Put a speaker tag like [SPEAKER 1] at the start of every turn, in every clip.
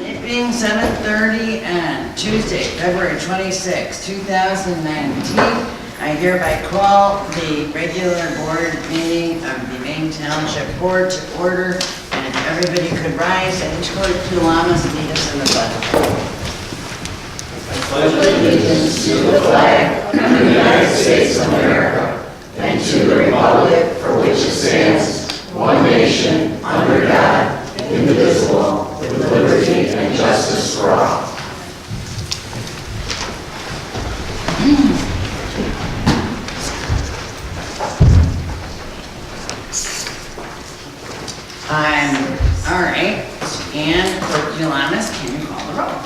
[SPEAKER 1] It being 7:30 on Tuesday, February 26, 2019, I hereby call the regular board meeting of the Maine Township Board to order. And if everybody could rise and George Lamas lead us in the pledge. I pledge allegiance to the flag of the United States of America and to the republic for which it stands, one nation, under God, indivisible, with liberty and justice for all. All right, and Clerk Yolamis, can you call the roll?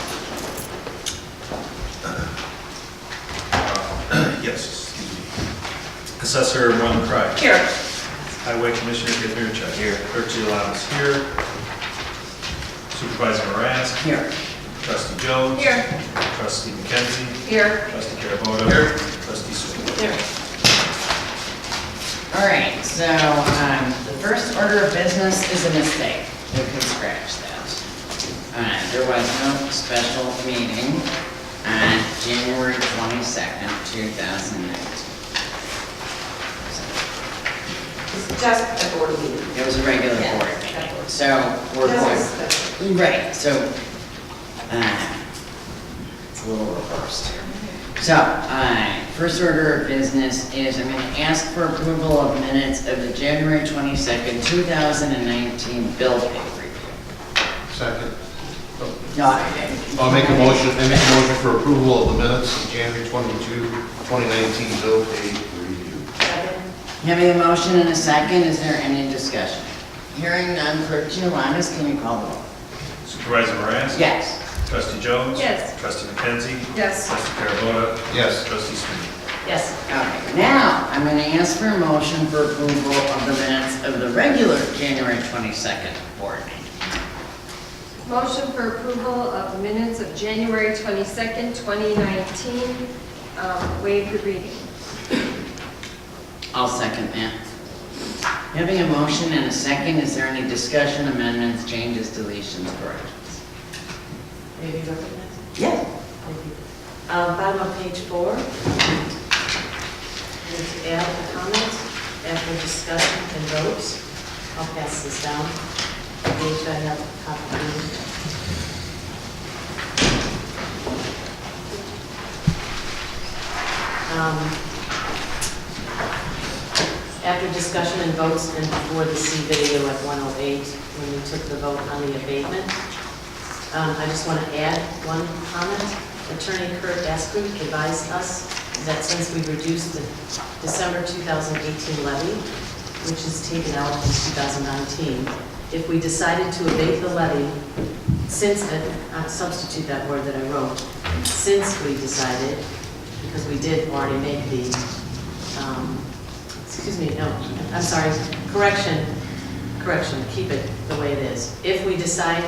[SPEAKER 2] Yes, excuse me. Assessor Ron Cry.
[SPEAKER 1] Here.
[SPEAKER 2] Highway Commissioner Githnerchuk. Here. Clerk Yolamis here. Supervisor Moran.
[SPEAKER 1] Here.
[SPEAKER 2] Trustee Jones.
[SPEAKER 1] Here.
[SPEAKER 2] Trustee McKenzie.
[SPEAKER 1] Here.
[SPEAKER 2] Trustee Caraboto. Here. Trustee Sweeney.
[SPEAKER 1] Here. All right, so the first order of business is a mistake. We could scratch that. There was no special meeting on January 22nd, 2019.
[SPEAKER 3] It's just a board meeting.
[SPEAKER 1] It was a regular
[SPEAKER 3] Yeah.
[SPEAKER 1] board meeting. So we're
[SPEAKER 3] Just a
[SPEAKER 1] going.
[SPEAKER 3] special.
[SPEAKER 1] Right, so it's a little reversed here. So, first order of business is I'm going to ask for approval of minutes of the January 22nd, 2019 bill pay review.
[SPEAKER 4] Second.
[SPEAKER 1] No, I didn't.
[SPEAKER 4] I'll make a motion for approval of the minutes of January 22, 2019 bill pay review.
[SPEAKER 1] Having a motion and a second, is there any discussion? Hearing none, Clerk Giovannis, can you call the roll?
[SPEAKER 2] Supervisor Moran.
[SPEAKER 1] Yes.
[SPEAKER 2] Trustee Jones.
[SPEAKER 3] Yes.
[SPEAKER 2] Trustee McKenzie.
[SPEAKER 3] Yes.
[SPEAKER 2] Trustee Caraboto.
[SPEAKER 4] Yes.
[SPEAKER 2] Trustee Sweeney.
[SPEAKER 3] Yes.
[SPEAKER 1] All right, now I'm going to ask for a motion for approval of the minutes of the regular January 22nd board meeting.
[SPEAKER 3] Motion for approval of the minutes of January 22nd, 2019. Waive the reading.
[SPEAKER 1] I'll second that. Having a motion and a second, is there any discussion, amendments, changes, deletions, corrections?
[SPEAKER 5] Maybe recognize?
[SPEAKER 1] Yes.
[SPEAKER 5] Thank you. Bottom of page 4. Need to add a comment after discussion and votes. I'll pass this down. Make sure I have a copy. After discussion and votes and before the C video at 108, when we took the vote on the abatement, I just want to add one comment. Attorney Kurt Askew advised us that since we reduced the December 2018 levy, which is taken out in 2019, if we decided to abate the levy, since, substitute that word that I wrote, since we decided, because we did already make the, correction, keep it the way it is. If we decided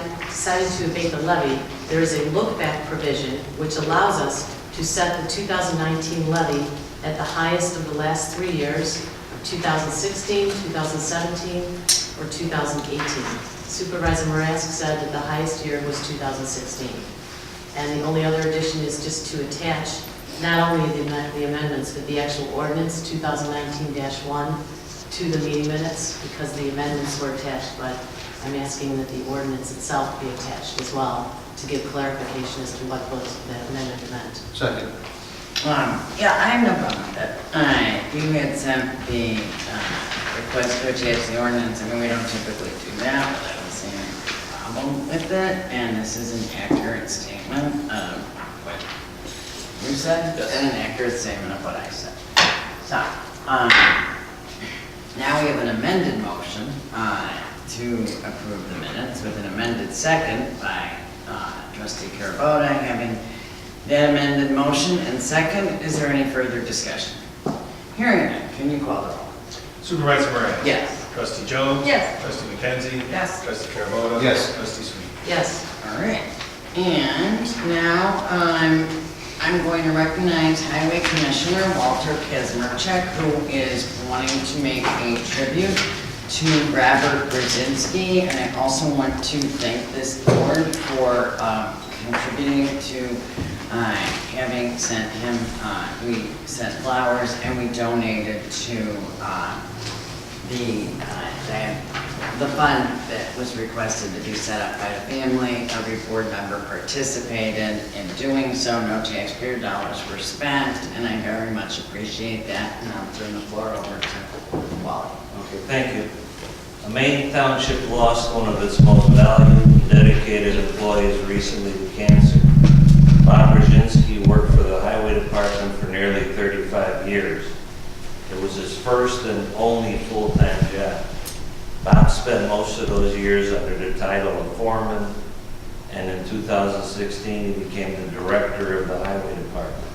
[SPEAKER 5] to abate the levy, there is a look-back provision which allows us to set the 2019 levy at the highest of the last 3 years, 2016, 2017, or 2018. Supervisor Morask said that the highest year was 2016. And the only other addition is just to attach not only the amendments, but the actual ordinance 2019-1 to the meeting minutes, because the amendments were attached, but I'm asking that the ordinance itself be attached as well to give clarification as to what was that amendment meant.
[SPEAKER 4] Second.
[SPEAKER 1] Yeah, I have no problem with that. You had sent the request to attach the ordinance. I mean, we don't typically do that, but I don't see any problem with it. And this is an accurate statement of what you said, and an accurate statement of what I said. So, now we have an amended motion to approve the minutes with an amended second by Trustee Carabota. Having that amended motion and second, is there any further discussion? Hearing none, can you call the roll?
[SPEAKER 2] Supervisor Moran.
[SPEAKER 1] Yes.
[SPEAKER 2] Trustee Jones.
[SPEAKER 3] Yes.
[SPEAKER 2] Trustee McKenzie.
[SPEAKER 3] Yes.
[SPEAKER 2] Trustee Caraboto.
[SPEAKER 4] Yes.
[SPEAKER 2] Trustee Sweeney.
[SPEAKER 5] Yes.
[SPEAKER 1] All right. And now I'm going to recognize Highway Commissioner Walter Kazmerchuk, who is wanting to make a tribute to Robert Brzezinski, and I also want to thank this board for contributing to having sent him, we sent flowers and we donated to the fund that was requested to be set up by the family. Every board member participated in doing so. No taxpayer dollars were spent, and I very much appreciate that. And I'll turn the floor over to Wally.
[SPEAKER 6] Okay, thank you. Maine Township lost one of its most valued and dedicated employees recently to cancer. Bob Brzezinski worked for the Highway Department for nearly 35 years. It was his first and only full-time job. Bob spent most of those years under the title of foreman, and in 2016 he became the director of the Highway Department.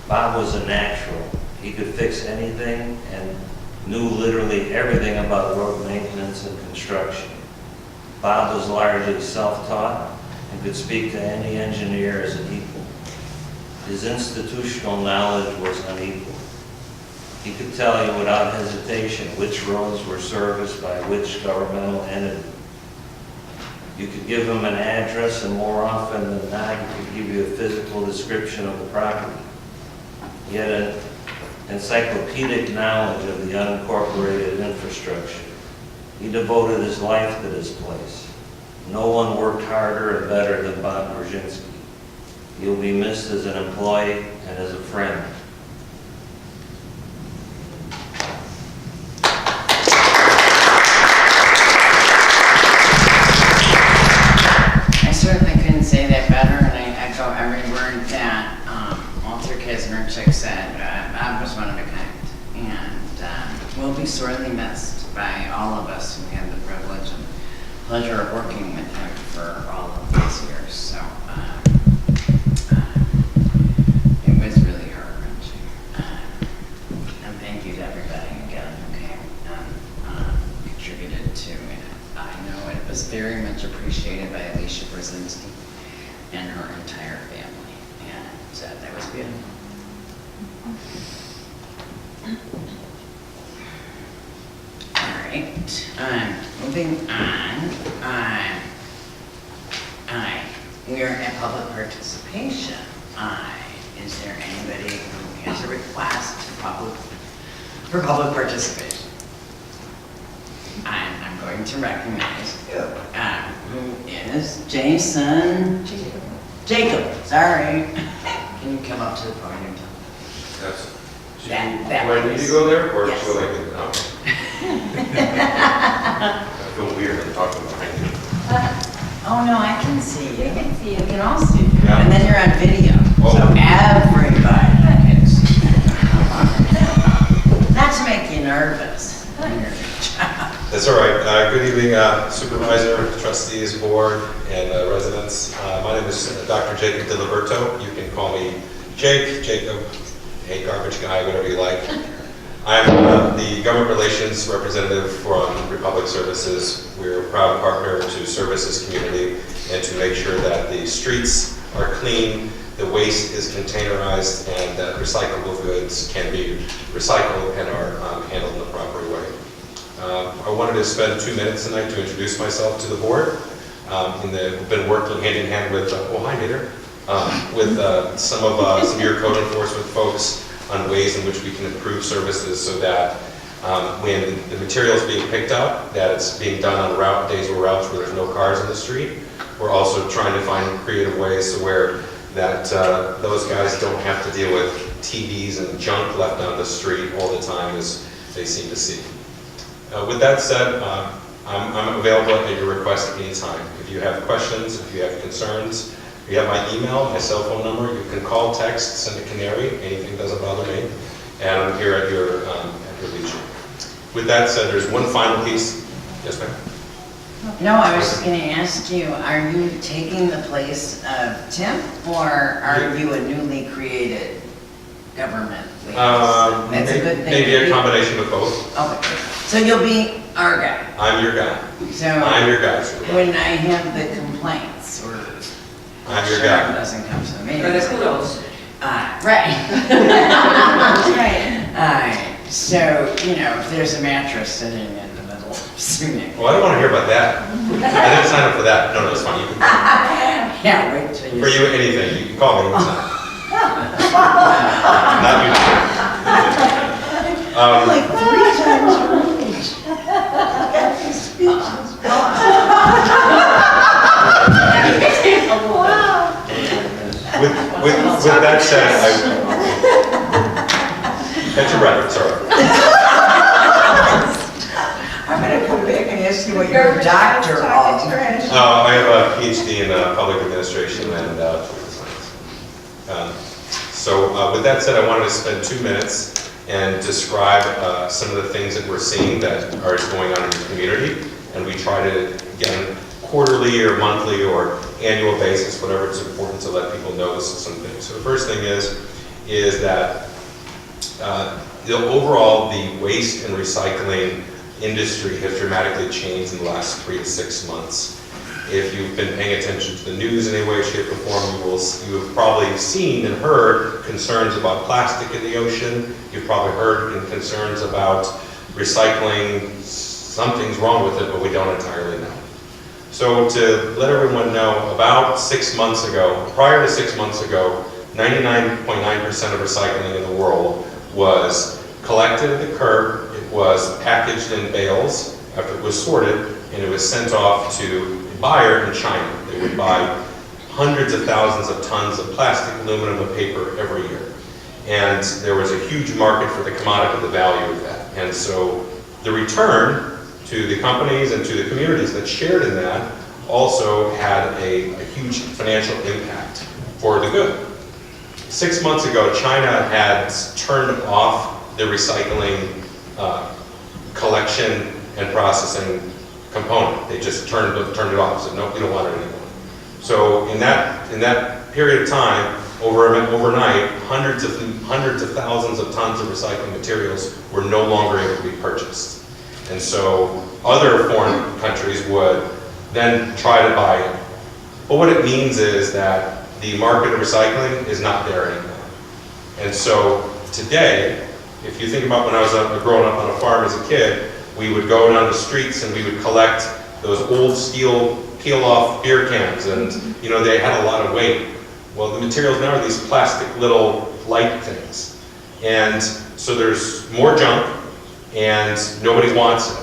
[SPEAKER 6] Bob was a natural. He could fix anything and knew literally everything about road maintenance and construction. Bob was largely self-taught and could speak to any engineer as an equal. His institutional knowledge was unequaled. He could tell you without hesitation which roads were serviced by which governmental entity. You could give him an address, and more often than not, he could give you a physical description of the property. He had an encyclopedic knowledge of the unincorporated infrastructure. He devoted his life to this place. No one worked harder and better than Bob Brzezinski. He'll be missed as an employee and as a friend.
[SPEAKER 1] I certainly couldn't say that better, and I echo every word that Walter Kisnerchik said. Bob was one of a kind, and will be sorely missed by all of us who had the privilege and pleasure of working with him for all of these years. So it was really heart-wrenching. And thank you to everybody again who came and contributed to it. I know it was very much appreciated by Alicia Brzezinski and her entire family, and that was beautiful. All right, moving on. We are at public participation. Is there anybody who has a request for public participation? I'm going to recognize who is Jason? Jacob, sorry. Can you come up to the podium?
[SPEAKER 7] Yes.
[SPEAKER 1] That
[SPEAKER 7] Do I need to go there, or
[SPEAKER 1] Yes.
[SPEAKER 7] will I get I feel weird talking behind you.
[SPEAKER 1] Oh, no, I can see you.
[SPEAKER 3] We can see you.
[SPEAKER 1] We can all see you.
[SPEAKER 7] Yeah.
[SPEAKER 1] And then you're on video,
[SPEAKER 7] Oh.
[SPEAKER 1] so everybody can see you. Not to make you nervous.
[SPEAKER 7] That's all right. Good evening, Supervisor, trustees, board, and residents. My name is Dr. Jacob DiLiberto. You can call me Jake, Jacob, hey, garbage guy, whatever you like. I'm the government relations representative from Republic Services. We're a proud partner to service this community and to make sure that the streets are clean, the waste is containerized, and that recyclable goods can be recycled and are handled in the proper way. I wanted to spend 2 minutes tonight to introduce myself to the board. We've been working hand in hand with, hi Nader, with some of your code enforcement folks on ways in which we can improve services so that when the material is being picked up, that it's being done on days or routes where there's no cars in the street. We're also trying to find creative ways so where that those guys don't have to deal with TVs and junk left on the street all the time as they seem to see. With that said, I'm available at your request anytime. If you have questions, if you have concerns, you have my email, my cell phone number. You can call, text, send a canary. Anything doesn't bother me. And I'm here at your leisure. With that said, there's one final piece. Yes, ma'am?
[SPEAKER 1] No, I was just going to ask you, are you taking the place of Tim, or are you a newly created government liaison? That's a good thing.
[SPEAKER 7] Maybe a combination of both.
[SPEAKER 1] Okay, so you'll be our guy.
[SPEAKER 7] I'm your guy.
[SPEAKER 1] So
[SPEAKER 7] I'm your guy. Supervisor.
[SPEAKER 1] when I have the complaints, or
[SPEAKER 7] I'm your
[SPEAKER 1] sure
[SPEAKER 7] guy.
[SPEAKER 1] it doesn't come to me.
[SPEAKER 5] Or the kudos.
[SPEAKER 1] Right. Right. So, if there's a mattress sitting in the Sooner.
[SPEAKER 7] Well, I don't want to hear about that. I didn't sign up for that. No, it's fine. You can,
[SPEAKER 1] Yeah, wait till you.
[SPEAKER 7] for you, anything. You can call me anytime. Not you.
[SPEAKER 8] Like 3 times your age. Got these speeches. Wow.
[SPEAKER 7] With that said, catch your breath, it's all right.
[SPEAKER 1] I'm gonna come back and ask you what you're a doctor of.
[SPEAKER 7] I have a PhD in public administration and political science. So with that said, I wanted to spend 2 minutes and describe some of the things that we're seeing that are going on in the community. And we try to, again, quarterly or monthly or annual basis, whatever it's important to let people know some things. So the first thing is that overall the waste and recycling industry has dramatically changed in the last 3 to 6 months. If you've been paying attention to the news in any way, shape, or form, you have probably seen and heard concerns about plastic in the ocean. You've probably heard concerns about recycling. Something's wrong with it, but we don't entirely know. So to let everyone know, about 6 months ago, prior to 6 months ago, 99.9% of recycling in the world was collected at the curb, it was packaged in bales after it was sorted, and it was sent off to a buyer in China. They would buy hundreds of thousands of tons of plastic, aluminum, and paper every year. And there was a huge market for the commodity, the value of that. And so the return to the companies and to the communities that shared in that also had a huge financial impact for the good. 6 months ago, China had turned off the recycling collection and processing component. They just turned it off, said, no, we don't want it anymore. So in that period of time, overnight, hundreds of thousands of tons of recycling materials were no longer able to be purchased. And so other foreign countries would then try to buy it. But what it means is that the market of recycling is not there anymore. And so today, if you think about when I was growing up on a farm as a kid, we would go down the streets and we would collect those old steel peel-off beer cans, and you know they had a lot of weight. Well, the materials now are these plastic little light things, and so there's more junk, and nobody wants it.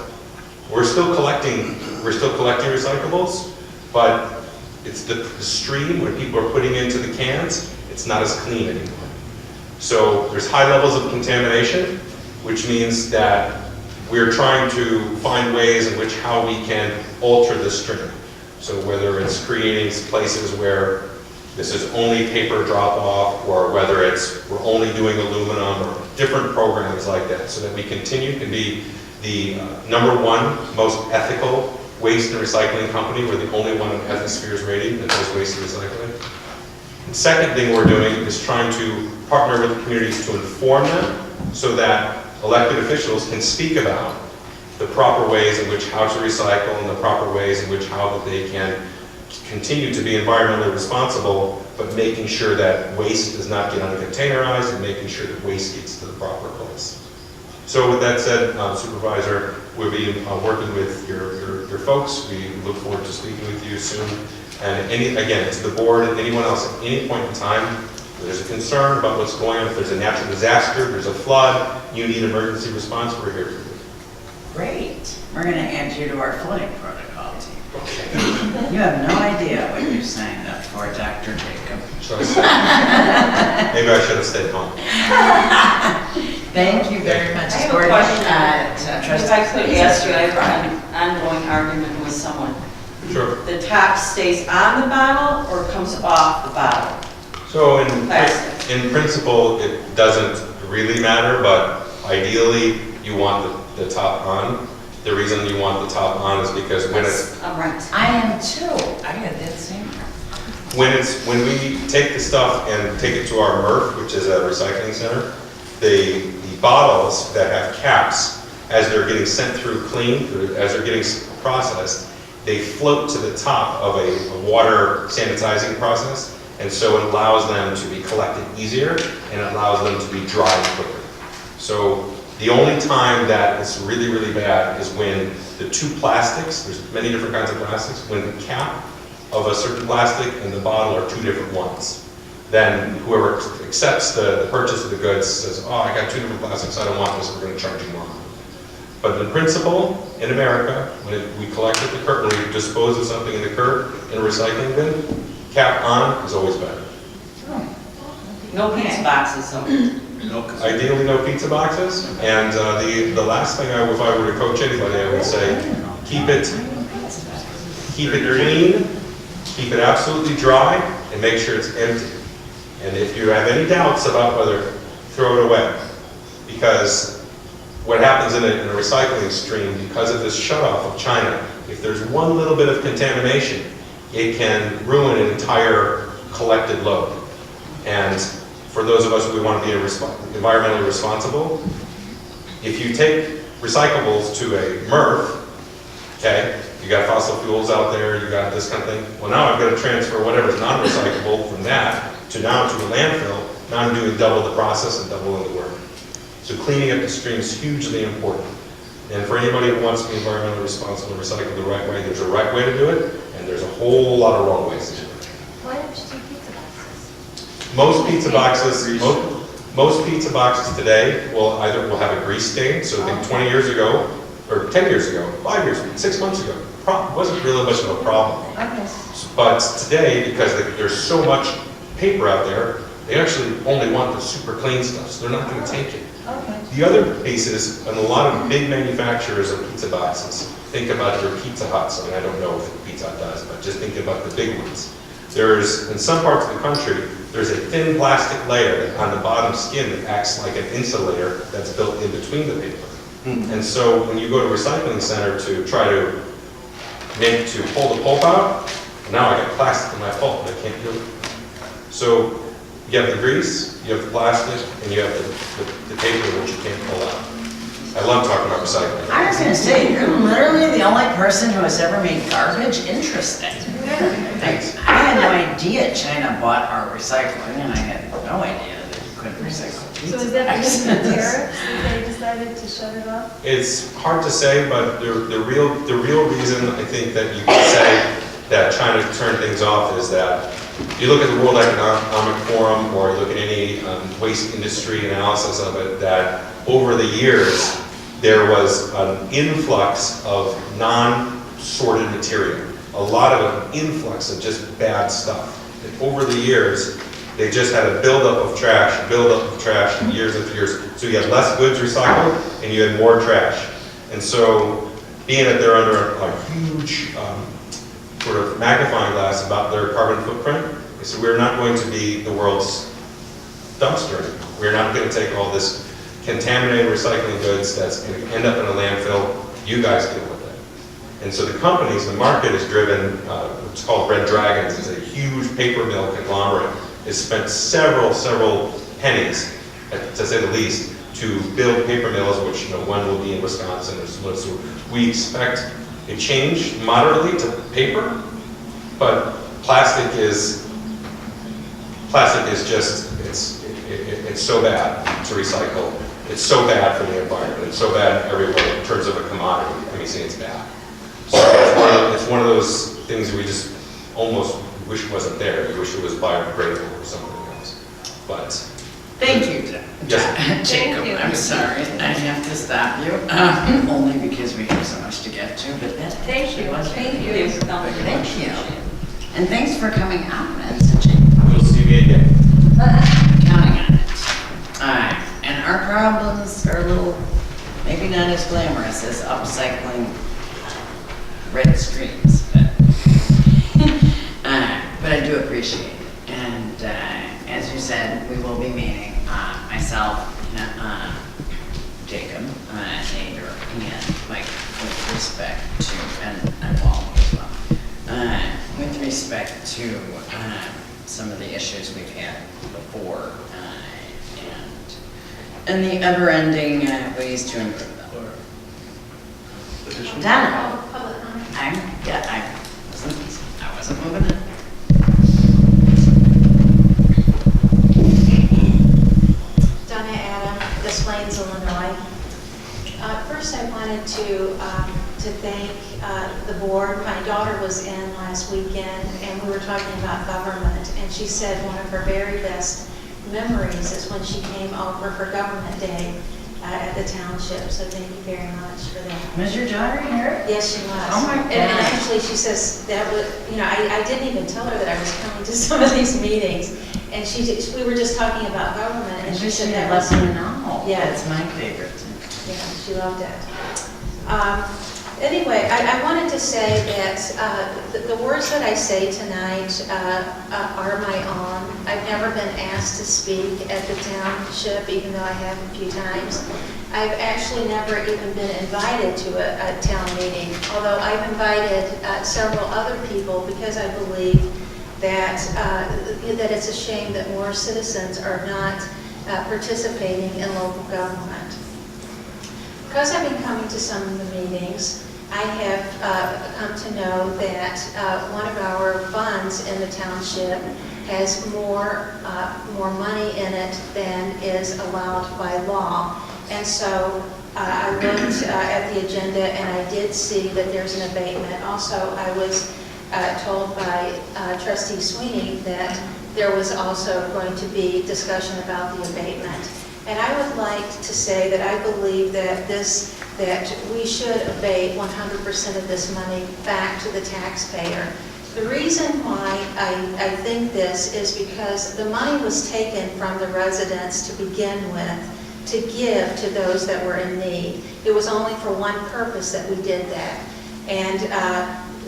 [SPEAKER 7] We're still collecting recyclables, but it's the stream where people are putting into the cans, it's not as clean anymore. So there's high levels of contamination, which means that we're trying to find ways in which how we can alter the stream. So whether it's creating places where this is only paper drop-off, or whether it's we're only doing aluminum, or different programs like that, so that we continue to be the #1 most ethical waste and recycling company. We're the only one in Ethisphere's rating that does waste and recycling. The second thing we're doing is trying to partner with the communities to inform them so that elected officials can speak about the proper ways in which how to recycle and the proper ways in which how that they can continue to be environmentally responsible, but making sure that waste does not get uncontainerized and making sure that waste gets to the proper place. So with that said, Supervisor, we'll be working with your folks. We look forward to speaking with you soon. And again, to the board and anyone else at any point in time, if there's a concern about what's going on, if there's a natural disaster, there's a flood, you need emergency response, we're here for you.
[SPEAKER 1] Great. We're gonna add you to our flooding protocol team. You have no idea what you signed up for, Dr. Jacob.
[SPEAKER 7] Maybe I should have stayed home.
[SPEAKER 1] Thank you very much.
[SPEAKER 9] I have a
[SPEAKER 1] Board,
[SPEAKER 9] question.
[SPEAKER 1] trustee-
[SPEAKER 9] If I could ask you, I have an ongoing argument with someone.
[SPEAKER 7] Sure.
[SPEAKER 9] The top stays on the bottle or comes off the bottle?
[SPEAKER 7] So
[SPEAKER 9] Plastic.
[SPEAKER 7] in principle, it doesn't really matter, but ideally, you want the top on. The reason you want the top on is because when it's
[SPEAKER 9] I'm right.
[SPEAKER 1] I am too. I had that same.
[SPEAKER 7] when we take the stuff and take it to our MRF, which is a recycling center, the bottles that have caps, as they're getting sent through as they're getting processed, they float to the top of a water sanitizing process, and so it allows them to be collected easier, and it allows them to be dried quicker. So The only time that it's really, really bad is when the two plastics, there's many different kinds of plastics, when the cap of a certain plastic and the bottle are two different ones. Then whoever accepts the purchase of the goods says, oh, I got two different plastics, I don't want this, we're going to charge you more. But in principle, in America, when we collect at the curb, when we dispose of something in the curb in a recycling bin, cap on is always better.
[SPEAKER 9] No pizza boxes, so.
[SPEAKER 7] Ideally, no pizza boxes. And the last thing, if I were to coach anybody, I would say, keep it clean, keep it absolutely dry, and make sure it's empty. And if you have any doubts about whether, throw it away. Because what happens in a recycling stream, because of this shutoff of China, if there's one little bit of contamination, it can ruin an entire collected load. And for those of us who want to be environmentally responsible, if you take recyclables to a MRF, okay, you got fossil fuels out there, you got this kind of thing. Well, now I've got to transfer whatever's non-recyclable from that to a landfill. Now I'm doing double the process and double the work. So cleaning up the stream is hugely important. And for anybody who wants to be environmentally responsible and recycle the right way, there's a right way to do it, and there's a whole lot of wrong ways to do it.
[SPEAKER 3] Why don't you do pizza boxes?
[SPEAKER 7] Most pizza boxes today will have a grease stain. So I think 20 years ago, or 10 years ago, 5 years ago, 6 months ago, wasn't really much of a problem.
[SPEAKER 3] Okay.
[SPEAKER 7] But today, because there's so much paper out there, they actually only want the super clean stuff, so they're not going to take it.
[SPEAKER 3] Okay.
[SPEAKER 7] The other pieces, and a lot of big manufacturers of pizza boxes, think about your Pizza Huts. I mean, I don't know if Pizza Hut does, but just think about the big ones. In some parts of the country, there's a thin plastic layer on the bottom skin that acts like an insulator that's built in between the paper. And so when you go to a recycling center to try to pull the pulp out, now I got plastic in my pulp and I can't do it. So you have the grease, you have the plastic, and you have the paper which you can't pull out. I love talking about recycling.
[SPEAKER 1] I was gonna say, you're literally the only person who has ever made garbage interesting. I had no idea China bought our recycling, and I had no idea that you couldn't recycle pizza.
[SPEAKER 3] So is that because of the
[SPEAKER 1] boxes.
[SPEAKER 3] tariffs that they decided to shut it off?
[SPEAKER 7] It's hard to say, but the real reason I think that you can say that China turned things off is that you look at the World Economic Forum or you look at any waste industry analysis of it, that over the years there was an influx of non-sorted material. A lot of an influx of just bad stuff. And over the years, they just had a buildup of trash, and years after years. So you had less goods recycled, and you had more trash. And so, being that they're under a huge sort of magnifying glass about their carbon footprint, they said, we're not going to be the world's dumpster. We're not going to take all this contaminated recycling goods that's going to end up in a landfill. You guys deal with it. And so the companies, the market is driven, it's called Red Dragons, it's a huge paper mill conglomerate. It's spent several pennies, to say the least, to build paper mills, which one will be in Wisconsin. So we expect a change moderately to paper, but plastic is just, it's so bad to recycle. It's so bad for the environment. It's so bad everywhere in terms of a commodity. I mean, see, it's bad. So it's one of those things that we just almost wish wasn't there. You wish it was biodegradable or something else. But
[SPEAKER 1] Thank you,
[SPEAKER 7] Yes.
[SPEAKER 1] Jacob.
[SPEAKER 3] you.
[SPEAKER 1] I'm sorry, I have to stop you, only because we have so much to get to, but that
[SPEAKER 3] Thank you.
[SPEAKER 1] Thank you.
[SPEAKER 9] Thanks for coming.
[SPEAKER 1] Thank you. And thanks for coming out and such a
[SPEAKER 7] we'll see you again.
[SPEAKER 1] counting on it. All right, and our problems are a little, maybe not as glamorous as upcycling red screens, but I do appreciate it. And as you said, we will be meeting, myself, Jacob, Nader, and Mike, with respect to, and Walt as well, with respect to some of the issues we've had before, and the ever-ending ways to improve them. Donna, I wasn't moving it.
[SPEAKER 8] Donna Adam, Des Plaines, Illinois. first I wanted to thank the board. My daughter was in last weekend, and we were talking about government, and she said one of her very best memories is when she came over for Government Day at the township. So thank you very much for that.
[SPEAKER 1] Was your daughter here?
[SPEAKER 8] Yes, she was.
[SPEAKER 1] Oh my
[SPEAKER 8] And
[SPEAKER 1] gosh.
[SPEAKER 8] actually, she says that was, I didn't even tell her that I was coming to some of these meetings, and we were just talking about government,
[SPEAKER 1] I
[SPEAKER 8] and she
[SPEAKER 1] wish
[SPEAKER 8] said
[SPEAKER 1] you
[SPEAKER 8] that
[SPEAKER 1] had
[SPEAKER 8] was,
[SPEAKER 1] let me know.
[SPEAKER 8] Yeah.
[SPEAKER 1] That's my favorite.
[SPEAKER 8] yeah, she loved it. Anyway, I wanted to say that the words that I say tonight are my own. I've never been asked to speak at the township, even though I have a few times. I've actually never even been invited to a town meeting, although I've invited several other people because I believe that it's a shame that more citizens are not participating in local government. Because I've been coming to some of the meetings, I have come to know that one of our funds in the township has more money in it than is allowed by law. And so I looked at the agenda and I did see that there's an abatement. Also, I was told by Trustee Sweeney that there was also going to be discussion about the abatement. And I would like to say that I believe that we should abate 100% of this money back to the taxpayer. The reason why I think this is because the money was taken from the residents to begin with to give to those that were in need. It was only for one purpose that we did that. And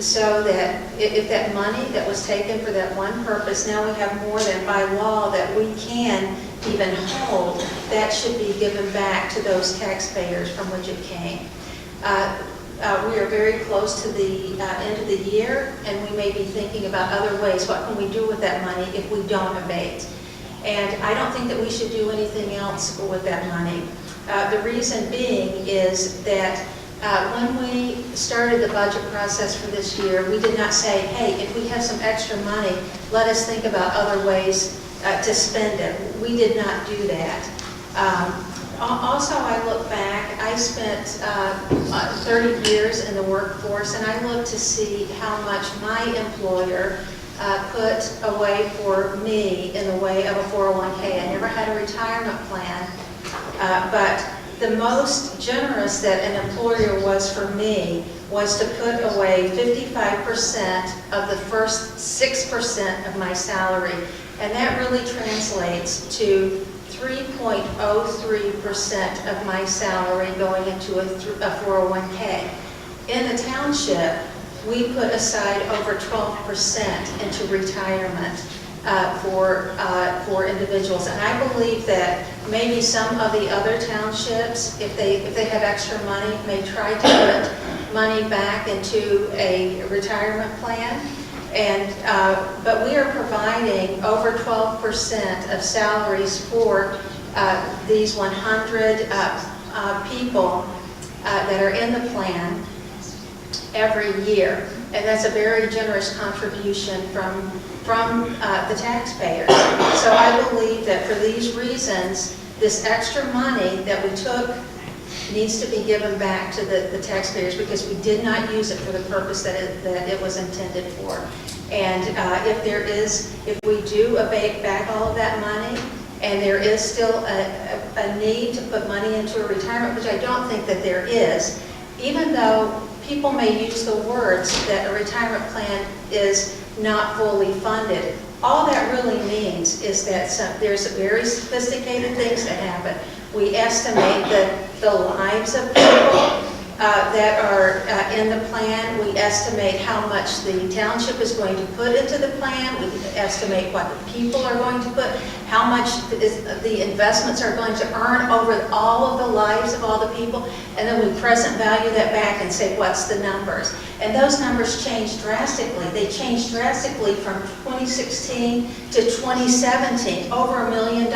[SPEAKER 8] so that if that money that was taken for that one purpose, now we have more than by law that we can even hold, that should be given back to those taxpayers from which it came. We are very close to the end of the year, and we may be thinking about other ways. What can we do with that money if we don't abate? And I don't think that we should do anything else with that money. The reason being is that when we started the budget process for this year, we did not say, hey, if we have some extra money, let us think about other ways to spend it. We did not do that. Also, I look back, I spent 30 years in the workforce, and I look to see how much my employer put away for me in the way of a 401k. I never had a retirement plan, but the most generous that an employer was for me was to put away 55% of the first 6% of my salary. And that really translates to 3.03% of my salary going into a 401k. In the township, we put aside over 12% into retirement for individuals. And I believe that maybe some of the other townships, if they have extra money, may try to put money back into a retirement plan. And but we are providing over 12% of salaries for these 100 people that are in the plan every year. And that's a very generous contribution from the taxpayers. So I believe that for these reasons, this extra money that we took needs to be given back to the taxpayers because we did not use it for the purpose that it was intended for. And if we do abate back all of that money, and there is still a need to put money into a retirement, which I don't think that there is, even though people may use the words that a retirement plan is not fully funded, all that really means is that there's very sophisticated things that happen. We estimate the lives of people that are in the plan. We estimate how much the township is going to put into the plan. We estimate what the people are going to put, how much the investments are going to earn over all of the lives of all the people, and then we present value that back and say, what's the numbers? And those numbers change drastically. They changed drastically from 2016 to 2017, over $1 million,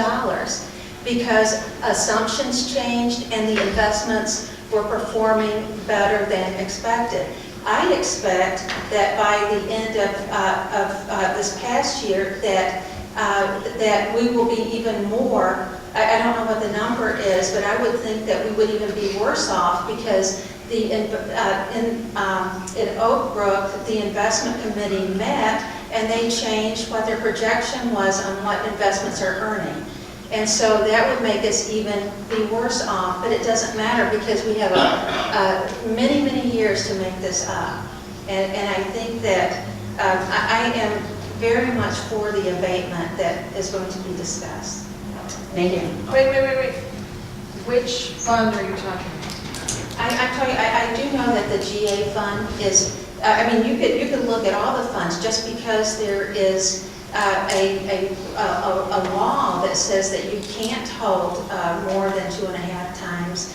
[SPEAKER 8] because assumptions changed and the investments were performing better than expected. I expect that by the end of this past year that we will be even more I don't know what the number is, but I would think that we would even be worse off because in Oak Brook, the investment committee met and they changed what their projection was on what investments are earning. And so that would make us even be worse off, but it doesn't matter because we have many, many years to make this up. And I think that I am very much for the abatement that is going to be discussed.
[SPEAKER 1] Thank you.
[SPEAKER 3] Wait. Which fund are you talking about?
[SPEAKER 8] I'm telling you, I do know that the GA fund is, I mean, you could look at all the funds just because there is a law that says that you can't hold more than 2.5 times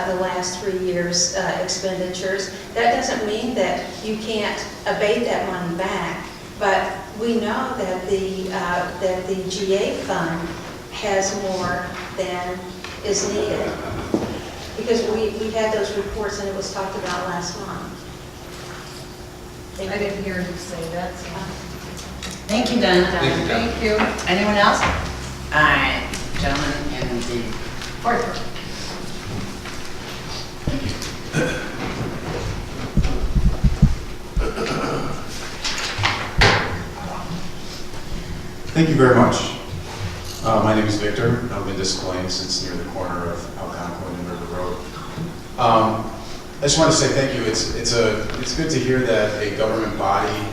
[SPEAKER 8] the last 3 years' expenditures. That doesn't mean that you can't abate that money back, but we know that the GA fund has more than is needed. Because we had those reports and it was talked about last month.
[SPEAKER 3] I didn't hear you say that. So.
[SPEAKER 1] Thank you, Donna.
[SPEAKER 3] Thank you.
[SPEAKER 1] Anyone else? All right, gentlemen in the fourth row.
[SPEAKER 10] Thank you very much. My name is Victor. I've been disciplined since near the corner of Algonquin and River Road. I just want to say thank you. It's good to hear that a government body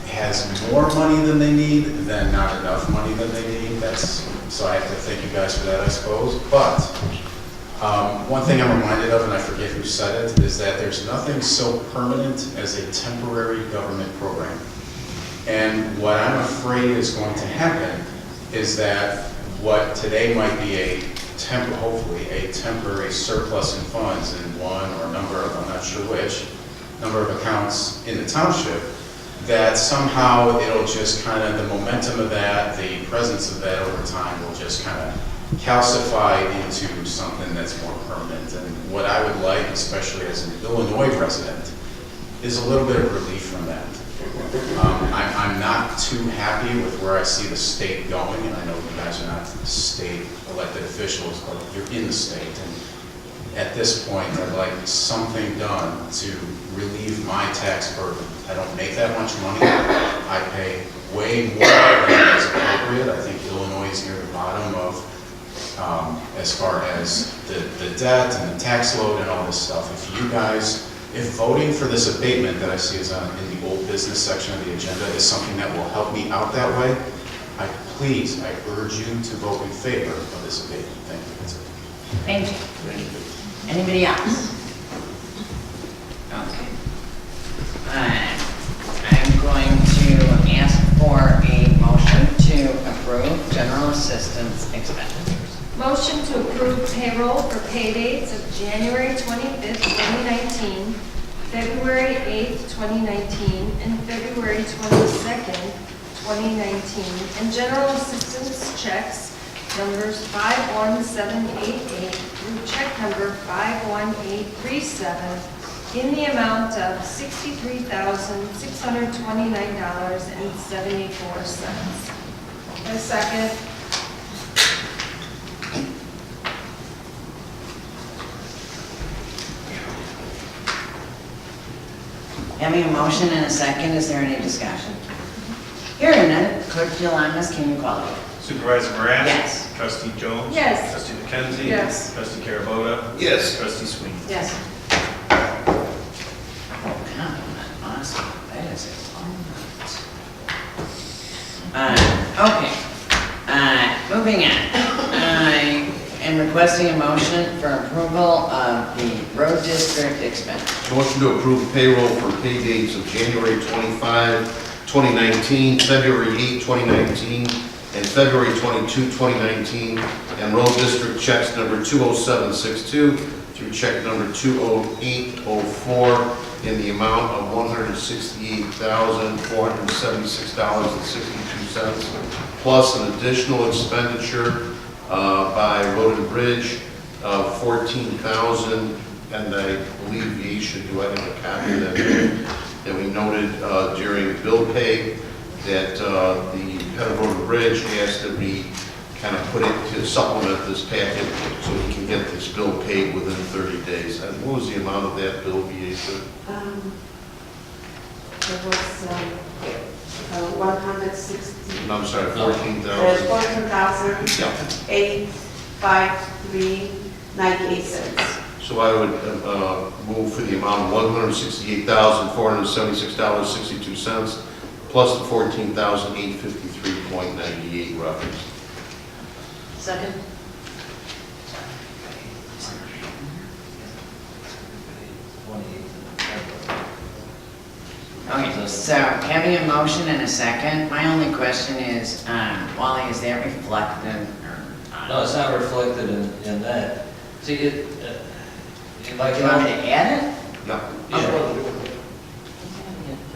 [SPEAKER 10] has more money than they need than not enough money than they need. So I have to thank you guys for that, I suppose. But one thing I'm reminded of, and I forget who said it, is that there's nothing so permanent as a temporary government program. And what I'm afraid is going to happen is that what today might be hopefully a temporary surplus in funds in one or number of, I'm not sure which, number of accounts in the township, that somehow it'll just kind of, the momentum of that, the presence of that over time will just kind of calcify into something that's more permanent. And what I would like, especially as an Illinois resident, is a little bit of relief from that. I'm not too happy with where I see the state going, and I know you guys are not state elected officials, but you're in the state. And at this point, I'd like something done to relieve my tax burden. I don't make that much money. I pay way more than is appropriate. I think Illinois is near the bottom of, as far as the debt and the tax load and all this stuff. If voting for this abatement that I see is in the old business section of the agenda is something that will help me out that way, I urge you to vote in favor of this abatement. Thank you. That's it.
[SPEAKER 1] Thank you. Anybody else? Okay. I'm going to ask for a motion to approve general assistance expenditures.
[SPEAKER 3] Motion to approve payroll for pay dates of January 25th, 2019, February 8th, 2019, and February 22nd, 2019, and general assistance checks numbers 51788 through check number 51837 in the amount of $63,629.74. A second.
[SPEAKER 1] Having a motion and a second, is there any discussion? Hearing none, Clerk Yolanda, can you call it?
[SPEAKER 2] Supervisor Moran?
[SPEAKER 1] Yes.
[SPEAKER 2] Trustee Jones?
[SPEAKER 3] Yes.
[SPEAKER 2] Trustee McKenzie?
[SPEAKER 3] Yes.
[SPEAKER 2] Trustee Carabota?
[SPEAKER 4] Yes.
[SPEAKER 2] Trustee Sweeney?
[SPEAKER 5] Yes.
[SPEAKER 1] Oh, awesome. That is a lot. Okay. Moving on. I am requesting a motion for approval of the road district expense.
[SPEAKER 4] Motion to approve payroll for pay dates of January 25, 2019, February 8, 2019, and February 22, 2019, and road district checks number 20762 through check number 20804 in the amount of $168,476.62, plus an additional expenditure by Road and Bridge of $14,000, and I believe you should do, I have a copy of that we noted during bill pay that the head of Road and Bridge asked that we kind of put it to supplement this packet so he can get this bill paid within 30 days. And what was the amount of that bill, VA?
[SPEAKER 9] It was 160.
[SPEAKER 4] No, I'm sorry, 14,000.
[SPEAKER 9] 14,853.98 cents.
[SPEAKER 4] So I would move for the amount of $168,476.62 plus the $14,853.98 reference.
[SPEAKER 5] Second?
[SPEAKER 1] Okay, so having a motion and a second, my only question is, Wally, is that reflected or?
[SPEAKER 6] No, it's not reflected in that. See, like,
[SPEAKER 1] You want me to add it?
[SPEAKER 4] No.
[SPEAKER 6] Yeah.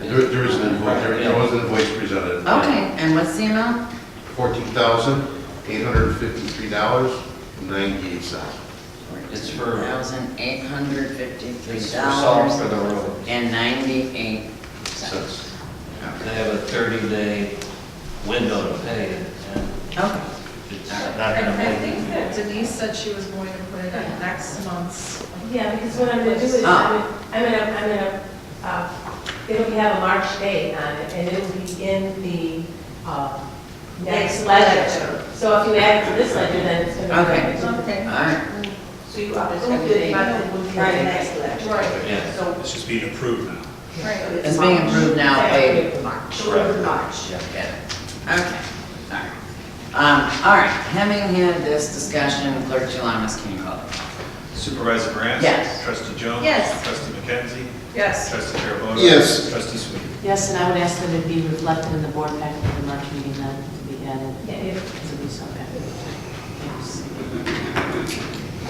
[SPEAKER 4] There is an invoice, there was an invoice presented.
[SPEAKER 1] Okay, and what's the amount?
[SPEAKER 4] $14,853.98.
[SPEAKER 6] It's for
[SPEAKER 1] $1,853
[SPEAKER 6] for the road.
[SPEAKER 1] and 98
[SPEAKER 4] Cents.
[SPEAKER 1] cents.
[SPEAKER 6] They have a 30-day window to pay it, and
[SPEAKER 1] Okay.
[SPEAKER 6] it's not
[SPEAKER 3] I
[SPEAKER 6] gonna make
[SPEAKER 3] think
[SPEAKER 6] it.
[SPEAKER 3] that Denise said she was going to put it on next month's.
[SPEAKER 11] Yeah, because what I'm gonna do is,
[SPEAKER 1] Ah.
[SPEAKER 11] it'll have a March date on it, and it'll be in the, next ledger. So if you add it to this ledger, then it's gonna.
[SPEAKER 1] Okay.
[SPEAKER 3] Okay.
[SPEAKER 1] All right.
[SPEAKER 11] So you approved it, but it will be on the next ledger.
[SPEAKER 3] Right,
[SPEAKER 6] Yeah.
[SPEAKER 11] So.
[SPEAKER 2] It's just being approved now.
[SPEAKER 3] right.
[SPEAKER 1] It's being approved now, paid March.
[SPEAKER 11] So it'll be March.
[SPEAKER 1] Get it. Okay, all right. All right, having had this discussion, Clerk Jalamas, can you call it?
[SPEAKER 2] Supervisor Morant?
[SPEAKER 1] Yes.
[SPEAKER 2] Trustee Jones?
[SPEAKER 3] Yes.
[SPEAKER 2] Trustee McKenzie?
[SPEAKER 3] Yes.
[SPEAKER 2] Trustee Carabona?
[SPEAKER 4] Yes.
[SPEAKER 2] Trustee Sweet?
[SPEAKER 5] Yes, and I would ask that it be reflected in the board packet for the March meeting then to be added.
[SPEAKER 11] Yeah,
[SPEAKER 5] To be so added.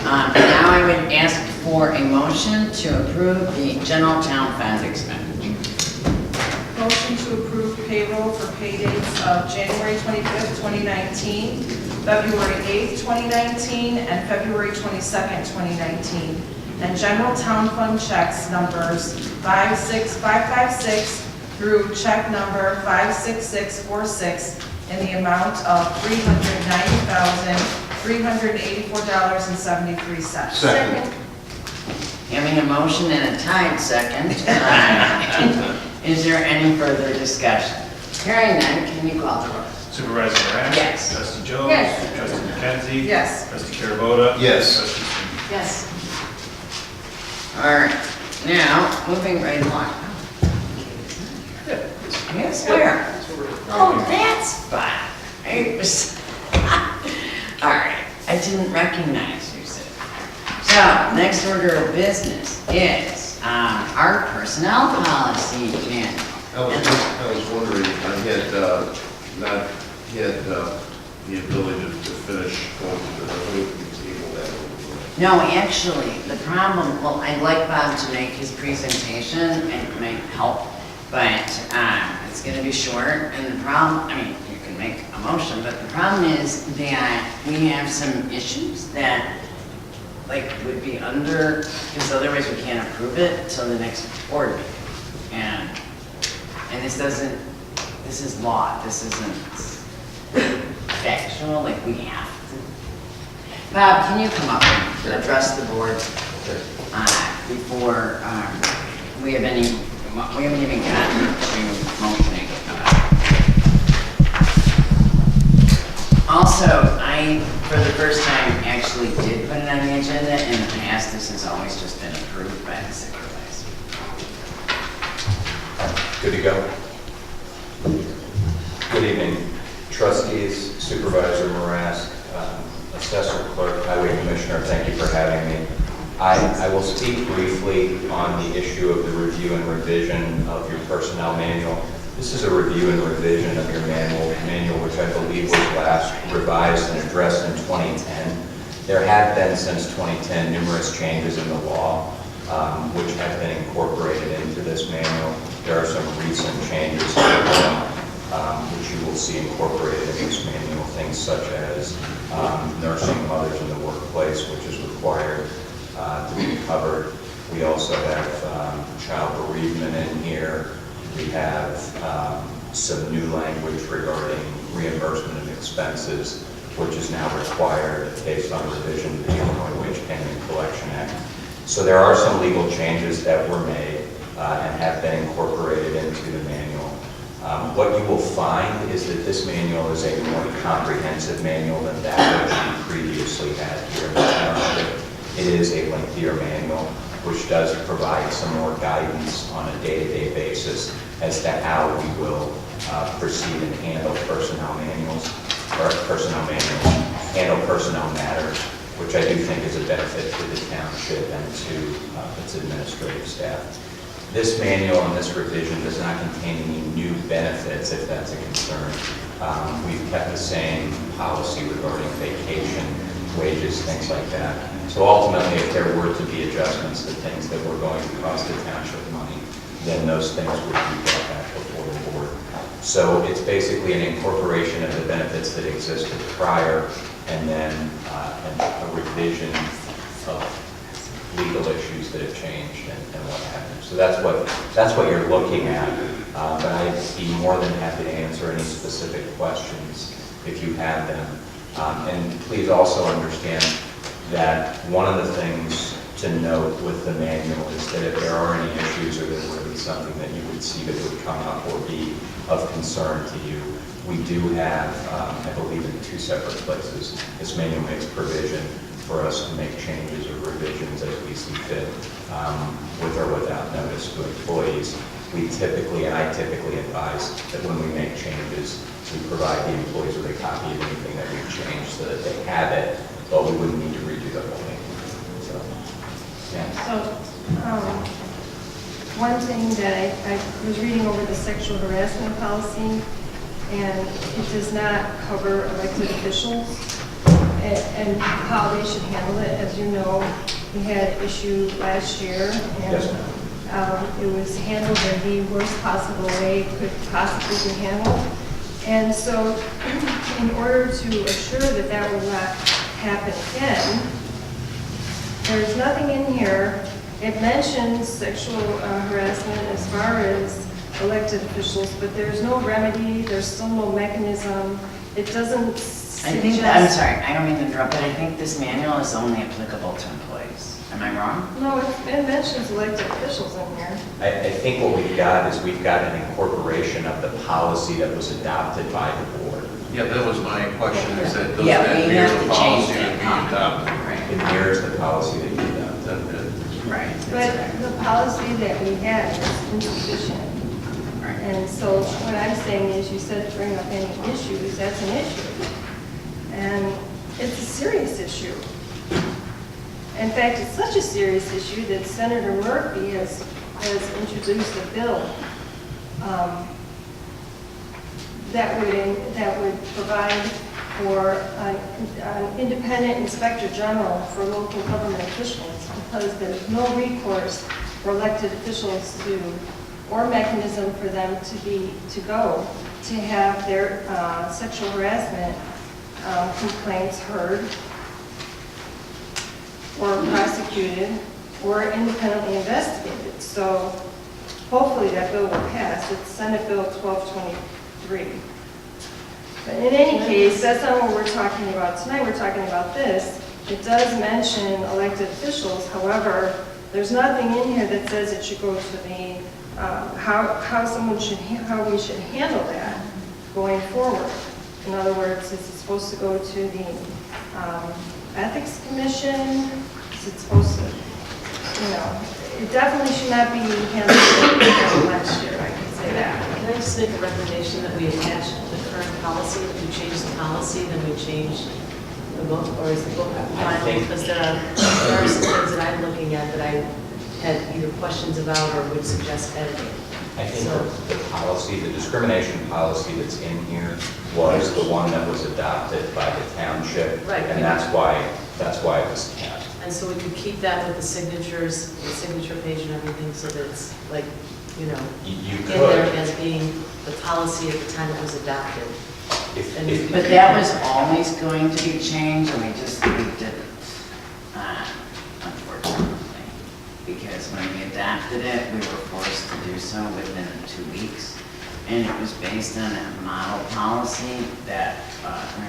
[SPEAKER 1] Now I would ask for a motion to approve the general town fund expenditure.
[SPEAKER 3] Motion to approve payroll for pay dates of January 25th, 2019, February 8th, 2019, and February 22nd, 2019. And general town fund checks numbers 56556 through check number 56646 in the amount of $390,384.73.
[SPEAKER 4] Second.
[SPEAKER 1] Having a motion and a tied second, is there any further discussion? Hearing none, can you call the roll?
[SPEAKER 2] Supervisor Morant?
[SPEAKER 1] Yes.
[SPEAKER 2] Trustee Jones?
[SPEAKER 3] Yes.
[SPEAKER 2] Trustee McKenzie?
[SPEAKER 3] Yes.
[SPEAKER 2] Trustee Carabona?
[SPEAKER 4] Yes.
[SPEAKER 2] Trustee Sweet?
[SPEAKER 5] Yes.
[SPEAKER 1] All right, now, moving right along. I swear. Oh, that's fine. All right, I didn't recognize you, sir. So, next order of business is our personnel policy manual.
[SPEAKER 4] I was wondering, I had not had the ability to finish going to the table that.
[SPEAKER 1] No, actually, the problem, well, I'd like Bob to make his presentation and it might help, but it's gonna be short, and the problem, I mean, you can make a motion, but the problem is that we have some issues that, like, would be under, because otherwise we can't approve it till the next board meeting. And this doesn't, this is law, this isn't factual, like, we have to. Bob, can you come up and address the board before we haven't even gotten to motioning. Also, I, for the first time, actually did put it on the agenda, and in the past, this has always just been approved by the supervisor.
[SPEAKER 12] Good to go. Good evening, trustees, Supervisor Marask, Assessor Clerk, Highway Commissioner, thank you for having me. I will speak briefly on the issue of the review and revision of your personnel manual. This is a review and revision of your manual, which I believe was last revised and addressed in 2010. There have been since 2010 numerous changes in the law, which have been incorporated into this manual. There are some recent changes which you will see incorporated in this manual, things such as nursing mothers in the workplace, which is required to be covered. We also have child bereavement in here. We have some new language regarding reimbursement of expenses which is now required based on revision to the Illinois Wage Payment and Collection Act. So there are some legal changes that were made and have been incorporated into the manual. What you will find is that this manual is a more comprehensive manual than that which we previously had here in the township. It is a lengthier manual, which does provide some more guidance on a day-to-day basis as to how we will proceed and handle personnel manuals, handle personnel matters, which I do think is a benefit to the township and to its administrative staff. This manual and this revision does not contain any new benefits, if that's a concern. We've kept the same policy regarding vacation, wages, things like that. So ultimately, if there were to be adjustments to things that were going to cost the township money, then those things would be brought back before the board. So it's basically an incorporation of the benefits that existed prior, and then a revision of legal issues that have changed and what happened. So that's what you're looking at. But I'd be more than happy to answer any specific questions if you have them. And please also understand that one of the things to note with the manual is that if there are any issues or there would be something that you would see that would come up or be of concern to you, we do have, I believe in 2 separate places, this manual makes provision for us to make changes or revisions as we see fit, with or without notice to employees. We typically, and I typically advise that when we make changes, we provide the employees with a copy of anything that we've changed so that they have it, but we wouldn't need to redo the whole thing. So, yeah.
[SPEAKER 3] So, one thing that I was reading over the sexual harassment policy, and it does not cover elected officials and how they should handle it. As you know, we had an issue last year, and it was handled in the worst possible way it could possibly be handled. And so, in order to assure that that will not happen again, there's nothing in here. It mentions sexual harassment as far as elected officials, but there's no remedy, there's still no mechanism. It doesn't suggest...
[SPEAKER 1] I'm sorry, I don't mean to interrupt, but I think this manual is only applicable to employees. Am I wrong?
[SPEAKER 3] No, it mentions elected officials in here.
[SPEAKER 12] I think what we've got is we've got an incorporation of the policy that was adopted by the board.
[SPEAKER 4] Yeah, that was my question, is that does
[SPEAKER 1] Yeah,
[SPEAKER 4] that
[SPEAKER 1] we
[SPEAKER 4] mirror
[SPEAKER 1] have
[SPEAKER 4] the
[SPEAKER 1] to change
[SPEAKER 4] policy that
[SPEAKER 1] that.
[SPEAKER 4] we adopted?
[SPEAKER 1] Right.
[SPEAKER 12] It mirrors the policy that you adopted.
[SPEAKER 1] Right.
[SPEAKER 3] But the policy that we have is insufficient.
[SPEAKER 1] Right.
[SPEAKER 3] And so what I'm saying is, you said to bring up any issues, that's an issue. And it's a serious issue. In fact, it's such a serious issue that Senator Murphy has introduced a bill that would provide for an independent inspector general for local government officials, because there's no recourse for elected officials to, or mechanism for them to have their sexual harassment complaints heard or prosecuted or independently investigated. So hopefully that bill will pass. It's Senate Bill 1223. But in any case, that's not what we're talking about tonight. We're talking about this. It does mention elected officials. However, there's nothing in here that says it should go to the how we should handle that going forward. In other words, is it supposed to go to the Ethics Commission? Is it supposed to, it definitely should not be handled last year, I can say that.
[SPEAKER 5] Can I just make a recommendation that we attach the current policy, if we change the policy, then we change the book, or is the book final? Because there are some things that I'm looking at that I had either questions about or would suggest editing.
[SPEAKER 12] I think the policy, the discrimination policy that's in here was the one that was adopted by the township.
[SPEAKER 5] Right.
[SPEAKER 12] And that's why it was kept.
[SPEAKER 5] And so we could keep that with the signatures, the signature page and everything, so that it's like,
[SPEAKER 12] You
[SPEAKER 5] in
[SPEAKER 12] could.
[SPEAKER 5] there as being the policy at the time it was adopted.
[SPEAKER 1] But that was always going to be changed, and we didn't, unfortunately. Because when we adapted it, we were forced to do so within 2 weeks. and it was based on a model policy that,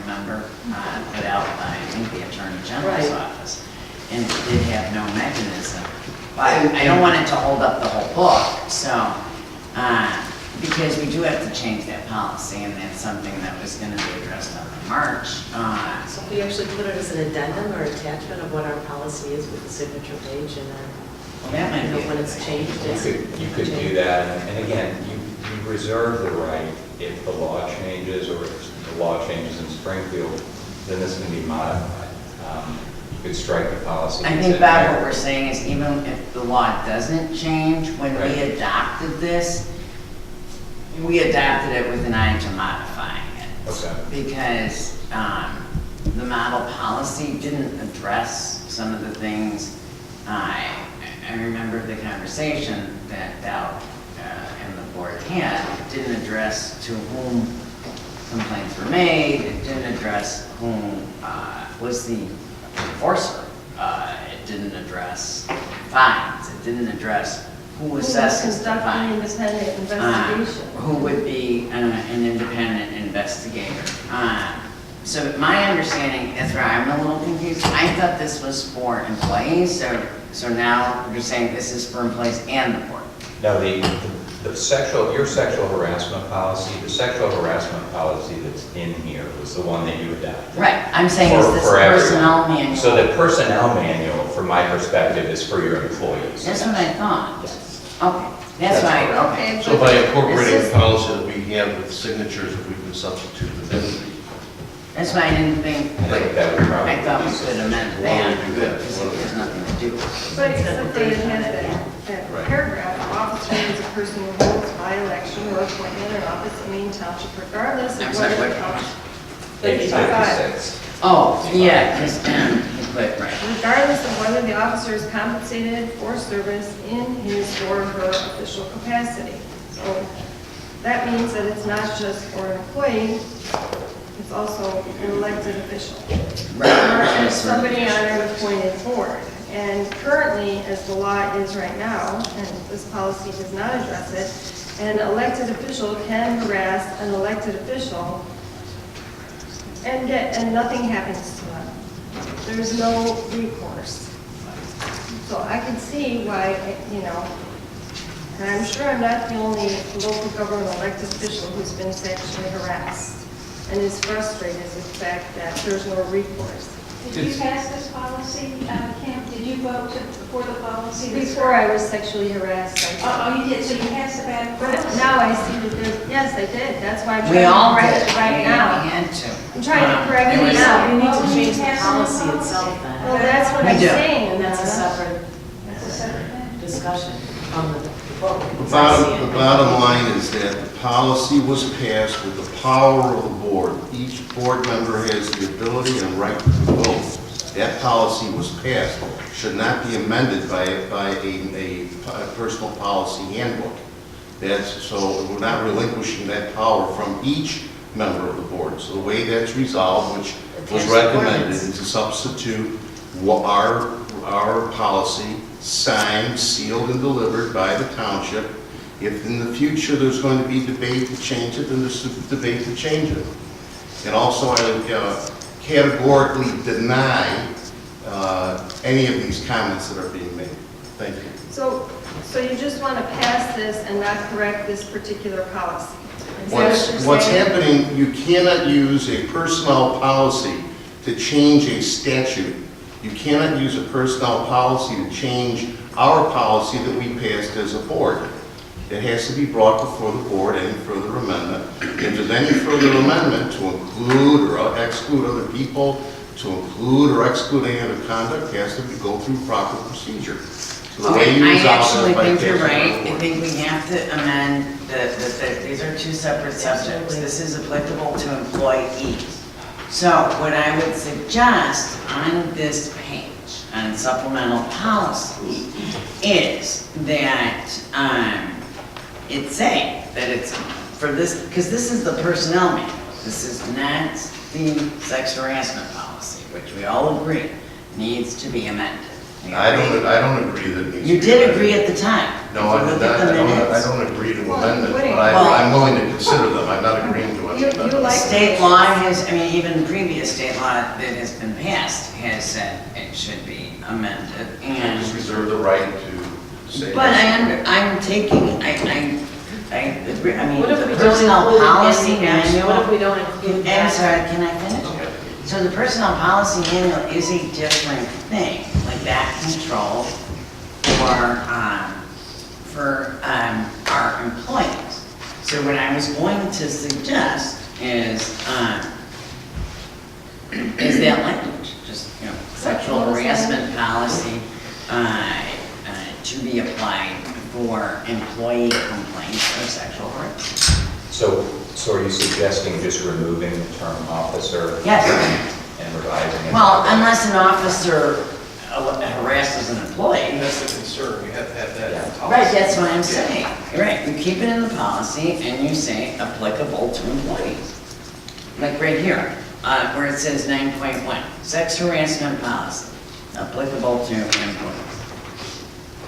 [SPEAKER 1] remember, put out by, I think, the Attorney General's
[SPEAKER 5] Right.
[SPEAKER 1] office, and it did have no mechanism. But I don't want it to hold up the whole book, so, because we do have to change that policy, and that's something that was gonna be addressed up in March.
[SPEAKER 5] So we actually put it as an addendum or attachment of what our policy is with the signature page and then,
[SPEAKER 1] Well, that might
[SPEAKER 5] you know,
[SPEAKER 1] be.
[SPEAKER 5] when it's changed.
[SPEAKER 12] You could do that, and again, you reserve the right, if the law changes or if the law changes in Springfield, then this can be modified. You could strike the policy.
[SPEAKER 1] I
[SPEAKER 12] that's
[SPEAKER 1] think,
[SPEAKER 12] in
[SPEAKER 1] Bob,
[SPEAKER 12] there.
[SPEAKER 1] what we're saying is even if the law doesn't change, when we
[SPEAKER 12] Right.
[SPEAKER 1] adopted this, we adopted it with an eye to modifying it.
[SPEAKER 12] Okay.
[SPEAKER 1] Because the model policy didn't address some of the things. I remember the conversation that Dow and the board had. It didn't address to whom complaints were made. It didn't address whom was the enforcer. It didn't address fines. It didn't address who assesses the
[SPEAKER 3] Conducting
[SPEAKER 1] fines.
[SPEAKER 3] independent investigation.
[SPEAKER 1] Who would be an independent investigator. So my understanding, that's where I'm a little confused, I thought this was for employees, so now you're saying this is for employees and the board?
[SPEAKER 12] No, your sexual harassment policy, the sexual harassment policy that's in here was the one that you adopted.
[SPEAKER 1] Right, I'm saying is this
[SPEAKER 12] For everyone.
[SPEAKER 1] personnel manual?
[SPEAKER 12] So the personnel manual, from my perspective, is for your employees.
[SPEAKER 1] That's what I thought.
[SPEAKER 12] Yes.
[SPEAKER 1] Okay, that's
[SPEAKER 12] That's
[SPEAKER 1] right,
[SPEAKER 12] correct.
[SPEAKER 1] okay.
[SPEAKER 4] So by incorporating
[SPEAKER 1] This
[SPEAKER 4] the
[SPEAKER 1] is-
[SPEAKER 4] policy that we have with signatures, if we can substitute the name.
[SPEAKER 1] That's why I didn't think,
[SPEAKER 12] I think that would probably
[SPEAKER 1] I thought we
[SPEAKER 12] be
[SPEAKER 1] could amend
[SPEAKER 4] Why don't
[SPEAKER 1] that,
[SPEAKER 4] we do that?
[SPEAKER 1] because it has nothing to do with it.
[SPEAKER 3] But except for it has that
[SPEAKER 4] Right.
[SPEAKER 3] paragraph, officer is a person who holds by election or appointment or office in Maine Township regardless of
[SPEAKER 1] I'm sorry,
[SPEAKER 3] whether
[SPEAKER 1] what?
[SPEAKER 3] township.
[SPEAKER 12] 56.
[SPEAKER 1] Oh, yeah, because, you put, right.
[SPEAKER 3] Regardless of whether the officer is compensated for service in his or her official capacity. So that means that it's not just for an employee, it's also an elected official. Or as somebody on an appointed board. And currently, as the law is right now, and this policy does not address it, an elected official can harass an elected official and nothing happens to them. There's no recourse. So I can see why, and I'm sure I'm not the only local government elected official who's been sexually harassed and is frustrated with the fact that there's no recourse.
[SPEAKER 8] Did you pass this policy, Kim? Did you vote for the policy?
[SPEAKER 3] Before I was sexually harassed, I did.
[SPEAKER 8] Oh, you did, so you passed the bad
[SPEAKER 3] But
[SPEAKER 8] policy?
[SPEAKER 3] now I see that there's, yes, I did, that's why I'm
[SPEAKER 1] We
[SPEAKER 3] trying
[SPEAKER 1] all
[SPEAKER 3] to correct
[SPEAKER 1] did,
[SPEAKER 3] it right
[SPEAKER 1] we
[SPEAKER 3] now.
[SPEAKER 1] had to.
[SPEAKER 3] I'm trying to correct
[SPEAKER 1] There
[SPEAKER 3] it
[SPEAKER 1] was-
[SPEAKER 3] now.
[SPEAKER 5] You need
[SPEAKER 8] Well,
[SPEAKER 5] to
[SPEAKER 8] we
[SPEAKER 5] change the
[SPEAKER 8] passed the
[SPEAKER 5] policy
[SPEAKER 8] policy.
[SPEAKER 5] itself
[SPEAKER 3] Well,
[SPEAKER 5] then.
[SPEAKER 3] that's what
[SPEAKER 1] We
[SPEAKER 3] I'm
[SPEAKER 1] do.
[SPEAKER 3] saying.
[SPEAKER 5] And that's a
[SPEAKER 3] Donna.
[SPEAKER 5] separate
[SPEAKER 8] That's a separate thing.
[SPEAKER 5] discussion from the book.
[SPEAKER 4] The
[SPEAKER 5] As I see it.
[SPEAKER 4] bottom line is that the policy was passed with the power of the board. Each board member has the ability and right to vote. That policy was passed, should not be amended by a personal policy handbook. So we're not relinquishing that power from each member of the board. So the way that's resolved, which was recommended, is to substitute our policy, signed, sealed, and delivered by the township. If in the future there's going to be debate to change it, then there's debate to change it. And also, I categorically deny any of these comments that are being made. Thank you.
[SPEAKER 3] So you just want to pass this and not correct this particular policy? Is that what you're
[SPEAKER 4] What's
[SPEAKER 3] saying?
[SPEAKER 4] happening, you cannot use a personnel policy to change a statute. You cannot use a personnel policy to change our policy that we passed as a board. It has to be brought before the board, any further amendment. If there's any further amendment to include or exclude other people, to include or exclude any other conduct, has to go through proper procedure. So the way you
[SPEAKER 1] I
[SPEAKER 4] resolve
[SPEAKER 1] actually
[SPEAKER 4] it by
[SPEAKER 1] think you're
[SPEAKER 4] passing
[SPEAKER 1] right.
[SPEAKER 4] it
[SPEAKER 1] I
[SPEAKER 4] forward.
[SPEAKER 1] think we have to amend these are two separate subjects. This is applicable to employees. So what I would suggest on this page, on supplemental policy, is that it say that it's for this, because this is the personnel manual. This is not the sex harassment policy, which we all agree needs to be amended. We agree.
[SPEAKER 4] I don't agree that it needs to be
[SPEAKER 1] You did
[SPEAKER 4] amended.
[SPEAKER 1] agree at the time.
[SPEAKER 4] No,
[SPEAKER 1] If you look at the
[SPEAKER 4] I
[SPEAKER 1] minutes,
[SPEAKER 4] don't agree to
[SPEAKER 3] Well,
[SPEAKER 4] amend it,
[SPEAKER 3] wait,
[SPEAKER 4] but
[SPEAKER 1] well-
[SPEAKER 4] I'm willing to consider them. I'm not agreeing to
[SPEAKER 3] You
[SPEAKER 4] it.
[SPEAKER 3] like-
[SPEAKER 1] state law has, I mean, even previous state law that has been passed has said it should be amended,
[SPEAKER 4] I
[SPEAKER 1] and,
[SPEAKER 4] just reserve the right to say.
[SPEAKER 1] but
[SPEAKER 4] yes.
[SPEAKER 1] I'm taking, I agree, I mean,
[SPEAKER 5] What if
[SPEAKER 1] the
[SPEAKER 5] we don't
[SPEAKER 1] personnel
[SPEAKER 5] include it in
[SPEAKER 1] policy
[SPEAKER 5] the action?
[SPEAKER 1] manual.
[SPEAKER 5] What if we don't include
[SPEAKER 1] I'm
[SPEAKER 5] that?
[SPEAKER 1] sorry, can I finish? So the personnel policy manual is a different thing, like that control for our employees. So what I was going to suggest is that language, just, you know, sexual harassment policy to be applied for employee complaints of sexual harassment.
[SPEAKER 12] So are you suggesting just removing the term officer?
[SPEAKER 1] Yes.
[SPEAKER 12] And revising it?
[SPEAKER 1] Well, unless an officer harasses an employee.
[SPEAKER 2] That's the concern, you have to have that in the policy.
[SPEAKER 1] Right, that's what I'm saying. Right, you keep it in the policy and you say applicable to employees. Like right here, where it says 9.1, sex harassment policy, applicable to employees.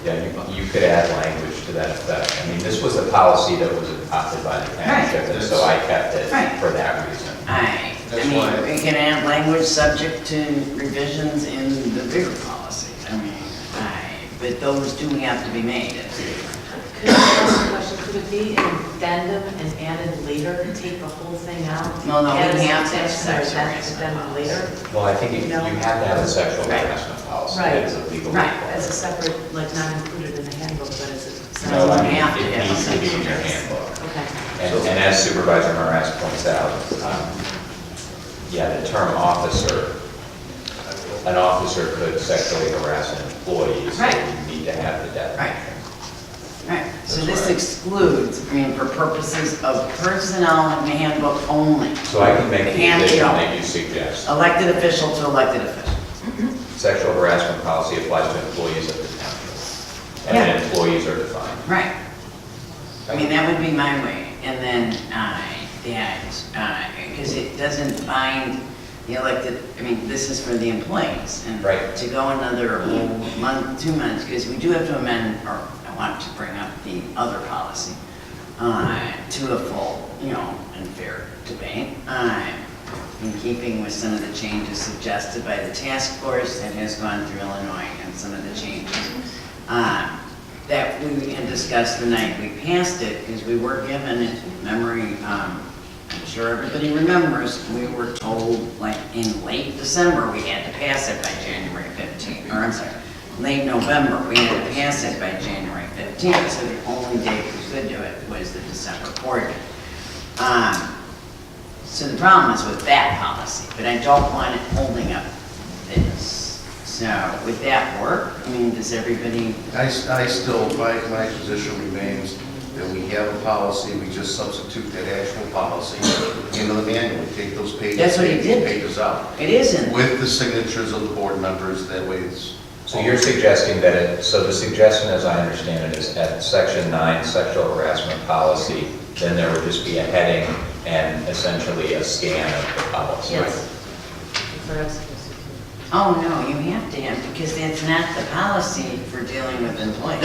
[SPEAKER 12] Yeah, you could add language to that effect. I mean, this was a policy that was adopted by the township, and so I kept it
[SPEAKER 1] Right.
[SPEAKER 12] for that reason.
[SPEAKER 1] I
[SPEAKER 2] That's
[SPEAKER 1] mean,
[SPEAKER 2] why-
[SPEAKER 1] we can add language subject to revisions in the bigger policy. I mean, but those do have to be made.
[SPEAKER 5] Could I ask a question? Could it be an addendum and added later, take the whole thing out?
[SPEAKER 1] No, we
[SPEAKER 5] Add a
[SPEAKER 1] have to have
[SPEAKER 5] section or
[SPEAKER 1] sex
[SPEAKER 5] add-
[SPEAKER 1] harassment
[SPEAKER 5] addendum later?
[SPEAKER 12] Well, I think you
[SPEAKER 5] No.
[SPEAKER 12] have to have a sexual
[SPEAKER 1] Right.
[SPEAKER 12] harassment policy.
[SPEAKER 5] Right.
[SPEAKER 12] That is a legal
[SPEAKER 1] Right.
[SPEAKER 12] requirement.
[SPEAKER 5] As a separate, like not included in the handbook, but as a.
[SPEAKER 12] No, I
[SPEAKER 1] You
[SPEAKER 12] mean,
[SPEAKER 1] have to
[SPEAKER 12] it
[SPEAKER 1] have
[SPEAKER 12] needs to be in
[SPEAKER 1] sexual
[SPEAKER 12] your
[SPEAKER 1] harassment.
[SPEAKER 12] handbook.
[SPEAKER 5] Okay.
[SPEAKER 12] And as Supervisor Morass points out, yeah, the term officer, an officer could sexually harass an employee, so
[SPEAKER 1] Right.
[SPEAKER 12] you need to have the definition.
[SPEAKER 1] Right, so this excludes, I mean, for purposes of personnel handbook only,
[SPEAKER 12] So I can make the
[SPEAKER 1] And, you
[SPEAKER 12] addition
[SPEAKER 1] know,
[SPEAKER 12] that you suggest.
[SPEAKER 1] elected official to elected official.
[SPEAKER 12] Sexual harassment policy applies to employees of the township. And then employees are defined.
[SPEAKER 1] Right. I mean, that would be my way, and then, because it doesn't bind the elected, I mean, this is for the employees. And
[SPEAKER 12] Right.
[SPEAKER 1] to go another whole month, 2 months, because we do have to amend, or I want to bring up the other policy, to a full, you know, and fair debate, in keeping with some of the changes suggested by the task force that has gone through Illinois and some of the changes that we had discussed the night we passed it, because we were given it, memory, I'm sure everybody remembers, we were told, like, in late December, we had to pass it by January 15th, or I'm sorry, late November, we had to pass it by January 15th, so the only date we could do it was the December board meeting. So the problem is with that policy, but I don't want it holding up this. So would that work? I mean, does everybody,
[SPEAKER 4] I still, my position remains that we have a policy, we just substitute that actual policy into the manual, we take those pages.
[SPEAKER 1] That's what he did.
[SPEAKER 4] Pages out.
[SPEAKER 1] it isn't,
[SPEAKER 4] With the signatures of the board members, that way it's.
[SPEAKER 12] So you're suggesting that so the suggestion, as I understand it, is at section 9, sexual harassment policy, then there would just be a heading and essentially a scan of the policy.
[SPEAKER 5] Yes. That's what I was supposed to do.
[SPEAKER 1] oh no, you have to have, because that's not the policy for dealing with employees.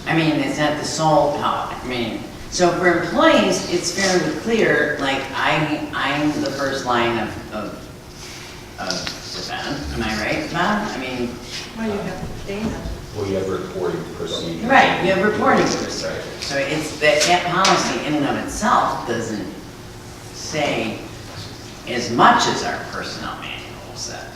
[SPEAKER 1] I mean, it's not the sole policy, I mean, so for employees, it's fairly clear, like, I'm the first line of defense, am I right, Bob? I mean,
[SPEAKER 3] Well, you have Dana.
[SPEAKER 12] Well, you have reporting procedures.
[SPEAKER 1] right, you have reporting procedures.
[SPEAKER 12] Right.
[SPEAKER 1] So it's, that policy in and of itself doesn't say as much as our personnel manual said.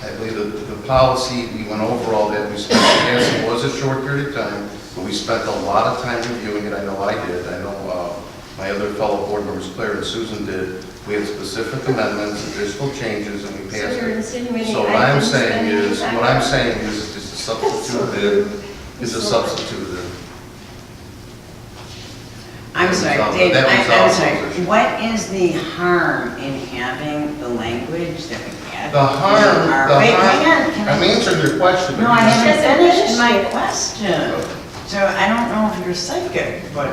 [SPEAKER 4] I believe that the policy, we went over all that, we spent, yes, it was a short period of time, but we spent a lot of time reviewing it, I know I did, I know my other fellow board members, Claire and Susan did. We had specific amendments, additional changes, and we
[SPEAKER 3] So
[SPEAKER 4] passed
[SPEAKER 3] you're
[SPEAKER 4] it.
[SPEAKER 3] insinuating
[SPEAKER 4] So
[SPEAKER 3] I
[SPEAKER 4] what I'm
[SPEAKER 3] didn't
[SPEAKER 4] saying
[SPEAKER 3] spend any
[SPEAKER 4] is,
[SPEAKER 3] time
[SPEAKER 4] what
[SPEAKER 3] on
[SPEAKER 4] I'm
[SPEAKER 3] it?
[SPEAKER 4] saying is it's a substitutive, is a substitutive.
[SPEAKER 1] I'm sorry,
[SPEAKER 4] That
[SPEAKER 1] Dave,
[SPEAKER 4] was
[SPEAKER 1] I'm
[SPEAKER 4] our
[SPEAKER 1] sorry,
[SPEAKER 4] position.
[SPEAKER 1] what is the harm in having the language that we had?
[SPEAKER 4] The harm,
[SPEAKER 1] Wait, hang on, can
[SPEAKER 4] I'm answering your question. but
[SPEAKER 1] No, I
[SPEAKER 4] you-
[SPEAKER 1] haven't finished my question. So I don't know if you're psychic, but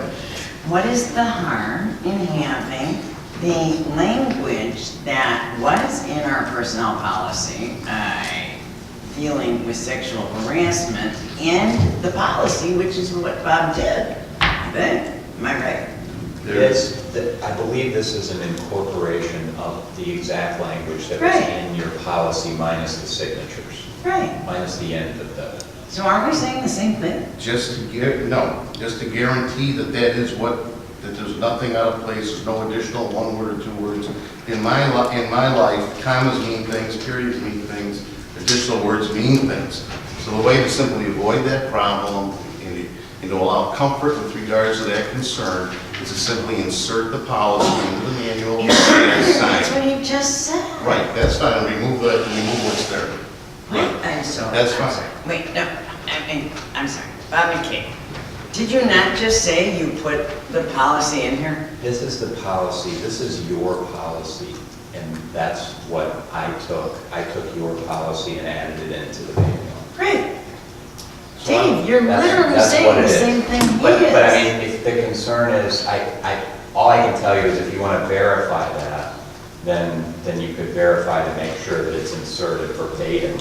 [SPEAKER 1] what is the harm in having the language that was in our personnel policy, dealing with sexual harassment and the policy, which is what Bob did, I think. Am I right?
[SPEAKER 12] I believe this is an incorporation of the exact language that was
[SPEAKER 1] Right.
[SPEAKER 12] in your policy minus the signatures,
[SPEAKER 1] Right.
[SPEAKER 12] minus the end of the.
[SPEAKER 1] So aren't we saying the same thing?
[SPEAKER 4] Just to guarantee that that is what, that there's nothing out of place, there's no additional one word or two words. In my life, commas mean things, periods mean things, additional words mean things. So the way to simply avoid that problem and to allow comfort with regards to that concern is to simply insert the policy into the manual and
[SPEAKER 1] That's
[SPEAKER 4] sign.
[SPEAKER 1] what you just said.
[SPEAKER 4] Right, that's fine, remove what's there.
[SPEAKER 1] Wait, I'm sorry.
[SPEAKER 4] That's
[SPEAKER 1] I'm
[SPEAKER 4] fine.
[SPEAKER 1] sorry. Wait, no, I'm sorry. Bob and Kate, did you not just say you put the policy in here?
[SPEAKER 12] This is the policy, this is your policy, and that's what I took. I took your policy and added it into the manual.
[SPEAKER 1] Great.
[SPEAKER 4] So I'm-
[SPEAKER 1] Dave, you're literally
[SPEAKER 12] That's what
[SPEAKER 1] saying
[SPEAKER 12] it
[SPEAKER 1] the
[SPEAKER 12] is.
[SPEAKER 1] same thing he
[SPEAKER 12] But I
[SPEAKER 1] is.
[SPEAKER 12] mean, if the concern is, all I can tell you is if you want to verify that, then you could verify to make sure that it's inserted verbatim.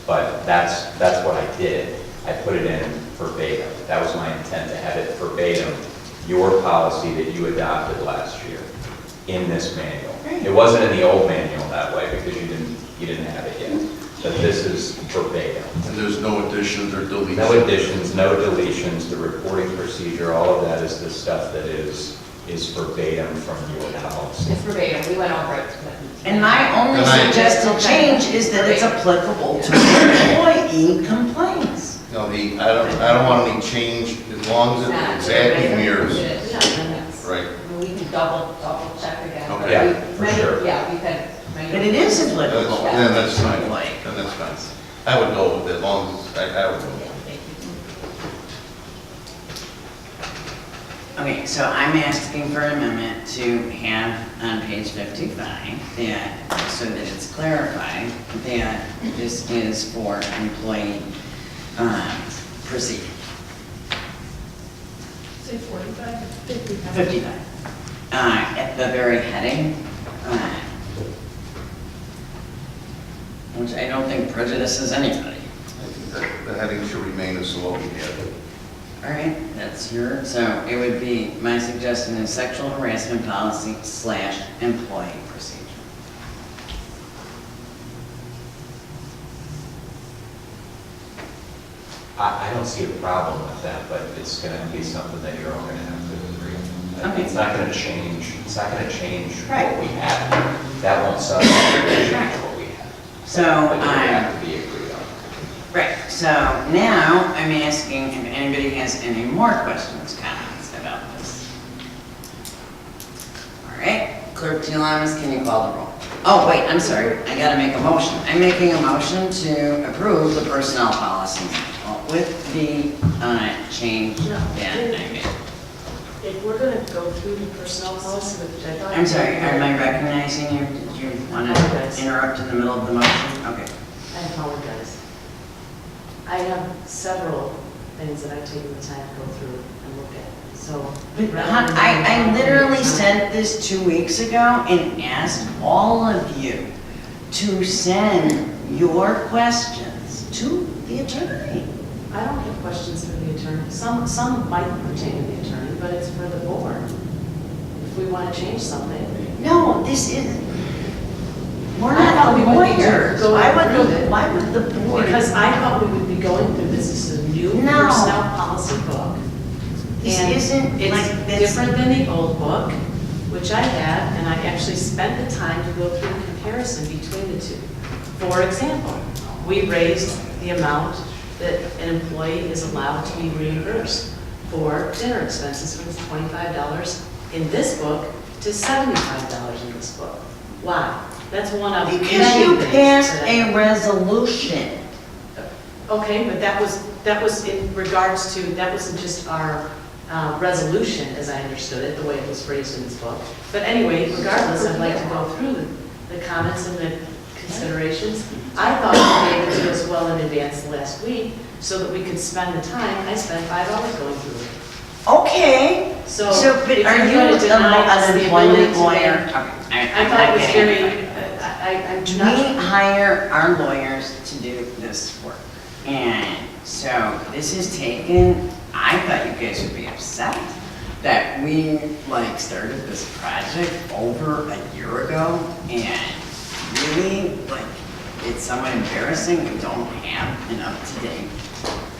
[SPEAKER 12] But that's what I did. I put it in verbatim. That was my intent, to have it verbatim, your policy that you adopted last year in this manual.
[SPEAKER 1] Right.
[SPEAKER 12] It wasn't in the old manual that way because you didn't have it yet. But this is verbatim.
[SPEAKER 4] And there's no additions or deletions.
[SPEAKER 12] No additions, no deletions, the reporting procedure, all of that is the stuff that is verbatim from your policy.
[SPEAKER 11] It's verbatim, we went over it.
[SPEAKER 1] And my only
[SPEAKER 4] And I-
[SPEAKER 1] suggested change is that it's applicable to employee complaints.
[SPEAKER 4] No, I don't want any change as long as it exactly mirrors.
[SPEAKER 11] Yeah, then that's-
[SPEAKER 4] Right.
[SPEAKER 11] We can double check again.
[SPEAKER 4] Okay.
[SPEAKER 12] Yeah, for sure.
[SPEAKER 11] Yeah, we could.
[SPEAKER 1] But it is applicable.
[SPEAKER 4] Then that's fine,
[SPEAKER 1] Like-
[SPEAKER 4] then that's fine. I would go with it, as long as, I would go.
[SPEAKER 1] Okay, so I'm asking for an amendment to have on page 55, that, so that it's clarified, that this is for employee procedure.
[SPEAKER 11] Say 45, 55.
[SPEAKER 1] 55. At the very heading, which I don't think prejudices anybody.
[SPEAKER 4] I think that the heading should remain as what we have.
[SPEAKER 1] All right, that's your, so it would be, my suggestion is sexual harassment policy / employee procedure.
[SPEAKER 12] I don't see a problem with that, but it's going to be something that you're all going to have to agree on.
[SPEAKER 1] Okay.
[SPEAKER 12] It's not going to change,
[SPEAKER 1] Right.
[SPEAKER 12] what we have. That won't substantially change what we have.
[SPEAKER 1] So,
[SPEAKER 12] But you have to be agreed on.
[SPEAKER 1] right, so now I'm asking if anybody has any more questions, comments about this. All right, Clerk Telemas, can you call the roll? Oh, wait, I'm sorry, I gotta make a motion. I'm making a motion to approve the personnel policy with the change that I made.
[SPEAKER 5] If we're going to go through the personnel policy, which I thought.
[SPEAKER 1] I'm sorry, am I recognizing you? Did you want
[SPEAKER 5] Yes.
[SPEAKER 1] to interrupt in the middle of the motion? Okay.
[SPEAKER 5] I apologize. I have several things that I take the time to go through and look at, so.
[SPEAKER 1] But I literally sent this 2 weeks ago and asked all of you to send your questions to the attorney.
[SPEAKER 5] I don't have questions for the attorney. Some might pertain to the attorney, but it's for the board. If we want to change something.
[SPEAKER 1] No, this isn't. We're
[SPEAKER 5] I thought
[SPEAKER 1] not
[SPEAKER 5] we would be
[SPEAKER 1] lawyers.
[SPEAKER 5] going through it.
[SPEAKER 1] Why would the board?
[SPEAKER 5] Because I thought we would be going through this as a new
[SPEAKER 1] No.
[SPEAKER 5] personnel policy book.
[SPEAKER 1] This
[SPEAKER 5] And
[SPEAKER 1] isn't like
[SPEAKER 5] It's
[SPEAKER 1] this.
[SPEAKER 5] different than the old book, which I had, and I actually spent the time to go through a comparison between the two. For example, we raised the amount that an employee is allowed to be reimbursed for dinner expenses from $25 in this book to $75 in this book. Why? That's one of
[SPEAKER 1] Because
[SPEAKER 5] many
[SPEAKER 1] you
[SPEAKER 5] things
[SPEAKER 1] passed
[SPEAKER 5] that I-
[SPEAKER 1] a resolution.
[SPEAKER 5] Okay, but that was in regards to, that wasn't just our resolution, as I understood it, the way it was phrased in this book. But anyway, regardless, I'd like to go through the comments and the considerations. I thought you gave it to us well in advance last week, so that we could spend the time. I spent 5 hours going through it.
[SPEAKER 1] Okay.
[SPEAKER 5] So
[SPEAKER 1] But
[SPEAKER 5] if
[SPEAKER 1] are
[SPEAKER 5] you're
[SPEAKER 1] you
[SPEAKER 5] going to deny us
[SPEAKER 1] an
[SPEAKER 5] the ability
[SPEAKER 1] employment
[SPEAKER 5] to
[SPEAKER 1] lawyer?
[SPEAKER 5] make-
[SPEAKER 1] Okay,
[SPEAKER 5] I thought it was
[SPEAKER 1] getting
[SPEAKER 5] very,
[SPEAKER 1] it.
[SPEAKER 5] I'm
[SPEAKER 1] Do
[SPEAKER 5] not.
[SPEAKER 1] we hire our lawyers to do this work? And so this is taken, I thought you guys would be upset that we like started this project over a year ago, and really, like, it's somewhat embarrassing we don't have an up-to-date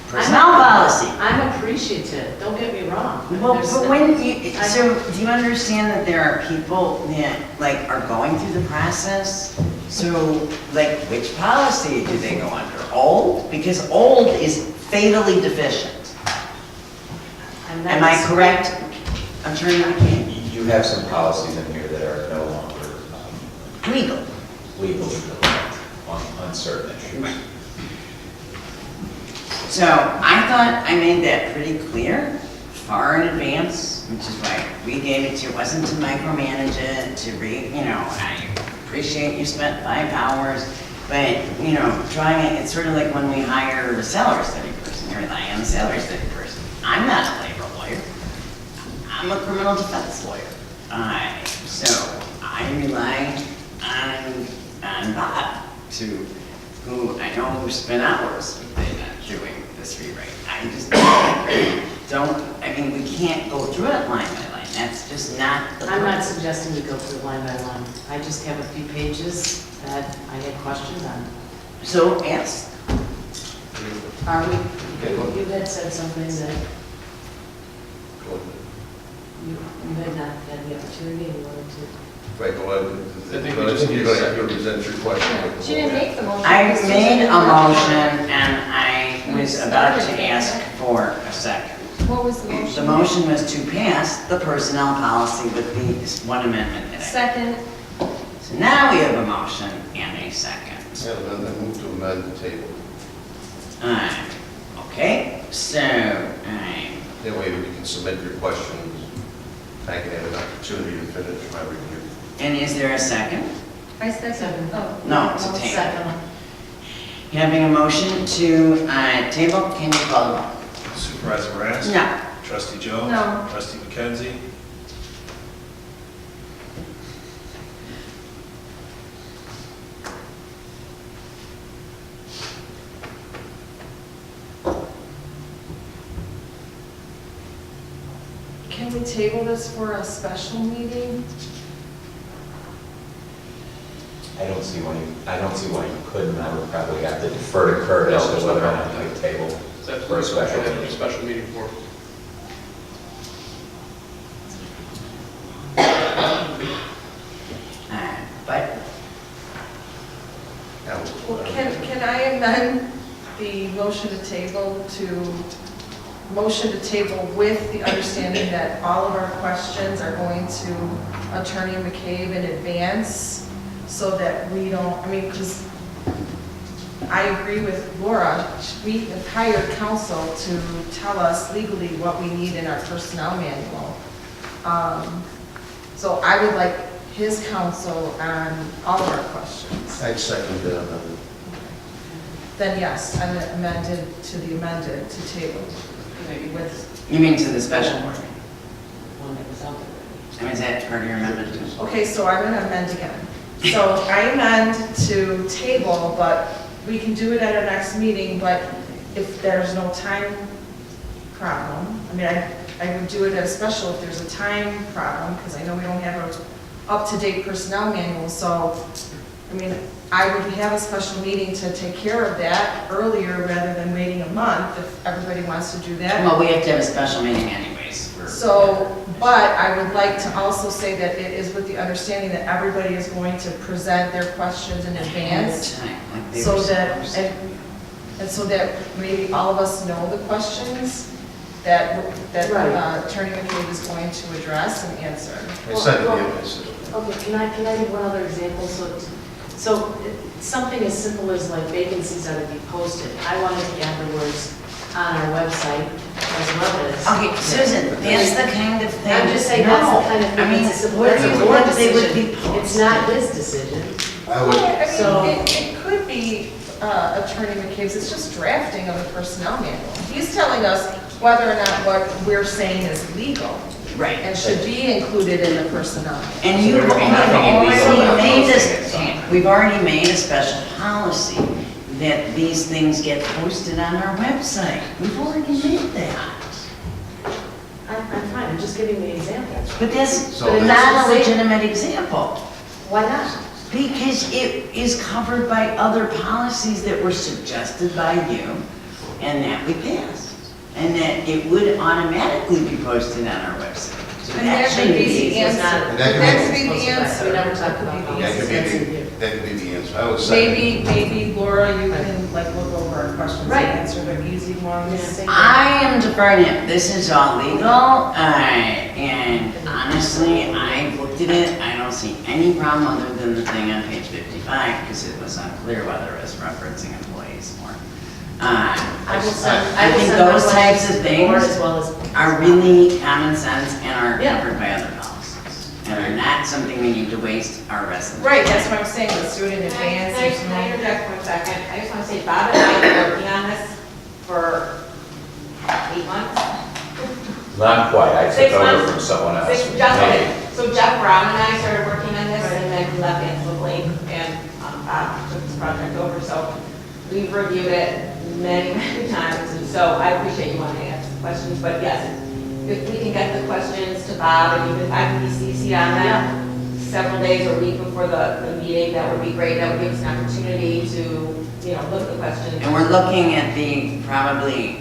[SPEAKER 1] personnel policy.
[SPEAKER 5] I'm appreciative, don't get me wrong.
[SPEAKER 1] Well,
[SPEAKER 5] There's-
[SPEAKER 1] but when you, so do you understand that there are people that like are going through the process? So like which policy do they go under? Old? Because old is fatally deficient.
[SPEAKER 5] I'm not
[SPEAKER 1] Am I
[SPEAKER 5] disagreeing.
[SPEAKER 1] correct, Attorney McCain?
[SPEAKER 12] You have some policies in here that are no longer
[SPEAKER 1] Legal.
[SPEAKER 12] legally correct on certain issues.
[SPEAKER 1] So I thought I made that pretty clear, far in advance, which is why we gave it to you. It wasn't to micromanage it, to I appreciate you spent 5 hours, but, trying it, it's sort of like when we hire a salary study person, you rely on a salary study person. I'm not a labor lawyer. I'm a criminal defense lawyer. So I rely on Bob who I know who spent hours with Dana doing this rewrite. I just we can't go through it line by line. That's just not the
[SPEAKER 5] I'm not
[SPEAKER 1] purpose.
[SPEAKER 5] suggesting we go through line by line. I just have a few pages that I had questions on.
[SPEAKER 1] So ask.
[SPEAKER 5] Are we, you had said something that you had not had the opportunity and you wanted to.
[SPEAKER 4] Right, go ahead.
[SPEAKER 2] I think we just need
[SPEAKER 4] you're
[SPEAKER 2] a
[SPEAKER 4] going
[SPEAKER 2] second.
[SPEAKER 4] to present your question.
[SPEAKER 3] She didn't make the motion.
[SPEAKER 1] I
[SPEAKER 3] because
[SPEAKER 1] made
[SPEAKER 3] Susan
[SPEAKER 1] a motion
[SPEAKER 3] interrupted
[SPEAKER 1] and I was about to ask for a second.
[SPEAKER 3] her. What was the motion?
[SPEAKER 1] The motion was to pass the personnel policy with the one amendment that I
[SPEAKER 3] Second.
[SPEAKER 1] So now we have a motion and a second.
[SPEAKER 4] Yeah, then move to amend the table.
[SPEAKER 1] Okay, so,
[SPEAKER 4] That way we can submit your questions. I can have an opportunity to finish my review.
[SPEAKER 1] and is there a second?
[SPEAKER 3] I second. Oh.
[SPEAKER 1] No, it's a
[SPEAKER 5] No,
[SPEAKER 1] table.
[SPEAKER 5] second.
[SPEAKER 1] Having a motion to table, can you call the roll?
[SPEAKER 2] Supervisor Marasco?
[SPEAKER 1] No.
[SPEAKER 2] Trustee Jones?
[SPEAKER 3] No.
[SPEAKER 2] Trustee McKenzie?
[SPEAKER 9] Can we table this for a special meeting?
[SPEAKER 12] I don't see why you couldn't. I would probably have to defer to Kurt as to whether or not you could table for a special meeting.
[SPEAKER 13] Special meeting for.
[SPEAKER 1] But,
[SPEAKER 9] Well, can I amend the motion to table with the understanding that all of our questions are going to Attorney McCabe in advance so that we don't, because I agree with Laura, we have hired counsel to tell us legally what we need in our personnel manual. So I would like his counsel on all of our questions.
[SPEAKER 4] I'd second that amendment.
[SPEAKER 9] Then yes, I'm amended to the amended to table with,
[SPEAKER 1] you mean to the special board?
[SPEAKER 5] One that was out there.
[SPEAKER 1] I mean, is that part of your amendment too?
[SPEAKER 9] okay, so I'm going to amend again. So I amend to table, but we can do it at our next meeting, but if there's no time problem, I would do it as special if there's a time problem, because I know we don't have an up-to-date personnel manual, so, I would have a special meeting to take care of that earlier rather than waiting a month, if everybody wants to do that.
[SPEAKER 1] Well, we have to have a special meeting anyways for.
[SPEAKER 9] So, but I would like to also say that it is with the understanding that everybody is going to present their questions in advance,
[SPEAKER 1] Time, like they
[SPEAKER 9] so
[SPEAKER 1] were
[SPEAKER 9] that,
[SPEAKER 1] supposed to.
[SPEAKER 9] and so that maybe all of us know the questions that
[SPEAKER 5] Right.
[SPEAKER 9] Attorney McCabe is going to address and answer.
[SPEAKER 4] I second the
[SPEAKER 5] Okay, can I give one other example? So something as simple as like vacancies are to be posted. I wanted to add the words on our website as well as.
[SPEAKER 1] Okay, Susan, that's the kind of thing.
[SPEAKER 5] I'm just saying that's the kind of
[SPEAKER 1] No, I
[SPEAKER 5] thing
[SPEAKER 1] mean,
[SPEAKER 5] that's a simple,
[SPEAKER 1] what
[SPEAKER 5] that's
[SPEAKER 1] do
[SPEAKER 5] a
[SPEAKER 1] you
[SPEAKER 5] board
[SPEAKER 1] want they would be
[SPEAKER 5] decision. It's not his decision.
[SPEAKER 4] I would,
[SPEAKER 5] So-
[SPEAKER 9] It could be Attorney McCabe's, it's just drafting of a personnel manual. He's telling us whether or not what we're saying is legal
[SPEAKER 1] Right.
[SPEAKER 9] and should be included in the personnel.
[SPEAKER 1] And we've already made a special policy that these things get posted on our website. We've already made that.
[SPEAKER 5] I'm fine, I'm just giving the examples.
[SPEAKER 1] But that's
[SPEAKER 4] So
[SPEAKER 1] not a legitimate example,
[SPEAKER 5] Why not?
[SPEAKER 1] because it is covered by other policies that were suggested by you and that we passed. And that it would automatically be posted on our website. So
[SPEAKER 9] And
[SPEAKER 1] that
[SPEAKER 9] that
[SPEAKER 1] shouldn't
[SPEAKER 9] should be
[SPEAKER 1] be.
[SPEAKER 9] the answer.
[SPEAKER 4] And that could
[SPEAKER 9] That's
[SPEAKER 4] be-
[SPEAKER 9] be the
[SPEAKER 5] We
[SPEAKER 9] answer.
[SPEAKER 5] never talked about
[SPEAKER 4] That could
[SPEAKER 5] policies.
[SPEAKER 4] be, that could be the answer. I would say.
[SPEAKER 9] Maybe Laura, you can like look over our questions and
[SPEAKER 5] Right.
[SPEAKER 9] answer the easy ones.
[SPEAKER 1] I am deferring it. This is all legal, and honestly, I looked at it, I don't see any problem other than the thing on page 55, because it was unclear whether it was referencing employees or.
[SPEAKER 5] I will send,
[SPEAKER 1] I
[SPEAKER 5] I will
[SPEAKER 1] think
[SPEAKER 5] send my
[SPEAKER 1] those types
[SPEAKER 5] questions
[SPEAKER 1] of
[SPEAKER 5] to the board
[SPEAKER 1] things
[SPEAKER 5] as well as.
[SPEAKER 1] are really common sense and are
[SPEAKER 5] Yeah.
[SPEAKER 1] covered by other policies. And are not something we need to waste our residents.
[SPEAKER 9] Right, that's what I'm saying, let's do it in advance.
[SPEAKER 11] Can I interject for a second? I just want to say Bob and I have been working on this for 8 months.
[SPEAKER 12] Not quite, I took
[SPEAKER 11] 6
[SPEAKER 12] over
[SPEAKER 11] months.
[SPEAKER 12] from someone else.
[SPEAKER 11] So Jeff Brown and I started working on this, and then we left Angela Blake, and Bob took this project over, so we've reviewed it many, many times, and so I appreciate you wanting to ask questions, but yes, if we can get the questions to Bob, and even I can be CC on that several days or a week before the meeting, that would be great, that would give us an opportunity to, look at the questions.
[SPEAKER 1] And we're looking at the, probably,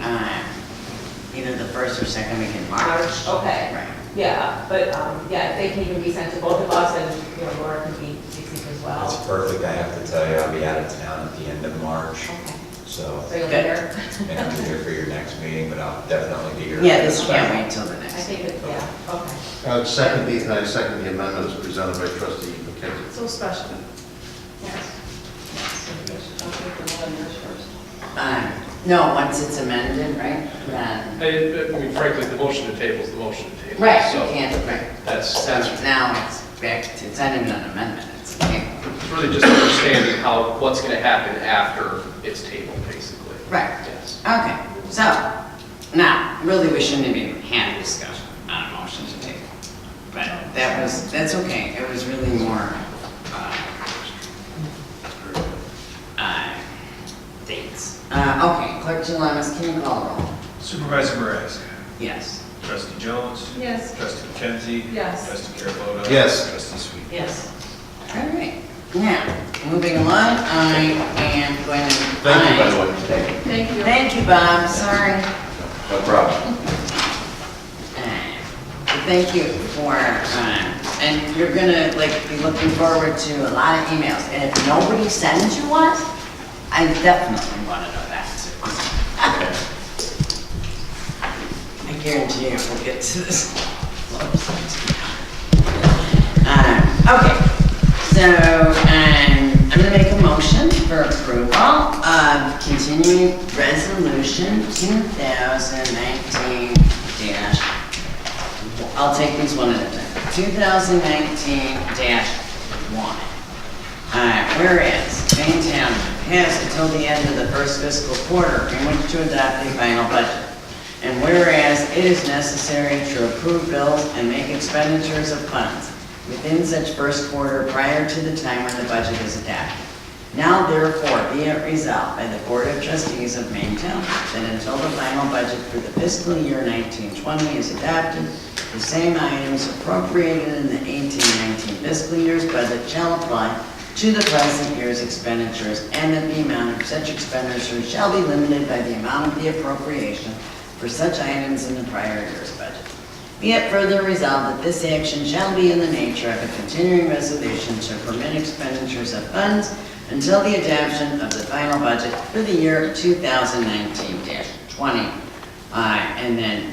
[SPEAKER 1] either the first or second week in March.
[SPEAKER 11] Okay.
[SPEAKER 1] Right.
[SPEAKER 11] Yeah, but, if they can even be sent to both of us, and, Laura can be CC as well.
[SPEAKER 12] That's perfect, I have to tell you, I'll be out of town at the end of March,
[SPEAKER 11] Okay.
[SPEAKER 12] so,
[SPEAKER 11] So you'll be
[SPEAKER 1] Good.
[SPEAKER 11] here?
[SPEAKER 12] and I'm here for your next meeting, but I'll definitely be here.
[SPEAKER 1] Yeah, this can't wait till the
[SPEAKER 11] I
[SPEAKER 1] next.
[SPEAKER 11] think that, yeah, okay.
[SPEAKER 4] I would second the amendment as presented by trustee McKenzie.
[SPEAKER 9] So special.
[SPEAKER 1] No, once it's amended, right? Then,
[SPEAKER 13] I mean, frankly, the motion to table is the motion to table.
[SPEAKER 1] right, you
[SPEAKER 13] So
[SPEAKER 1] can't, right.
[SPEAKER 13] that's,
[SPEAKER 1] So now it's back, it's not even an amendment, it's a table.
[SPEAKER 13] it's really just understanding what's going to happen after it's tabled, basically.
[SPEAKER 1] Right.
[SPEAKER 13] Yes.
[SPEAKER 1] Okay, so, now, really, we shouldn't have even had a discussion on a motion to table. But that's okay, it was really more, dates. Okay, Clerk Jalamas, can you call the roll?
[SPEAKER 2] Supervisor Mrazek.
[SPEAKER 1] Yes.
[SPEAKER 2] Trustee Jones.
[SPEAKER 9] Yes.
[SPEAKER 2] Trustee McKenzie.
[SPEAKER 9] Yes.
[SPEAKER 2] Trustee Carabota.
[SPEAKER 4] Yes.
[SPEAKER 2] Trustee Sweet.
[SPEAKER 5] Yes.
[SPEAKER 1] All right, now, moving along, I am going to.
[SPEAKER 4] Thank you, by the way.
[SPEAKER 9] Thank you.
[SPEAKER 1] Thank you, Bob, sorry.
[SPEAKER 12] No problem.
[SPEAKER 1] Thank you for, and you're gonna be looking forward to a lot of emails. And if nobody sends you one, I definitely want to know that too. I guarantee you we'll get to this. Okay, so I'm gonna make a motion for approval of continuing resolution 2019 I'll take these one at a time. 2019-1. Whereas Maine Township has until the end of the first fiscal quarter in which to adopt a final budget. And whereas it is necessary to approve bills and make expenditures of funds within such first quarter prior to the time when the budget is adopted. Now therefore be it resolved by the Board of Trustees of Maine Township that until the final budget for the fiscal year 1920 is adopted, the same items appropriated in the 18-19 fiscal year's budget shall apply to the present year's expenditures, and that the amount of such expenditures shall be limited by the amount of the appropriation for such items in the prior year's budget. Be it further resolved that this action shall be in the nature of a continuing resolution to permit expenditures of funds until the adoption of the final budget for the year 2019-20. And then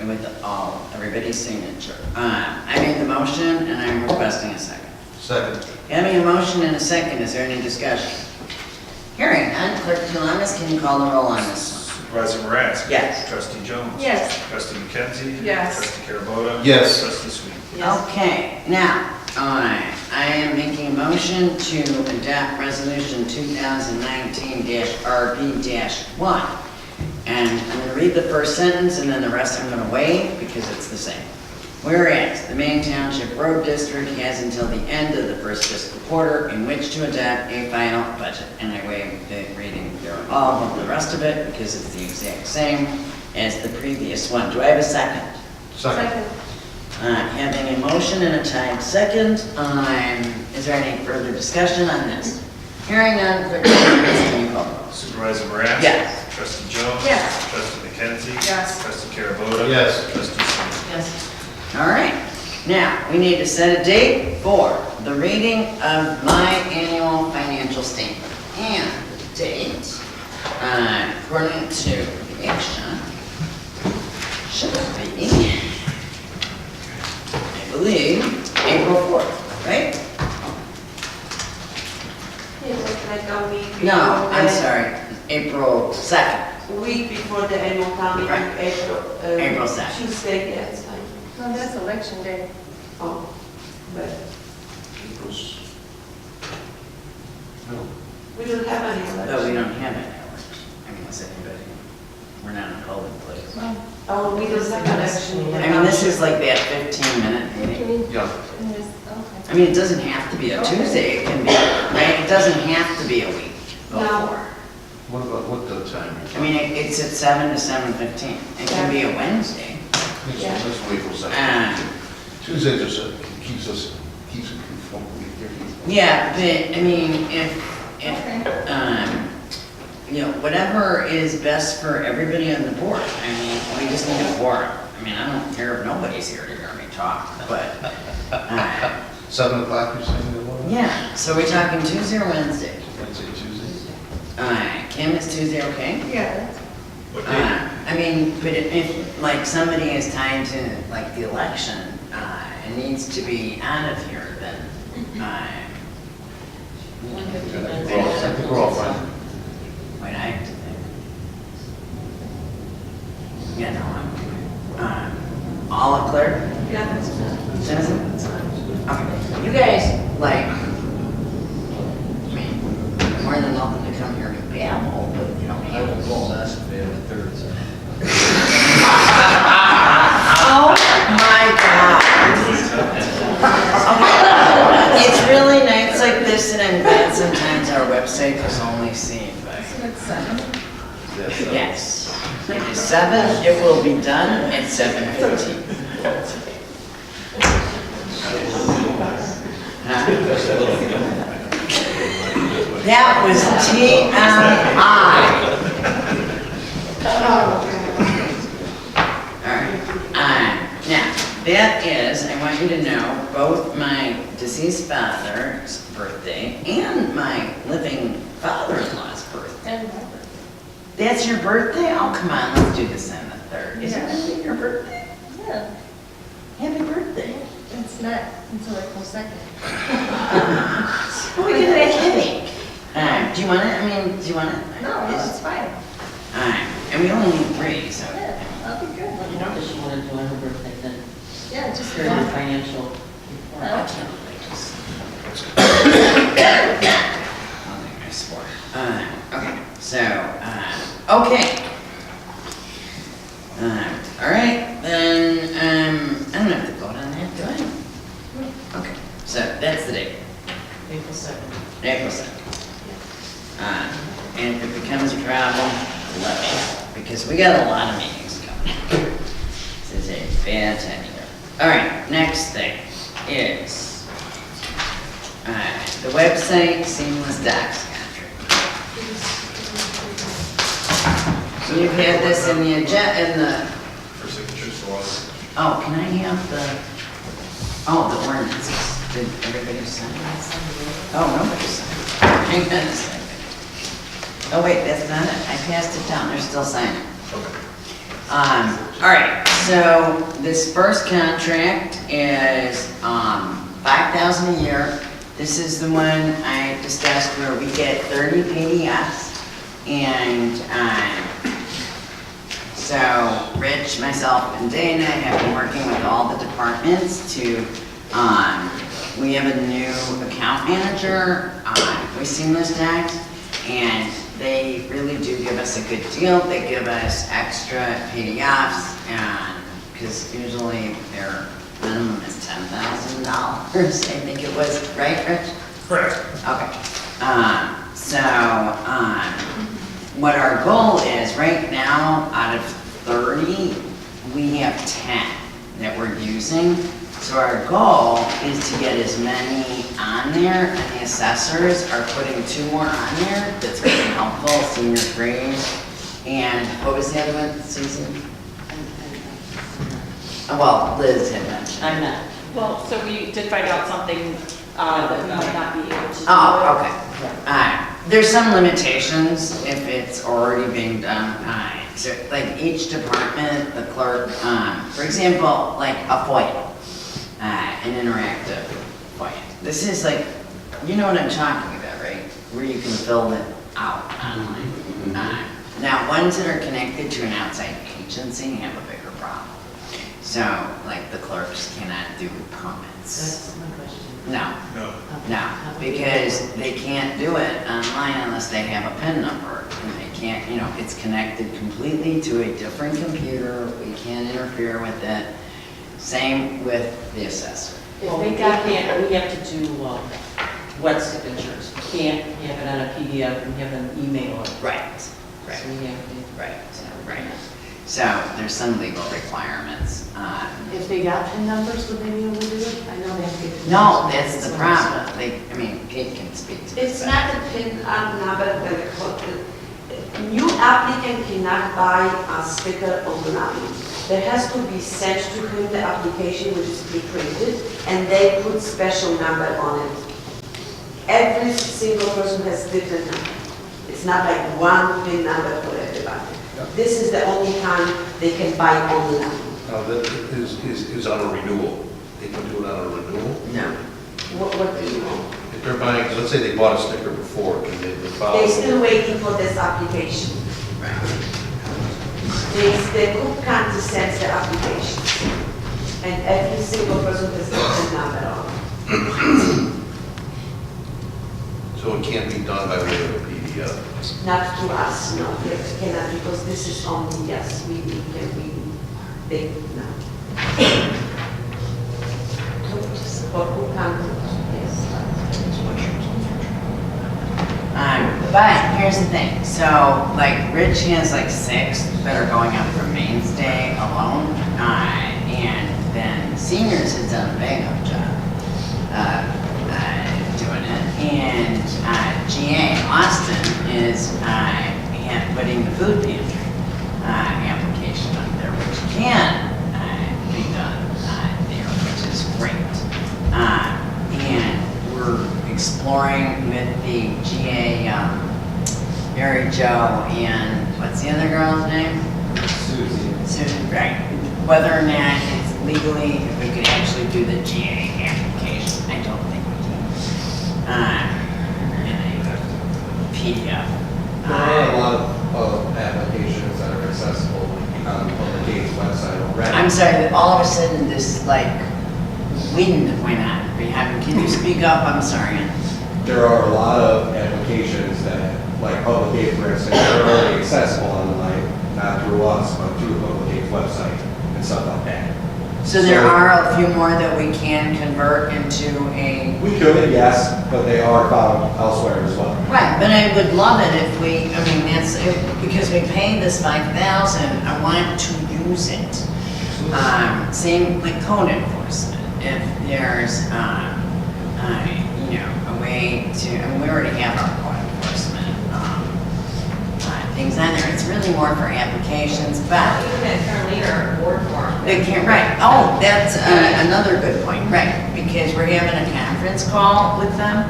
[SPEAKER 1] with everybody's signature. I made the motion and I'm requesting a second.
[SPEAKER 4] Second.
[SPEAKER 1] Having a motion and a second, is there any discussion? Hearing none, Clerk Jalamas, can you call the roll on this one?
[SPEAKER 2] Supervisor Mrazek.
[SPEAKER 1] Yes.
[SPEAKER 2] Trustee Jones.
[SPEAKER 9] Yes.
[SPEAKER 2] Trustee McKenzie.
[SPEAKER 9] Yes.
[SPEAKER 2] Trustee Carabota.
[SPEAKER 4] Yes.
[SPEAKER 2] Trustee Sweet.
[SPEAKER 5] Yes.
[SPEAKER 1] Okay, now, I am making a motion to adopt resolution 2019-RB-1. And I'm going to read the first sentence and then the rest I'm going to waive because it's the same. Whereas the Maine Township Road District has until the end of the first fiscal quarter in which to adopt a final budget. And I waive the reading all of the rest of it because it's the exact same as the previous one. Do I have a second?
[SPEAKER 4] Second.
[SPEAKER 1] Having a motion and a timed second, is there any further discussion on this? Hearing none, clerk, can you call the roll?
[SPEAKER 2] Supervisor Marasco?
[SPEAKER 1] Yes.
[SPEAKER 2] Trustee Jones?
[SPEAKER 3] Yes.
[SPEAKER 2] Trustee McKenzie?
[SPEAKER 9] Yes.
[SPEAKER 2] Trustee Carabota?
[SPEAKER 4] Yes.
[SPEAKER 2] Trustee Siniak?
[SPEAKER 5] Yes.
[SPEAKER 1] All right, now, we need to set a date for the reading of my annual financial statement. And the date, according to the action, should be, I believe, April 4th, right?
[SPEAKER 11] It was like a week.
[SPEAKER 1] No,
[SPEAKER 11] before
[SPEAKER 1] I'm
[SPEAKER 11] the-
[SPEAKER 1] sorry, April 2nd.
[SPEAKER 11] Week before the annual town meeting,
[SPEAKER 1] Right. April 2nd.
[SPEAKER 11] Tuesday, yeah, it's fine.
[SPEAKER 3] No, that's election day.
[SPEAKER 11] Oh, but we don't have any election.
[SPEAKER 1] But we don't have any hours. I mean, is anybody, we're not in a polling place.
[SPEAKER 11] Oh, we don't have election.
[SPEAKER 1] I mean, this is like that 15-minute meeting.
[SPEAKER 4] Yeah.
[SPEAKER 1] I mean, it doesn't have to be a Tuesday, it can be, right? It doesn't have to be a week
[SPEAKER 11] No.
[SPEAKER 1] before.
[SPEAKER 4] What about, what the time?
[SPEAKER 1] I mean, it's at 7 to 7:15. It can be a Wednesday.
[SPEAKER 11] Yeah.
[SPEAKER 4] Let's wait for a second.
[SPEAKER 1] Uh,
[SPEAKER 4] Tuesday just keeps it from,
[SPEAKER 1] Yeah, but, I mean, if, you know, whatever is best for everybody on the board. I mean, we just need a quorum. I mean, I don't care if nobody's here to hear me talk, but,
[SPEAKER 4] 7 o'clock, you're saying in the morning?
[SPEAKER 1] yeah. So we talking Tuesday or Wednesday?
[SPEAKER 4] Wednesday, Tuesday?
[SPEAKER 1] Kim, is Tuesday okay?
[SPEAKER 3] Yeah.
[SPEAKER 2] What day?
[SPEAKER 1] I mean, but if, like, somebody is tied to, like, the election, and needs to be out of here, then,
[SPEAKER 4] I think we're all fine.
[SPEAKER 1] wait, I have to think. Yeah, no, I'm all clear?
[SPEAKER 11] Yeah, that's fine.
[SPEAKER 1] Citizen? Okay, you guys, like, I mean, more than welcome to come here and babble, but you don't have to roll. Oh, my God. Okay. It's really nights like this, and I'm glad sometimes our website is only seen by, yes. It is 7, it will be done at 7:15. That was TMI. All right, now, that is, I want you to know, both my deceased father's birthday and my living father-in-law's birthday.
[SPEAKER 3] And my birthday.
[SPEAKER 1] That's your birthday? Oh, come on, let's do this on the 3rd. Is it really your birthday?
[SPEAKER 3] Yeah,
[SPEAKER 1] Happy birthday.
[SPEAKER 3] it's not until April 2nd.
[SPEAKER 1] Well, we can make cake. Do you want it? I mean, do you want it?
[SPEAKER 3] No, it's fine.
[SPEAKER 1] And we only need 3, so.
[SPEAKER 3] Yeah, that'll be good.
[SPEAKER 5] You know, does she want to do on her birthday then?
[SPEAKER 3] Yeah, just.
[SPEAKER 5] For your financial
[SPEAKER 1] I
[SPEAKER 5] report?
[SPEAKER 1] can't wait to see. I'll make my sport. Okay, so, okay. All right, then, I don't have to vote on that, do I? Okay, so that's the date,
[SPEAKER 5] April 2nd.
[SPEAKER 1] April 2nd. And if it becomes a problem, let me know, because we got a lot of meetings coming. This is a bad time of year. All right, next thing is the website seamless docs contract. So you've had this in the agenda,
[SPEAKER 2] For signatures, for all.
[SPEAKER 1] oh, can I have the ordinances? Did everybody sign it? Oh, nobody signed it. Hang on a second. Oh, wait, that's not it. I passed it down. They're still signing. All right, so this first contract is $5,000 a year. This is the one I discussed where we get 30 PDFs. And so Rich, myself, and Dana have been working with all the departments to, we have a new account manager with Seamless Tax, and they really do give us a good deal. They give us extra PDFs, and because usually they're minimum is $10,000, I think it was, right, Rich?
[SPEAKER 2] Correct.
[SPEAKER 1] Okay. What our goal is, right now, out of 30, we have 10 that we're using. So our goal is to get as many on there, and the assessors are putting 2 more on there. That's really helpful, senior praise. And what was the other one, Susan? Well, Liz had mentioned.
[SPEAKER 11] I'm not. Well, so we did find out something that we might not be able to do.
[SPEAKER 1] Oh, okay. There's some limitations if it's already being done. So like each department, the clerk, for example, like a FOIA, an interactive FOIA. This is like, you know what I'm talking about, right? Where you can fill it out online. Now, ones that are connected to an outside agency have a bigger problem. So, like the clerks cannot do permits.
[SPEAKER 5] That's my question.
[SPEAKER 1] No.
[SPEAKER 2] No.
[SPEAKER 1] No, because they can't do it online unless they have a PIN number. And they can't, you know, it's connected completely to a different computer. We can't interfere with it. Same with the assessor.
[SPEAKER 14] Well, we can't, we have to do wet signatures. We can't have it on a PDF and have them email it.
[SPEAKER 1] Right, right,
[SPEAKER 14] So we have to.
[SPEAKER 1] right, right. So there's some legal requirements.
[SPEAKER 5] If they got PIN numbers, would they be able to do it? I know they have to get PIN
[SPEAKER 1] No,
[SPEAKER 5] numbers.
[SPEAKER 1] that's the problem. Kate can speak to this.
[SPEAKER 15] It's not a PIN number, the new applicant cannot buy a sticker of the number. There has to be sent to him the application, which is pre-printed, and they put special number on it. Every single person has different number. It's not like one PIN number for everybody. This is the only time they can buy only number.
[SPEAKER 4] That is on a renewal. They can do it on a renewal?
[SPEAKER 1] No.
[SPEAKER 15] What do you know?
[SPEAKER 4] If they're buying, let's say they bought a sticker before, can they follow?
[SPEAKER 15] They're still waiting for this application. The Cook County sends the application, and every single person has different number on it.
[SPEAKER 4] So it can't be done by way of a PDF?
[SPEAKER 15] Not to us, no, yes, cannot, because this is only, yes, we they, no. For Cook County, yes.
[SPEAKER 1] But here's the thing, so like Rich has like 6 that are going up for Mainstay alone, and then seniors has done a bang up job doing it, and GA Austin is putting the food pantry application up there, which can be done there, which is great. And we're exploring with the GA, Mary Jo, and what's the other girl's name? Susie, right. Whether or not it's legally, if we could actually do the GA application. I don't think we can. In a PDF.
[SPEAKER 16] There are a lot of applications that are accessible on the Gates website already.
[SPEAKER 1] I'm sorry, all of a sudden this like wind went on. Can you speak up? I'm sorry.
[SPEAKER 16] There are a lot of applications that, like Public Aid, for instance, are already accessible online, not through us, but through the Public Aid website and stuff like that.
[SPEAKER 1] So there are a few more that we can convert into a...
[SPEAKER 16] We could, yes, but they are found elsewhere as well.
[SPEAKER 1] Right, but I would love it if we, because we paid this $5,000, I want to use it. Same like code enforcement. If there's, a way to, we already have our code enforcement things on there. It's really more for applications, but they can't, right. Oh, that's another good point, right? Because we're having a conference call with them,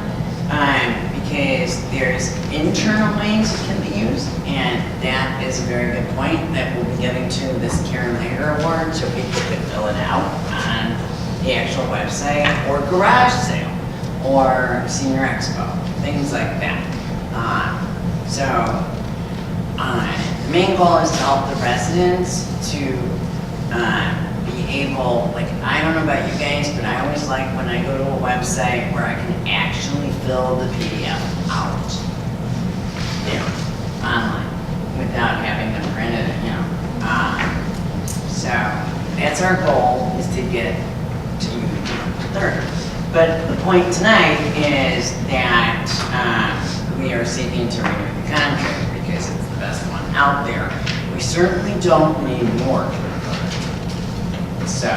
[SPEAKER 1] because there's internal ways it can be used, and that is a very good point that we'll be getting to this Karen Lager Award, so people can fill it out on the actual website, or garage sale, or senior expo, things like that. The main goal is to help the residents to be able, like, I don't know about you guys, but I always like when I go to a website where I can actually fill the PDF out there, online, without having to print it, So that's our goal, is to get 3rd. But the point tonight is that we are seeking to renew the contract because it's the best one out there. We certainly don't need more. So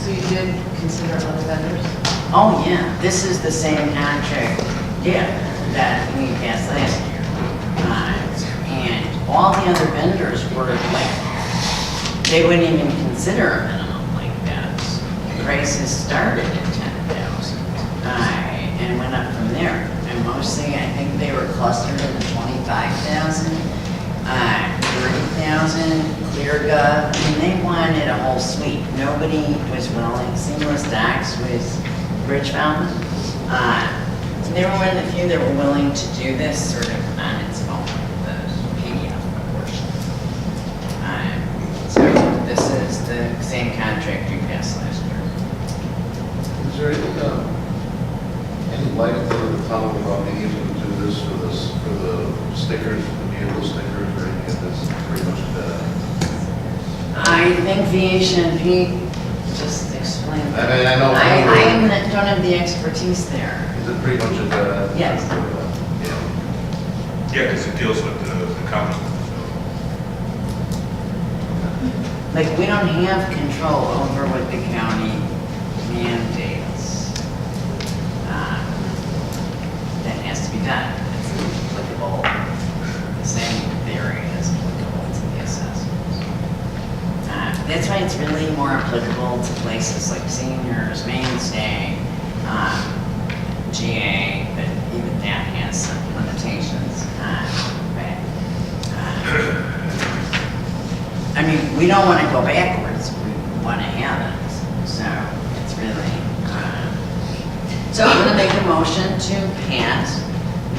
[SPEAKER 5] you did consider other vendors?
[SPEAKER 1] oh yeah, this is the same contract, yeah, that we passed last year. And all the other vendors were like, they wouldn't even consider a minimum like that. The prices started at 10,000 and went up from there. And mostly, I think they were clustered in the 25,000, 30,000, ClearGov. I mean, they wanted a whole suite. Nobody was willing. Seamless Docs was Bridge Fountain. They were one of the few that were willing to do this sort of on its own, the PDF portion. So this is the same contract we passed last year.
[SPEAKER 4] Is there any light at the end of the tunnel about being able to do this for the stickers, the vehicle stickers, or anything that's pretty much
[SPEAKER 1] I think VH&P just explained.
[SPEAKER 4] I mean, I know.
[SPEAKER 1] I don't have the expertise there.
[SPEAKER 4] Is it pretty much at
[SPEAKER 1] Yes.
[SPEAKER 4] Yeah.
[SPEAKER 2] Yeah, because it deals with the county.
[SPEAKER 1] Like, we don't have control over what the county mandates. That has to be done. It's applicable, the same theory is applicable to the assessments. That's why it's really more applicable to places like seniors, mainstay, GA, but even that has some limitations. I mean, we don't want to go backwards, we want to have it, so it's really, so I'm going to make a motion to pass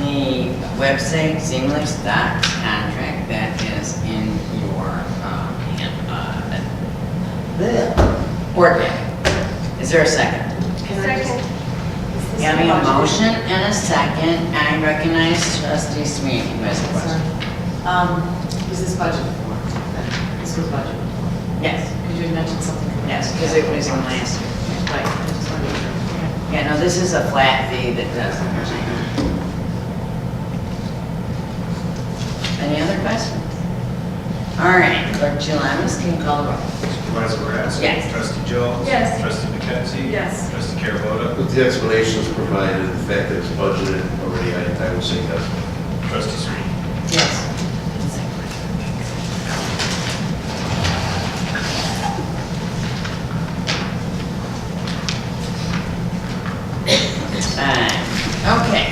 [SPEAKER 1] the website Seamless Docs contract that is in your board packet. Is there a second?
[SPEAKER 3] Second.
[SPEAKER 1] Having a motion and a second, I recognize Trustee Sweeney who has a question.
[SPEAKER 5] Is this budget for? This was budget.
[SPEAKER 1] Yes.
[SPEAKER 5] Because you had mentioned something.
[SPEAKER 1] Yes, because it was in last year.
[SPEAKER 5] Right, I just wanted to make sure.
[SPEAKER 1] Yeah, no, this is a flat fee that doesn't. Any other questions? All right, Clerk Chilamis, can you call the roll?
[SPEAKER 2] Supervisor Rask?
[SPEAKER 1] Yes.
[SPEAKER 2] Trustee Jones?
[SPEAKER 3] Yes.
[SPEAKER 2] Trustee McKenzie?
[SPEAKER 3] Yes.
[SPEAKER 2] Trustee Carabota?
[SPEAKER 4] With the explanations provided, the fact that it's budgeted already, I would say yes.
[SPEAKER 2] Trustee Sweeney?
[SPEAKER 1] Yes. Okay,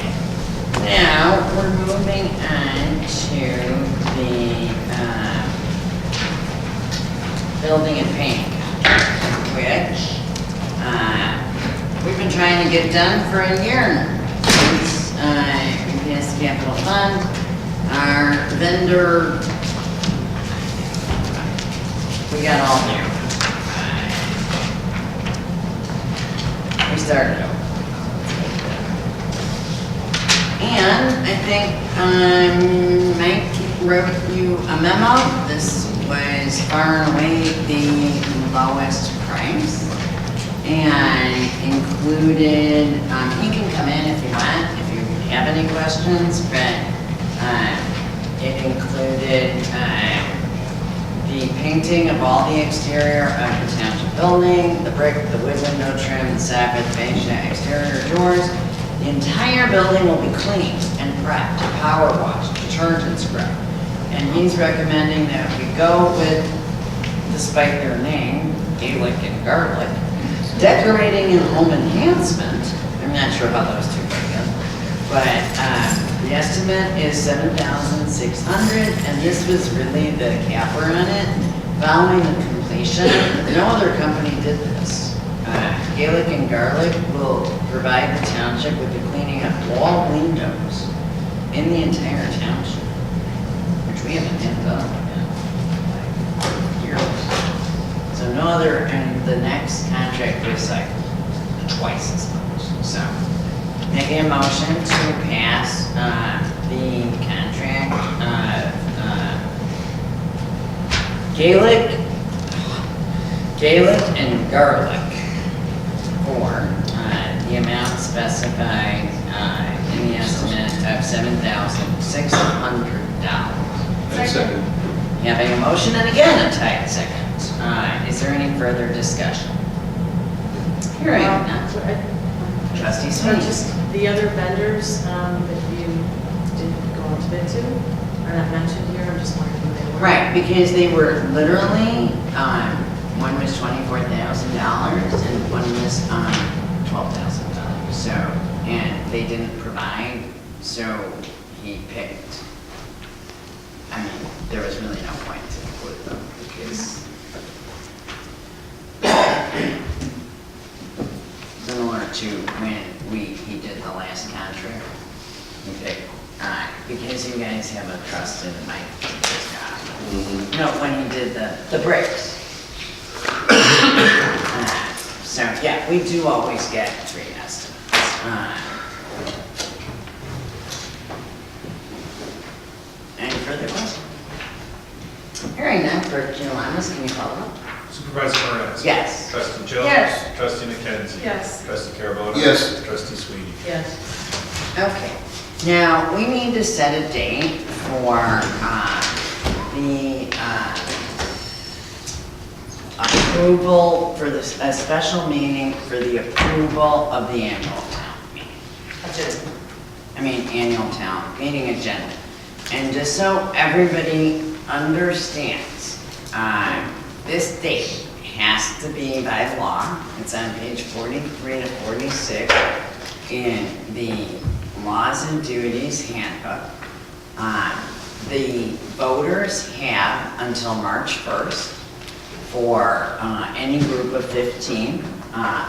[SPEAKER 1] now we're moving on to the building and painting contract, which we've been trying to get done for a year now. Since we passed the capital fund, our vendor, we got all new. We started over. And I think Mike wrote you a memo. This was far and away the lowest price. And included, you can come in if you want, if you have any questions, but it included the painting of all the exterior of the township building, the brick, the wood window trim, the soffit, fascia, exterior doors. The entire building will be cleaned and prepped, power washed, detergent scrubbed. And he's recommending that we go with, despite their name, Gaelic and Garlic, decorating and home enhancement. I'm not sure how those two go together. But the estimate is $7,600, and this was really the capper on it. Following the completion, no other company did this. Gaelic and Garlic will provide the township with the cleaning of all windows in the entire township, which we haven't had done in like years. So no other, and the next contract was like twice as much. So making a motion to pass the contract Gaelic and Garlic for the amount specified in the estimate of $7,600.
[SPEAKER 4] Second.
[SPEAKER 1] Having a motion and again a tight second. Is there any further discussion? Hearing none. Trustee
[SPEAKER 5] So
[SPEAKER 1] Sweeney.
[SPEAKER 5] just the other vendors that you didn't go into bid to are not mentioned here, I'm just wondering who they were.
[SPEAKER 1] Right, because they were literally, one was $24,000 and one was $12,000. So, and they didn't provide, so he picked. I mean, there was really no point to include them because similar to when he did the last contract, he picked, because you guys have a trust in Mike for this job. No, when he did the bricks. So, yeah, we do always get 3 estimates. Any further questions? Hearing none, Clerk Giovannis, can you call it?
[SPEAKER 2] Supervisor Moran?
[SPEAKER 1] Yes.
[SPEAKER 2] Trustee Jones?
[SPEAKER 9] Yes.
[SPEAKER 2] Trustee McKenzie?
[SPEAKER 9] Yes.
[SPEAKER 2] Trustee Carabona?
[SPEAKER 4] Yes.
[SPEAKER 2] Trustee Sweeney?
[SPEAKER 5] Yes.
[SPEAKER 1] Okay, now, we need to set a date for the approval for a special meeting for the approval of the annual town meeting. Annual town meeting agenda. And just so everybody understands, this date has to be by law. It's on page 43 to 46 in the Laws and Duties Handbook. The voters have until March 1st for any group of 15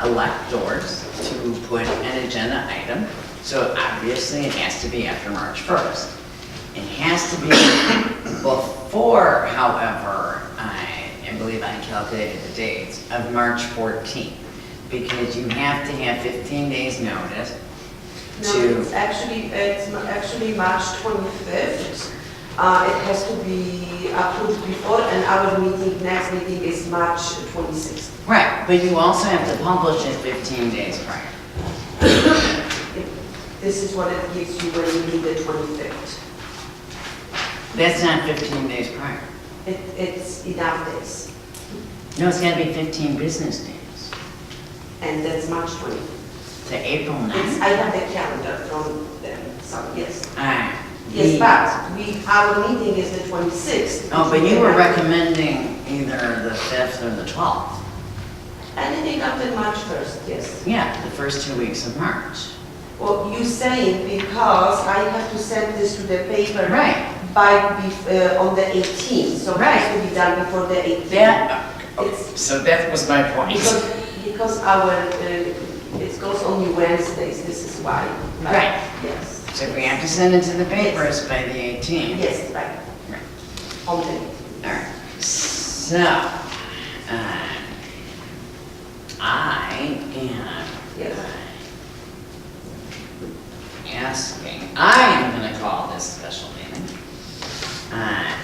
[SPEAKER 1] electors to put an agenda item. So obviously it has to be after March 1st. It has to be before, however, I believe I calculated the dates, of March 14th. Because you have to have 15 days notice
[SPEAKER 15] No,
[SPEAKER 1] to...
[SPEAKER 15] it's actually March 25th. It has to be approved before, and our next meeting is March 26th.
[SPEAKER 1] Right, but you also have to publish it 15 days prior.
[SPEAKER 15] This is what it gives you when you do the 25th.
[SPEAKER 1] That's not 15 days prior.
[SPEAKER 15] It's enough days,
[SPEAKER 1] No, it's gotta be 15 business days.
[SPEAKER 15] and that's March 20th.
[SPEAKER 1] To April
[SPEAKER 15] I
[SPEAKER 1] 9th.
[SPEAKER 15] have the calendar from them, so yes.
[SPEAKER 1] Alright.
[SPEAKER 15] Yes, but our meeting is the 26th.
[SPEAKER 1] Oh, but you were recommending either the 5th or the 12th.
[SPEAKER 15] Anything after March 1st, yes.
[SPEAKER 1] Yeah, the first 2 weeks of March.
[SPEAKER 15] Well, you saying because I have to send this to the paper.
[SPEAKER 1] Right.
[SPEAKER 15] On the 18th, so it has to be done before the 18th.
[SPEAKER 1] So that was my point.
[SPEAKER 15] Because our, it goes only Wednesdays, this is why.
[SPEAKER 1] Right.
[SPEAKER 15] Yes.
[SPEAKER 1] So if we have to send it to the papers by the 18th.
[SPEAKER 15] Yes, right. On the 18th.
[SPEAKER 1] All right. So, I am asking, I am going to call this special meeting. And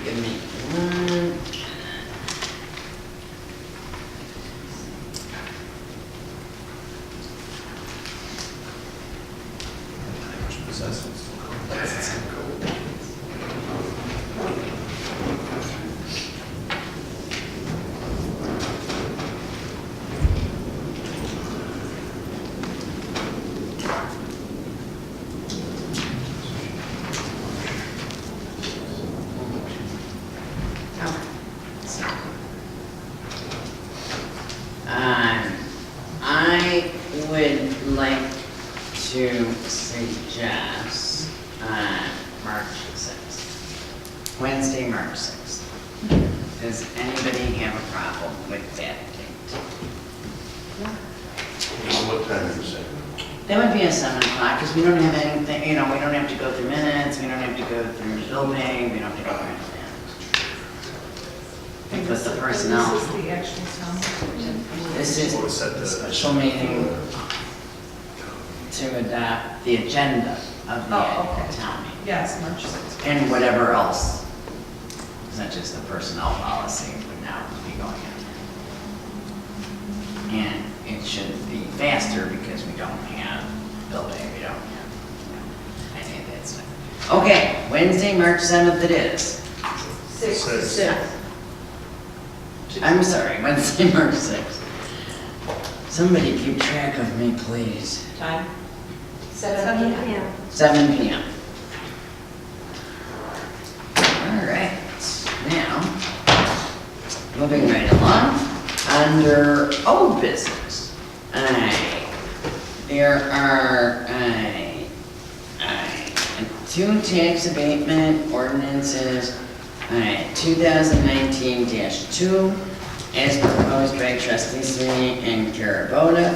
[SPEAKER 1] give me one. I would like to suggest March 6th, Wednesday, March 6th. Does anybody have a problem with that date?
[SPEAKER 4] What time is it?
[SPEAKER 1] That would be at 7 o'clock, because we don't have anything, we don't have to go through minutes, we don't have to go through building, we don't have to go through anything. With the personnel.
[SPEAKER 9] This is the actual town.
[SPEAKER 1] This is a special meeting to adopt the agenda of the annual town meeting.
[SPEAKER 9] Yes, March 6th.
[SPEAKER 1] And whatever else, such as the personnel policy would now be going in. And it should be faster because we don't have building, we don't have, any of that stuff. Okay, Wednesday, March 7th it is.
[SPEAKER 2] Six.
[SPEAKER 1] I'm sorry, Wednesday, March 6th. Somebody keep track of me, please.
[SPEAKER 11] Time?
[SPEAKER 3] 7 p.m.
[SPEAKER 1] 7 p.m. All right, now, moving right along, under old business, there are two tax abatement ordinances, 2019-2, as proposed by Trustee Sweeney and Carabota,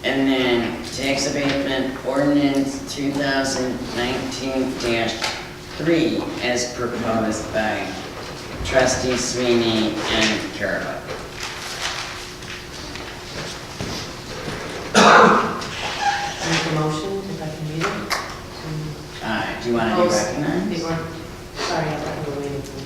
[SPEAKER 1] and then tax abatement ordinance 2019-3, as proposed by Trustee Sweeney and Carabota.
[SPEAKER 5] Make a motion, if I can read it.
[SPEAKER 1] Do you want to be recognized?
[SPEAKER 5] Sorry, I thought you were waiting for me.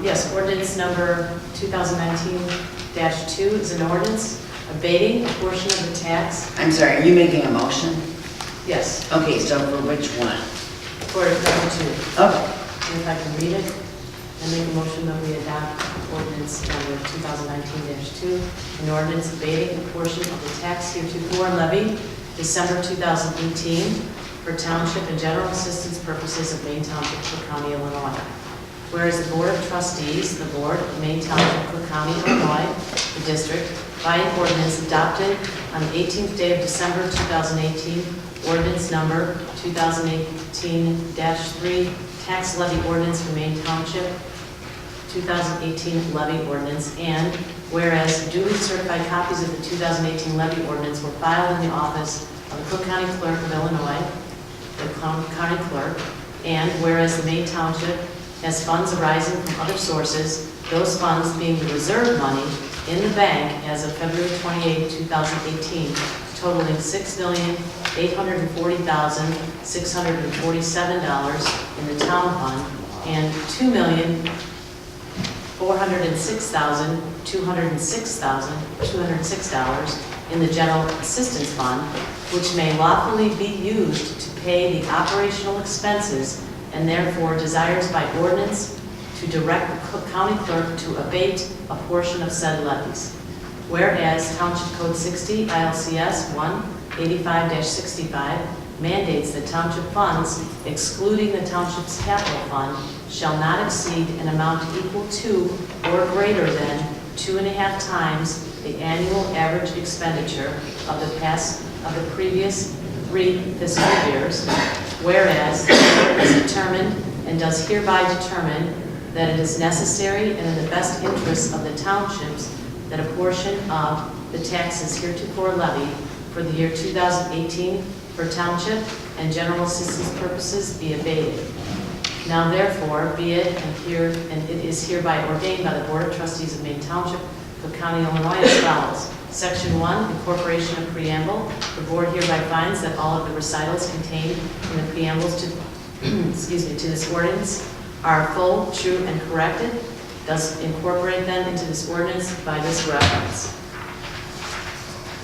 [SPEAKER 5] Yes, ordinance number 2019-2 is an ordinance abating a portion of the tax.
[SPEAKER 1] I'm sorry, are you making a motion?
[SPEAKER 5] Yes,
[SPEAKER 1] Okay, so for which one?
[SPEAKER 5] for number 2.
[SPEAKER 1] Okay.
[SPEAKER 5] And if I can read it, I make a motion that we adopt ordinance number 2019-2, an ordinance abating a portion of the tax heretofore levied December 2018 for township and general assistance purposes of Maine Township, Cook County, Illinois. Whereas the Board of Trustees, the Board of Maine Township, Cook County, Illinois, the district, by an ordinance adopted on the 18th day of December 2018, ordinance number 2018-3, tax levy ordinance for Maine Township, 2018 levy ordinance, and whereas duly certified copies of the 2018 levy ordinance were filed in the office of the Cook County Clerk of Illinois, the County Clerk, and whereas the Maine Township has funds arising from other sources, those funds being the reserve money in the bank as of February 28, 2018, totaling $6,840,647 in the town fund and $2,406,206 in the general assistance fund, which may lawfully be used to pay the operational expenses and therefore desires by ordinance to direct the Cook County Clerk to abate a portion of said levies. Whereas Township Code 60 ILCS 185-65 mandates that township funds, excluding the township's capital fund, shall not exceed an amount equal to or greater than 2.5 times the annual average expenditure of the previous 3 fiscal years. Whereas the Board has determined and does hereby determine that it is necessary and in the best interest of the townships that a portion of the taxes heretofore levied for the year 2018 for township and general assistance purposes be abated. Now therefore, be it and it is hereby ordained by the Board of Trustees of Maine Township, Cook County, Illinois as follows. Section 1, incorporation of preamble. The Board hereby finds that all of the recitals contained in the preambles to, to this ordinance are full, true, and corrected. Thus incorporate them into this ordinance by this reference.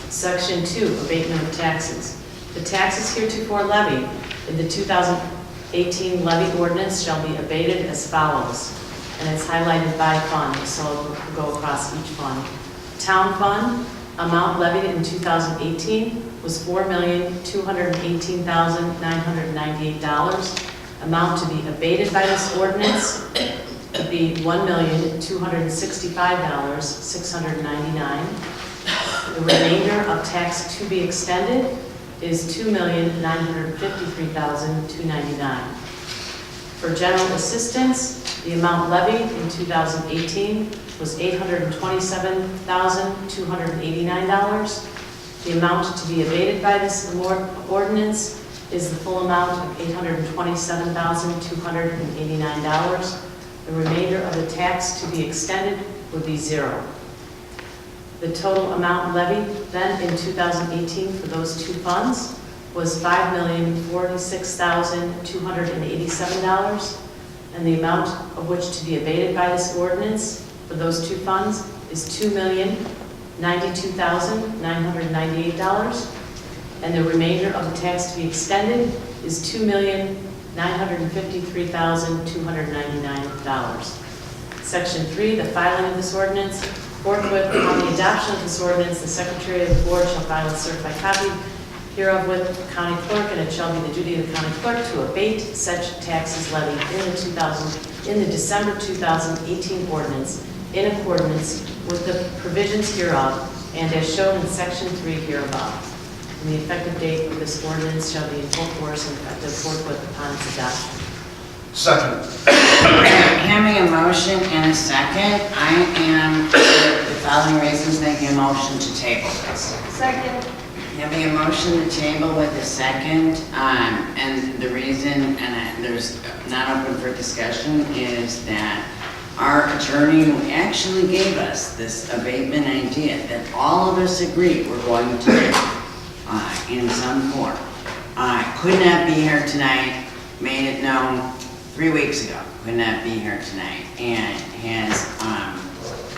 [SPEAKER 5] Section 2, abatement of taxes. The taxes heretofore levied in the 2018 levy ordinance shall be abated as follows. And it's highlighted by fund, so we'll go across each fund. Town fund, amount levied in 2018 was $4,218,998. Amount to be abated by this ordinance would be $1,265,699. The remainder of tax to be extended is $2,953,299. For general assistance, the amount levied in 2018 was $827,289. The amount to be abated by this ordinance is the full amount of $827,289. The remainder of the tax to be extended would be zero. The total amount levied then in 2018 for those two funds was $5,046,287, and the amount of which to be abated by this ordinance for those two funds is $2,092,998, and the remainder of the tax to be extended is $2,953,299. Section 3, the filing of this ordinance. Forthwith upon the adoption of this ordinance, the Secretary of the Board shall file a certified copy hereof with the county clerk, and it shall be the duty of the county clerk to abate such taxes levied in the December 2018 ordinance in accordance with the provisions hereof and as shown in Section 3 herabove. And the effective date of this ordinance shall be in full force and effective forthwith upon its adoption.
[SPEAKER 4] Second.
[SPEAKER 1] Having a motion and a second, I am, for the following reasons, making a motion to table this.
[SPEAKER 3] Second.
[SPEAKER 1] Having a motion to table with a second, and the reason, and there's not open for discussion, is that our attorney who actually gave us this abatement idea that all of us agreed we're going to do in some form, could not be here tonight, made it known 3 weeks ago, could not be here tonight, and has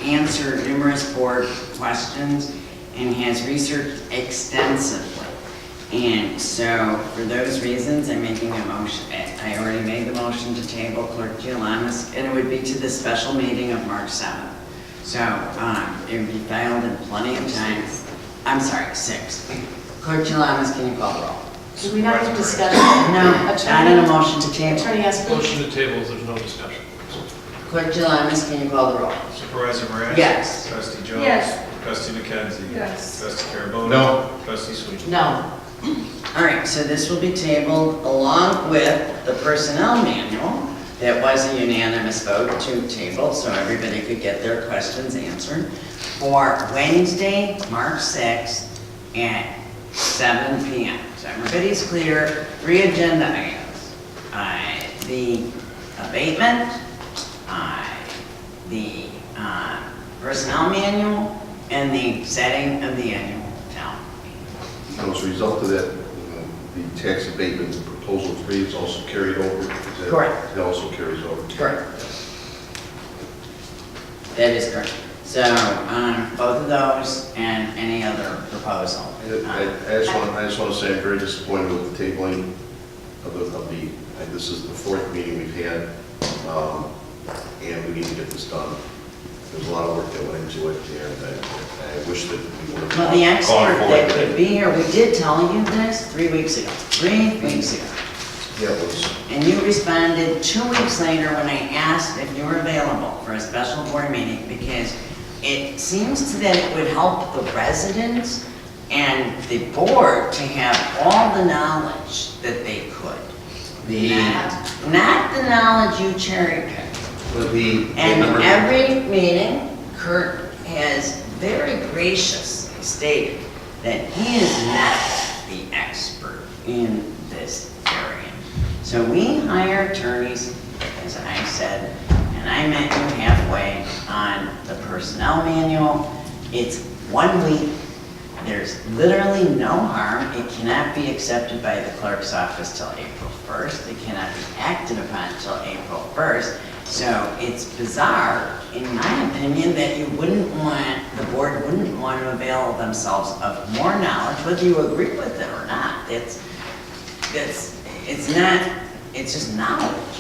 [SPEAKER 1] answered numerous board questions and has researched extensively. And so, for those reasons, I'm making a motion. I already made the motion to table Clerk Giuliana's, and it would be to the special meeting of March 7th. So, it would be filed in plenty of time. I'm sorry, 6th. Clerk Giuliana's, can you call the roll?
[SPEAKER 5] Do we not have discussion?
[SPEAKER 1] No, not in a motion to table.
[SPEAKER 5] Attorney Esposito.
[SPEAKER 2] Motion to table, there's no discussion.
[SPEAKER 1] Clerk Giuliana's, can you call the roll?
[SPEAKER 2] Supervisor Moran?
[SPEAKER 1] Yes.
[SPEAKER 2] Trustee Jones?
[SPEAKER 3] Yes.
[SPEAKER 2] Trustee McKenzie?
[SPEAKER 9] Yes.
[SPEAKER 2] Trustee Carabone?
[SPEAKER 4] No.
[SPEAKER 2] Trustee Sweet?
[SPEAKER 5] No.
[SPEAKER 1] All right, so this will be tabled along with the personnel manual. That was a unanimous vote to table, so everybody could get their questions answered for Wednesday, March 6th at 7 p.m. So everybody's clear. 3 agenda items. The abatement, the personnel manual, and the setting of the annual town meeting.
[SPEAKER 4] And as a result of that, the tax abatement proposal 3 is also carried over.
[SPEAKER 1] Correct.
[SPEAKER 4] It also carries over.
[SPEAKER 1] Correct. That is correct. So, both of those and any other proposal.
[SPEAKER 4] I just want to say I'm very disappointed with the tabling of this is the 4th meeting we've had, and we need to get this done. There's a lot of work that went into it, and I wish that we would have
[SPEAKER 1] Well, the
[SPEAKER 4] gone
[SPEAKER 1] expert
[SPEAKER 4] forward
[SPEAKER 1] that
[SPEAKER 4] with
[SPEAKER 1] could
[SPEAKER 4] it.
[SPEAKER 1] be here, we did tell you this 3 weeks ago. 3 weeks ago.
[SPEAKER 4] Yeah, it was.
[SPEAKER 1] And you responded 2 weeks later when I asked if you were available for a special board meeting, because it seems that it would help the residents and the board to have all the knowledge that they could. Not the knowledge you cherry picked. And every meeting, Kurt has very graciously stated that he is not the expert in this area. So we hire attorneys, as I said, and I met you halfway on the personnel manual. It's 1 week. There's literally no harm. It cannot be accepted by the clerk's office till April 1st. It cannot be acted upon till April 1st. So it's bizarre, in my opinion, that you wouldn't want, the board wouldn't want to avail themselves of more knowledge, whether you agree with it or not. It's just knowledge.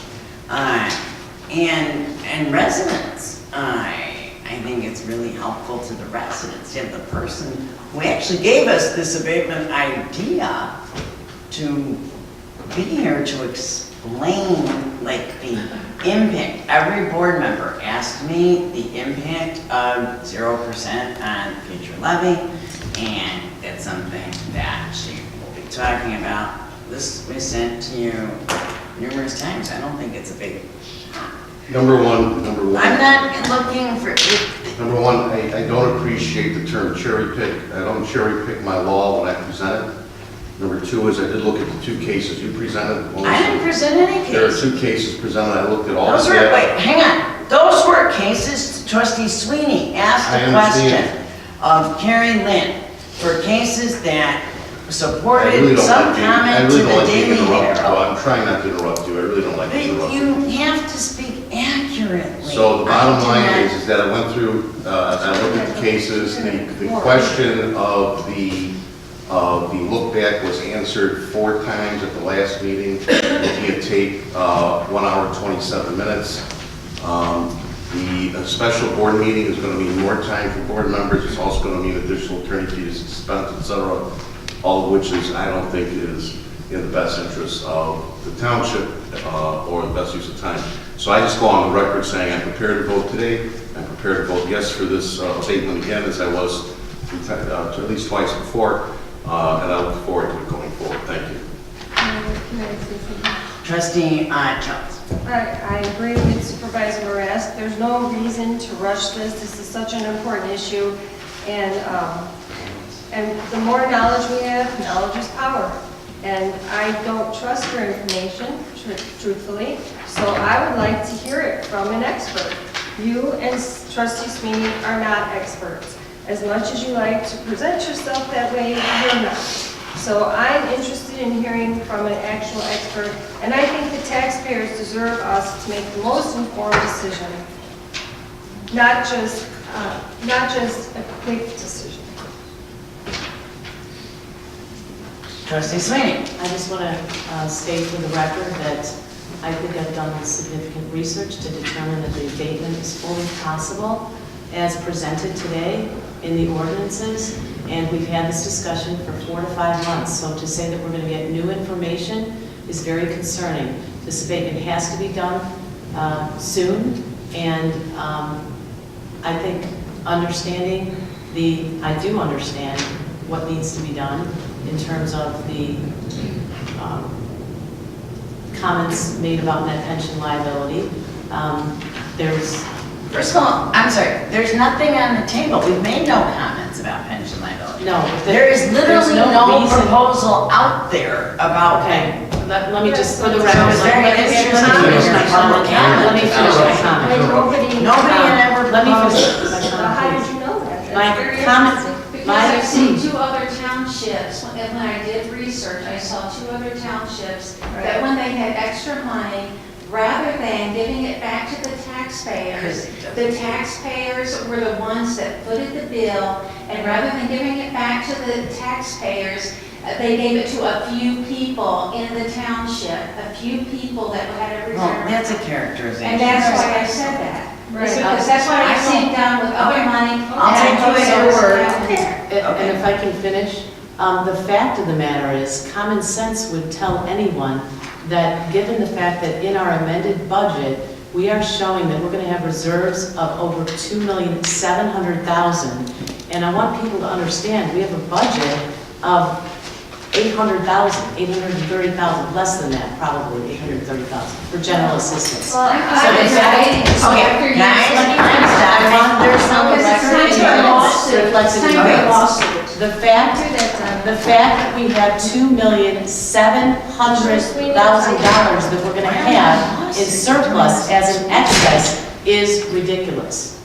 [SPEAKER 1] And residents, I think it's really helpful to the residents to have the person who actually gave us this abatement idea to be here to explain, like, the impact. Every board member asked me the impact of 0% on future levy, and it's something that she will be talking about. This was sent to you numerous times. I don't think it's a big,
[SPEAKER 4] Number one.
[SPEAKER 1] I'm not looking for,
[SPEAKER 4] Number one, I don't appreciate the term cherry pick. I don't cherry pick my law when I present it. Number two is I did look at the two cases you presented.
[SPEAKER 1] I didn't present any
[SPEAKER 4] There are
[SPEAKER 1] cases.
[SPEAKER 4] two cases presented. I looked at all
[SPEAKER 1] Those
[SPEAKER 4] of
[SPEAKER 1] were,
[SPEAKER 4] that.
[SPEAKER 1] wait, hang on. Those were cases, Trustee Sweeney asked
[SPEAKER 4] I
[SPEAKER 1] a
[SPEAKER 4] understand.
[SPEAKER 1] question of Carrie Lynn for cases that
[SPEAKER 4] I
[SPEAKER 1] supported
[SPEAKER 4] really don't
[SPEAKER 1] some
[SPEAKER 4] like being, I
[SPEAKER 1] comment to
[SPEAKER 4] really don't
[SPEAKER 1] the
[SPEAKER 4] like being
[SPEAKER 1] Daily
[SPEAKER 4] interrupted.
[SPEAKER 1] Herald.
[SPEAKER 4] Well, I'm trying not to interrupt you. I really don't like
[SPEAKER 1] But
[SPEAKER 4] to interrupt you.
[SPEAKER 1] you have to speak accurately.
[SPEAKER 4] So the bottom
[SPEAKER 1] I
[SPEAKER 4] line
[SPEAKER 1] did
[SPEAKER 4] is that I went through, I looked at the cases, the question of the look back was answered 4 times at the last meeting. Looking at tape, 1 hour, 27 minutes. The special board meeting is going to mean more time for board members. It's also going to mean additional attorney fees, expense, et cetera, all of which is, I don't think is in the best interest of the township or the best use of time. So I just go on the record saying I'm prepared to vote today. I'm prepared to vote yes for this abatement again, as I was at least twice before, and I look forward to it going forward. Thank you.
[SPEAKER 3] Can I say something?
[SPEAKER 1] Trustee Jones.
[SPEAKER 3] I agree with Supervisor Morask. There's no reason to rush this. This is such an important issue. And the more knowledge we have, knowledge is power. And I don't trust your information, truthfully. So I would like to hear it from an expert. You and Trustee Sweeney are not experts. As much as you like to present yourself that way, you're not. So I'm interested in hearing from an actual expert, and I think the taxpayers deserve us to make the most informed decision, not just a quick decision.
[SPEAKER 1] Trustee Sweeney.
[SPEAKER 5] I just want to state for the record that I think I've done significant research to determine that the abatement is fully possible as presented today in the ordinances, and we've had this discussion for 4 to 5 months. So to say that we're going to get new information is very concerning. This abatement has to be done soon, and I think I do understand what needs to be done in terms of the comments made about net pension liability.
[SPEAKER 1] First of all, I'm sorry, there's nothing on the table. We've made no comments about pension liability.
[SPEAKER 5] No.
[SPEAKER 1] There is literally
[SPEAKER 5] there's
[SPEAKER 1] no
[SPEAKER 5] reason-
[SPEAKER 1] proposal out there about.
[SPEAKER 5] Okay, let me just, for the
[SPEAKER 1] So
[SPEAKER 5] record,
[SPEAKER 1] is there
[SPEAKER 5] let me
[SPEAKER 1] any
[SPEAKER 5] finish
[SPEAKER 1] interest
[SPEAKER 5] my
[SPEAKER 1] in your
[SPEAKER 5] comment.
[SPEAKER 1] public comment
[SPEAKER 5] Let me finish my comment.
[SPEAKER 1] Nobody had ever
[SPEAKER 5] Let me
[SPEAKER 1] proposed.
[SPEAKER 5] finish my comment,
[SPEAKER 3] How did
[SPEAKER 5] please.
[SPEAKER 3] you know that?
[SPEAKER 5] My
[SPEAKER 3] That's very
[SPEAKER 5] comment,
[SPEAKER 3] interesting.
[SPEAKER 8] Because
[SPEAKER 5] my,
[SPEAKER 8] I've seen 2 other townships, and when I did research, I saw 2 other townships that when they had extra money, rather than giving it back to the taxpayers were the ones that footed the bill, and rather than giving it back to the taxpayers, they gave it to a few people in the township, a few people that had a reserve.
[SPEAKER 1] Well, that's a characterization.
[SPEAKER 8] And that's why I said that.
[SPEAKER 3] Right.
[SPEAKER 8] It's because that's what I've seen done with other money.
[SPEAKER 1] I'll take you at your word.
[SPEAKER 5] and if I can finish, the fact of the matter is, common sense would tell anyone that given the fact that in our amended budget, we are showing that we're going to have reserves of over $2,700,000. And I want people to understand, we have a budget of $800,000, $830,000, less than that, probably $830,000 for general assistance.
[SPEAKER 3] Well,
[SPEAKER 1] Okay, guys, I'm stopping. There's no record.
[SPEAKER 5] The fact that we have $2,700,000 that we're going to have in surplus as an excess is ridiculous.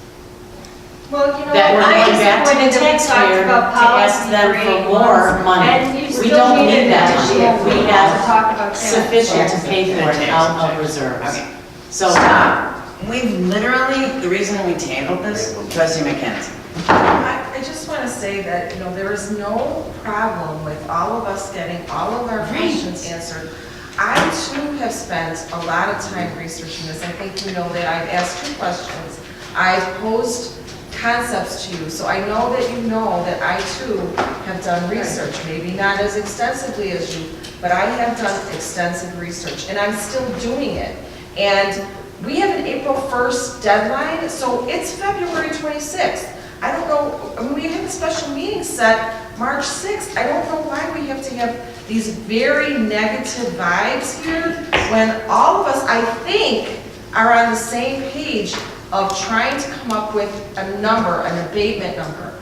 [SPEAKER 3] Well, you know,
[SPEAKER 5] That we're going back to the
[SPEAKER 3] disappointed
[SPEAKER 5] taxpayer
[SPEAKER 3] that we talked
[SPEAKER 5] to
[SPEAKER 3] about
[SPEAKER 5] ask them
[SPEAKER 3] policy
[SPEAKER 5] for
[SPEAKER 3] for 8
[SPEAKER 5] more
[SPEAKER 3] months,
[SPEAKER 5] money.
[SPEAKER 3] and you
[SPEAKER 5] We
[SPEAKER 3] still
[SPEAKER 5] don't
[SPEAKER 3] needed
[SPEAKER 5] need that
[SPEAKER 3] additional
[SPEAKER 5] money. We
[SPEAKER 3] money
[SPEAKER 5] have
[SPEAKER 3] to talk about that.
[SPEAKER 5] sufficient to pay for it out of reserves.
[SPEAKER 1] Okay.
[SPEAKER 5] So,
[SPEAKER 1] Stop. We've literally, the reason we tabled this, Trustee McKenzie.
[SPEAKER 9] I just want to say that, there is no problem with all of us getting all of our questions answered. I too have spent a lot of time researching this. I think you know that I've asked 2 questions. I've posed concepts to you, so I know that you know that I too have done research, maybe not as extensively as you, but I have done extensive research, and I'm still doing it. And we have an April 1st deadline, so it's February 26th. I don't know, I mean, we have a special meeting set March 6th. I don't know why we have to have these very negative vibes here when all of us, I think, are on the same page of trying to come up with a number, an abatement number.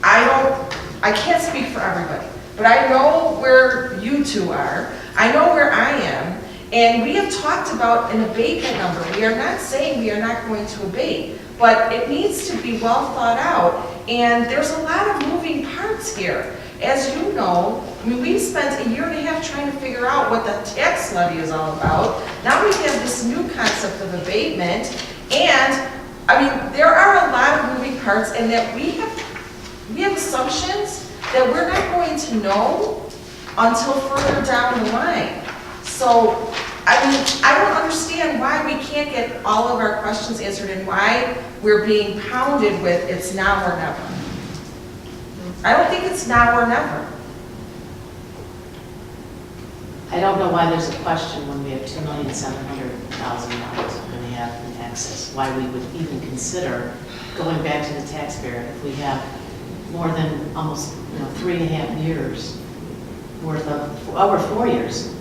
[SPEAKER 9] I can't speak for everybody, but I know where you two are. I know where I am. And we have talked about an abatement number. We are not saying we are not going to abate, but it needs to be well thought out. And there's a lot of moving parts here. As you know, I mean, we've spent a year and a half trying to figure out what the tax levy is all about. Now we have this new concept of abatement. And, I mean, there are a lot of moving parts, and that we have assumptions that we're not going to know until further down the line. So, I mean, I don't understand why we can't get all of our questions answered and why we're being pounded with it's now or never. I don't think it's now or never.
[SPEAKER 5] I don't know why there's a question when we have $2,700,000 when we have in excess, why we would even consider going back to the taxpayer if we have more than almost 3.5 years worth of, over 4 years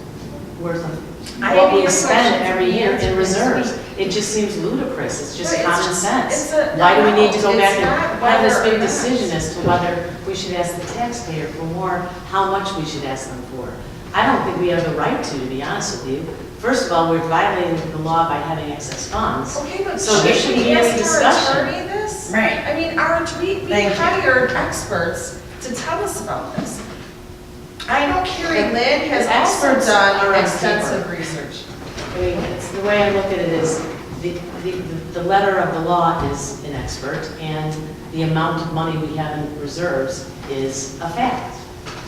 [SPEAKER 5] worth of what we spend every year in reserves. It just seems ludicrous. It's just common sense. Why do we need to go back and have this big decision as to whether we should ask the taxpayer for more, how much we should ask them for? I don't think we have the right to be honest with you. First of all, we're violating the law by having excess funds.
[SPEAKER 9] Okay, but
[SPEAKER 5] so there should be any discussion.
[SPEAKER 9] Attorney this?
[SPEAKER 1] Right.
[SPEAKER 9] I mean, we hired experts to tell us about this. I know Carrie Lynn has also done extensive research.
[SPEAKER 5] I mean, it's, the way I look at it is the letter of the law is an expert, and the amount of money we have in reserves is a fact.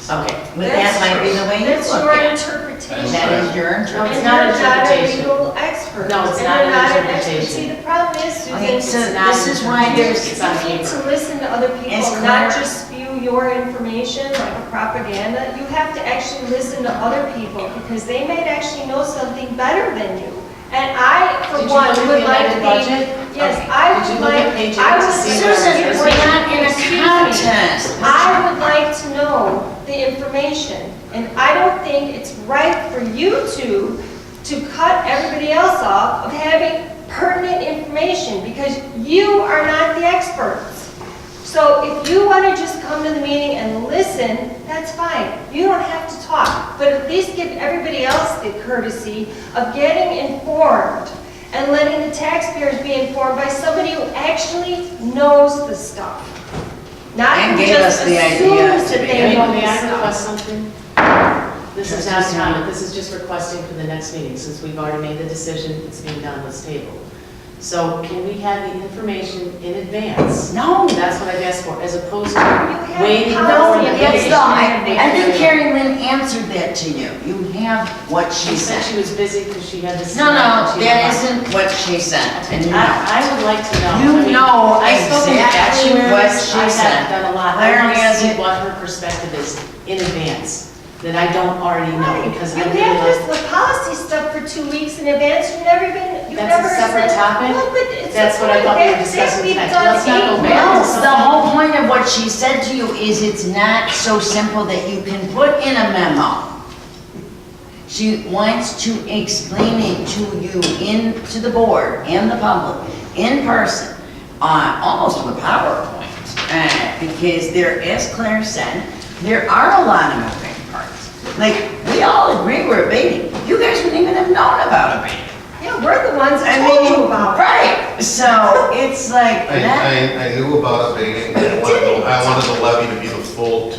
[SPEAKER 1] Okay, but that might be the way you
[SPEAKER 3] That's
[SPEAKER 1] look
[SPEAKER 3] your
[SPEAKER 1] at it.
[SPEAKER 3] interpretation.
[SPEAKER 1] That is your
[SPEAKER 5] No,
[SPEAKER 1] interpretation.
[SPEAKER 5] it's not interpretation.
[SPEAKER 3] You're not a legal expert.
[SPEAKER 5] No, it's
[SPEAKER 3] And
[SPEAKER 5] not
[SPEAKER 3] you're
[SPEAKER 5] an
[SPEAKER 3] an
[SPEAKER 5] interpretation.
[SPEAKER 3] expert. See, the problem is, Susan,
[SPEAKER 1] Okay, so
[SPEAKER 5] It's not
[SPEAKER 1] this is why there's,
[SPEAKER 5] It's on
[SPEAKER 3] you need
[SPEAKER 5] paper.
[SPEAKER 3] to listen to other people,
[SPEAKER 1] It's
[SPEAKER 3] not
[SPEAKER 1] clear.
[SPEAKER 3] just spew your information like a propaganda. You have to actually listen to other people because they might actually know something better than you. And I, for
[SPEAKER 5] Did you
[SPEAKER 3] one,
[SPEAKER 5] look at
[SPEAKER 3] would
[SPEAKER 5] the
[SPEAKER 3] like to
[SPEAKER 5] amended
[SPEAKER 3] be,
[SPEAKER 5] budget?
[SPEAKER 3] yes,
[SPEAKER 5] Okay.
[SPEAKER 3] I
[SPEAKER 5] Did you
[SPEAKER 3] would
[SPEAKER 5] look
[SPEAKER 3] like,
[SPEAKER 5] at page
[SPEAKER 3] I
[SPEAKER 5] eight to
[SPEAKER 3] would,
[SPEAKER 5] see
[SPEAKER 1] Susan,
[SPEAKER 5] what-
[SPEAKER 1] we're not in a
[SPEAKER 3] Excuse me.
[SPEAKER 1] contest.
[SPEAKER 3] I would like to know the information, and I don't think it's right for you to cut everybody else off of having pertinent information, because you are not the experts. So if you want to just come to the meeting and listen, that's fine. You don't have to talk, but at least give everybody else the courtesy of getting informed and letting the taxpayers be informed by somebody who actually knows the stuff. Not
[SPEAKER 1] And
[SPEAKER 3] who
[SPEAKER 1] gave
[SPEAKER 3] just
[SPEAKER 1] us the idea
[SPEAKER 3] assumes
[SPEAKER 1] to
[SPEAKER 3] that
[SPEAKER 1] be
[SPEAKER 3] they know
[SPEAKER 5] May
[SPEAKER 3] the
[SPEAKER 5] I
[SPEAKER 3] stuff.
[SPEAKER 5] request something? This is not a comment, this is just requesting for the next meeting, since we've already made the decision, it's being done, let's table. So can we have the information in advance?
[SPEAKER 1] No.
[SPEAKER 5] That's what I've asked for, as opposed to
[SPEAKER 3] have
[SPEAKER 5] waiting for
[SPEAKER 3] policy
[SPEAKER 5] the
[SPEAKER 3] in
[SPEAKER 1] Yes,
[SPEAKER 5] meeting.
[SPEAKER 1] no, I think Carrie Lynn answered that to you. You have what she
[SPEAKER 5] She said
[SPEAKER 1] said.
[SPEAKER 5] she was busy because she had this.
[SPEAKER 1] No, no,
[SPEAKER 5] she
[SPEAKER 1] that
[SPEAKER 5] had-
[SPEAKER 1] isn't what she said. And you know.
[SPEAKER 5] I would like to know.
[SPEAKER 1] You
[SPEAKER 5] I mean,
[SPEAKER 1] know
[SPEAKER 5] I've spoken to
[SPEAKER 1] exactly what
[SPEAKER 5] actuaries,
[SPEAKER 1] she
[SPEAKER 5] I
[SPEAKER 1] said.
[SPEAKER 5] have done a lot.
[SPEAKER 1] Claire
[SPEAKER 5] I want to
[SPEAKER 1] has
[SPEAKER 5] see
[SPEAKER 1] it.
[SPEAKER 5] what her perspective is in advance, that I don't already know,
[SPEAKER 3] Right.
[SPEAKER 5] because
[SPEAKER 3] You
[SPEAKER 5] I really
[SPEAKER 3] have
[SPEAKER 5] like.
[SPEAKER 3] this, the policy stuff for 2 weeks in advance, you've never been, you've
[SPEAKER 5] That's a
[SPEAKER 3] never
[SPEAKER 5] separate
[SPEAKER 3] said-
[SPEAKER 5] topic?
[SPEAKER 3] Well, but it's
[SPEAKER 5] That's
[SPEAKER 3] a
[SPEAKER 5] what I
[SPEAKER 3] point
[SPEAKER 5] thought we were
[SPEAKER 3] that
[SPEAKER 5] discussing
[SPEAKER 3] we've
[SPEAKER 5] tonight.
[SPEAKER 3] done
[SPEAKER 5] Let's not go
[SPEAKER 3] 8
[SPEAKER 5] back.
[SPEAKER 3] months.
[SPEAKER 1] No, the whole point of what she said to you is it's not so simple that you can put in a memo. She wants to explain it to to the board and the public, in person, almost with a PowerPoint. Because there, as Claire said, there are a lot of moving parts. Like, we all agree we're abating. You guys wouldn't even have known about abating.
[SPEAKER 3] Yeah, we're the ones that told you about it.
[SPEAKER 1] Right, so it's like that.
[SPEAKER 4] I knew about abating, I wanted the levy to be a full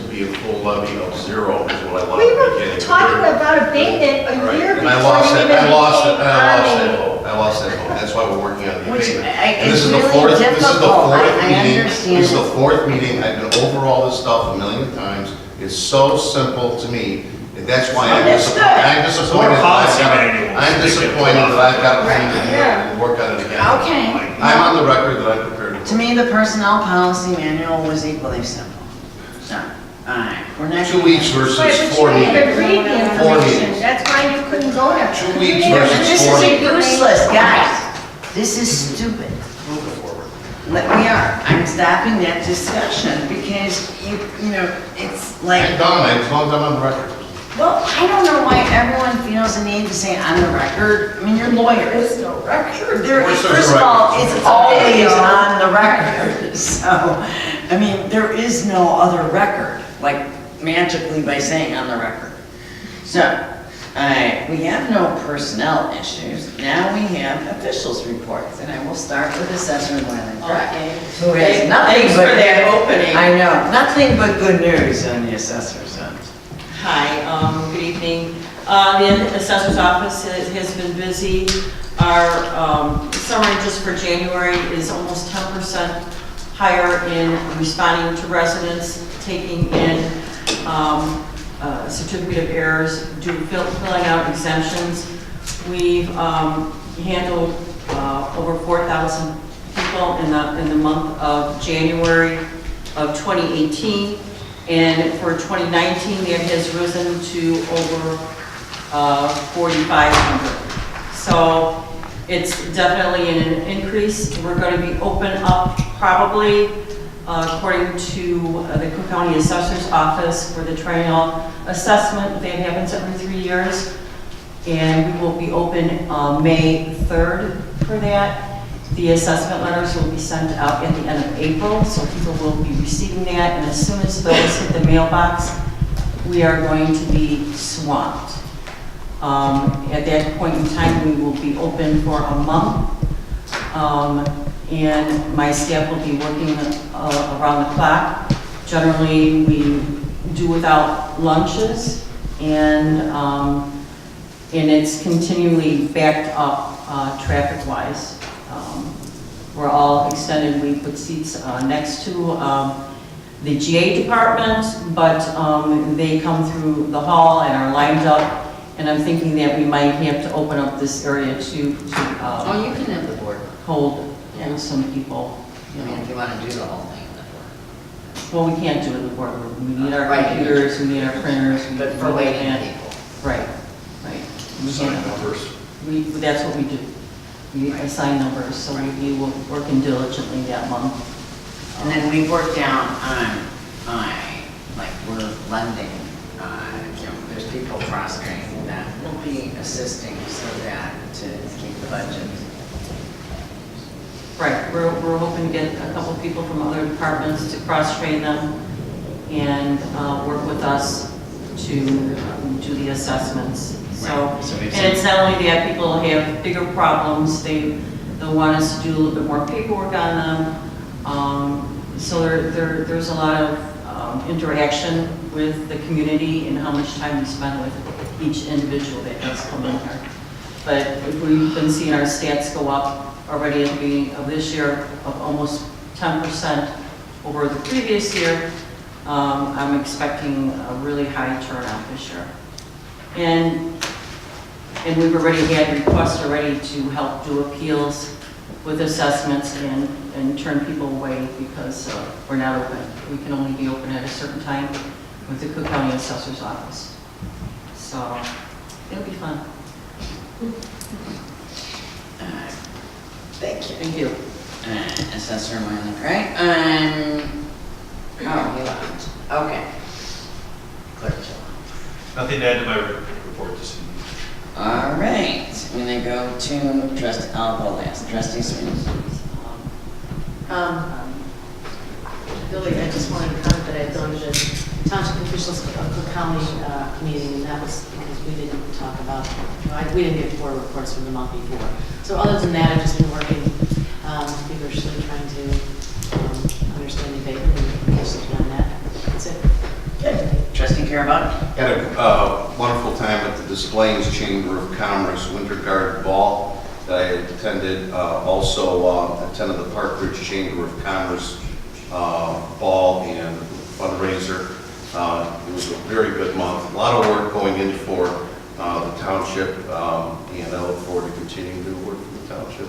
[SPEAKER 4] levy of 0 is what I wanted
[SPEAKER 3] We
[SPEAKER 4] to
[SPEAKER 3] were
[SPEAKER 4] begin.
[SPEAKER 3] talking about abatement a
[SPEAKER 4] Right,
[SPEAKER 3] year
[SPEAKER 4] and
[SPEAKER 3] before
[SPEAKER 4] I lost
[SPEAKER 3] you
[SPEAKER 4] it,
[SPEAKER 3] even
[SPEAKER 4] I lost it,
[SPEAKER 3] became
[SPEAKER 4] I lost that vote, that's why we're working on the
[SPEAKER 1] Which,
[SPEAKER 4] abatement.
[SPEAKER 1] I-
[SPEAKER 4] And
[SPEAKER 1] it's
[SPEAKER 4] this is the
[SPEAKER 1] really
[SPEAKER 4] fourth,
[SPEAKER 1] difficult. I understand
[SPEAKER 4] this is the
[SPEAKER 1] it.
[SPEAKER 4] 4th meeting, I've been over all this stuff a million times, it's so simple to me, and that's why I'm
[SPEAKER 1] Understood.
[SPEAKER 4] disappointed that
[SPEAKER 2] policy
[SPEAKER 4] I've
[SPEAKER 2] manual.
[SPEAKER 4] got, I'm disappointed that I've got to bring it here
[SPEAKER 3] Yeah.
[SPEAKER 4] and work on it again.
[SPEAKER 1] Okay.
[SPEAKER 4] I'm on the record that I'm prepared to.
[SPEAKER 1] To me, the personnel policy manual was equally simple. So, alright, we're not.
[SPEAKER 4] 2 weeks versus 4
[SPEAKER 3] But you
[SPEAKER 4] meetings.
[SPEAKER 3] didn't read the
[SPEAKER 4] 4
[SPEAKER 3] information,
[SPEAKER 4] meetings.
[SPEAKER 3] that's why you couldn't go there.
[SPEAKER 4] 2 weeks
[SPEAKER 3] You didn't
[SPEAKER 4] versus
[SPEAKER 1] This
[SPEAKER 4] 4
[SPEAKER 1] is
[SPEAKER 4] meetings.
[SPEAKER 1] useless, guys. This is stupid.
[SPEAKER 4] Move it forward.
[SPEAKER 1] We are. I'm stopping that discussion because you know, it's like.
[SPEAKER 4] I'm done, as long as I'm on the record.
[SPEAKER 1] Well, I don't know why everyone feels the need to say on the record. I mean, you're lawyers.
[SPEAKER 9] There's no record.
[SPEAKER 1] First of all, it's always on the record. So, I mean, there is no other record, like magically by saying on the record. So, we have no personnel issues. Now we have officials' reports, and I will start with Assessor Wyland Craig,
[SPEAKER 14] Okay.
[SPEAKER 1] who has nothing
[SPEAKER 14] Thanks
[SPEAKER 1] but
[SPEAKER 14] for that opening.
[SPEAKER 1] I know, nothing but good news on the assessor's end.
[SPEAKER 14] Hi, good evening. The assessor's office has been busy. Our summary just for January is almost 10% higher in responding to residents, taking in certificate of errors, filling out exemptions. We've handled over 4,000 people in the month of January of 2018. And for 2019, that has risen to over 4,500. So it's definitely an increase. We're going to be open up probably, according to the Cook County Assessor's Office, for the triennial assessment. That happens every 3 years. And we will be open May 3rd for that. The assessment letters will be sent out at the end of April, so people will be receiving that, and as soon as those hit the mailbox, we are going to be swamped. At that point in time, we will be open for a month, and my staff will be working around the clock. Generally, we do without lunches, and it's continually backed up traffic-wise. We're all extended. We put seats next to the GA department, but they come through the hall and are lined up. And I'm thinking that we might have to open up this area to
[SPEAKER 1] You can have the board.
[SPEAKER 14] hold some people.
[SPEAKER 1] I mean, if you want to do the whole thing in the board.
[SPEAKER 14] Well, we can't do it in the boardroom. We need our
[SPEAKER 1] Right.
[SPEAKER 14] computers, we need our printers.
[SPEAKER 1] But for waiting people.
[SPEAKER 14] Right.
[SPEAKER 2] Assign numbers.
[SPEAKER 14] That's what we do. We assign numbers, so we will working diligently that month.
[SPEAKER 1] And then we work down on, like, we're lending, you know, there's people cross-training that will be assisting so that to keep the budget.
[SPEAKER 14] Right, we're hoping to get a couple people from other departments to cross-train them and work with us to do the assessments. So, and it's not only that, people have bigger problems, they'll want us to do a little bit more paperwork on them. So there's a lot of interaction with the community and how much time we spend with each individual that does come in here. But we've been seeing our stats go up already at the beginning of this year of almost 10% over the previous year. I'm expecting a really high turnout this year. And we've already had requests already to help do appeals with assessments and turn people away because we're not open. We can only be open at a certain time with the Cook County Assessor's Office. So it'll be fun.
[SPEAKER 1] Thank you.
[SPEAKER 14] Thank you.
[SPEAKER 1] Assessor Wyland, right? Oh, he left. Okay. Clerk Jill.
[SPEAKER 2] Nothing to add to my report this evening.
[SPEAKER 1] All right, I'm gonna go to trustee, I'll go last, trustee Sweeney.
[SPEAKER 5] Billy, I just wanted to comment that I had gone to the Township Officials Cook County meeting, and that was because we didn't talk about, we didn't get 4 reports from the month before. So other than that, I've just been working feverishly trying to understand the data and basically on that. That's it.
[SPEAKER 1] Good. Trustee Carabana?
[SPEAKER 4] Had a wonderful time at the Displays Chamber of Commerce Winter Guard Ball that I attended. Also attended the Park Ridge Chamber of Commerce Ball and fundraiser. It was a very good month. A lot of work going in for the township, and I look forward to continuing to work for the township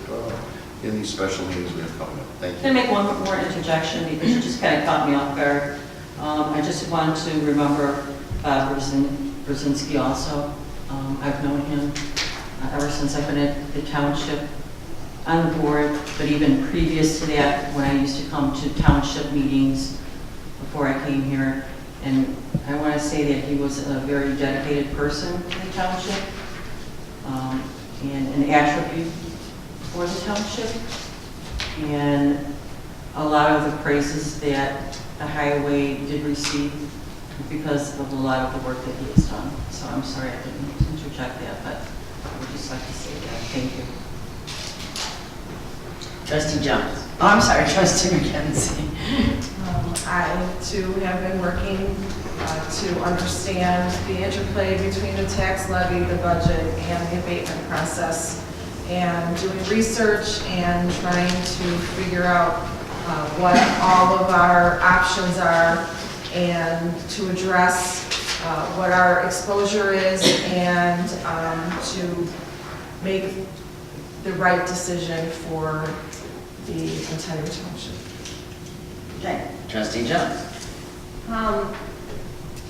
[SPEAKER 4] in these special meetings we have coming up. Thank you.
[SPEAKER 14] Can I make one more interjection because you just kind of caught me off guard? I just wanted to remember Brzezinski also. I've known him ever since I've been at the township. on the board, but even previous to that, when I used to come to township meetings before I came here. And I want to say that he was a very dedicated person to the township, and an attribute for the township. And a lot of the praises that the highway did receive because of a lot of the work that he has done. So I'm sorry I didn't interject that, but I would just like to say that. Thank you.
[SPEAKER 1] Trustee Jones. Oh, I'm sorry, Trustee McKenzie.
[SPEAKER 9] I too have been working to understand the interplay between the tax levy, the budget, and the abatement process, and doing research and trying to figure out what all of our options are and to address what our exposure is and to make the right decision for the entire township.
[SPEAKER 1] Okay, Trustee Jones.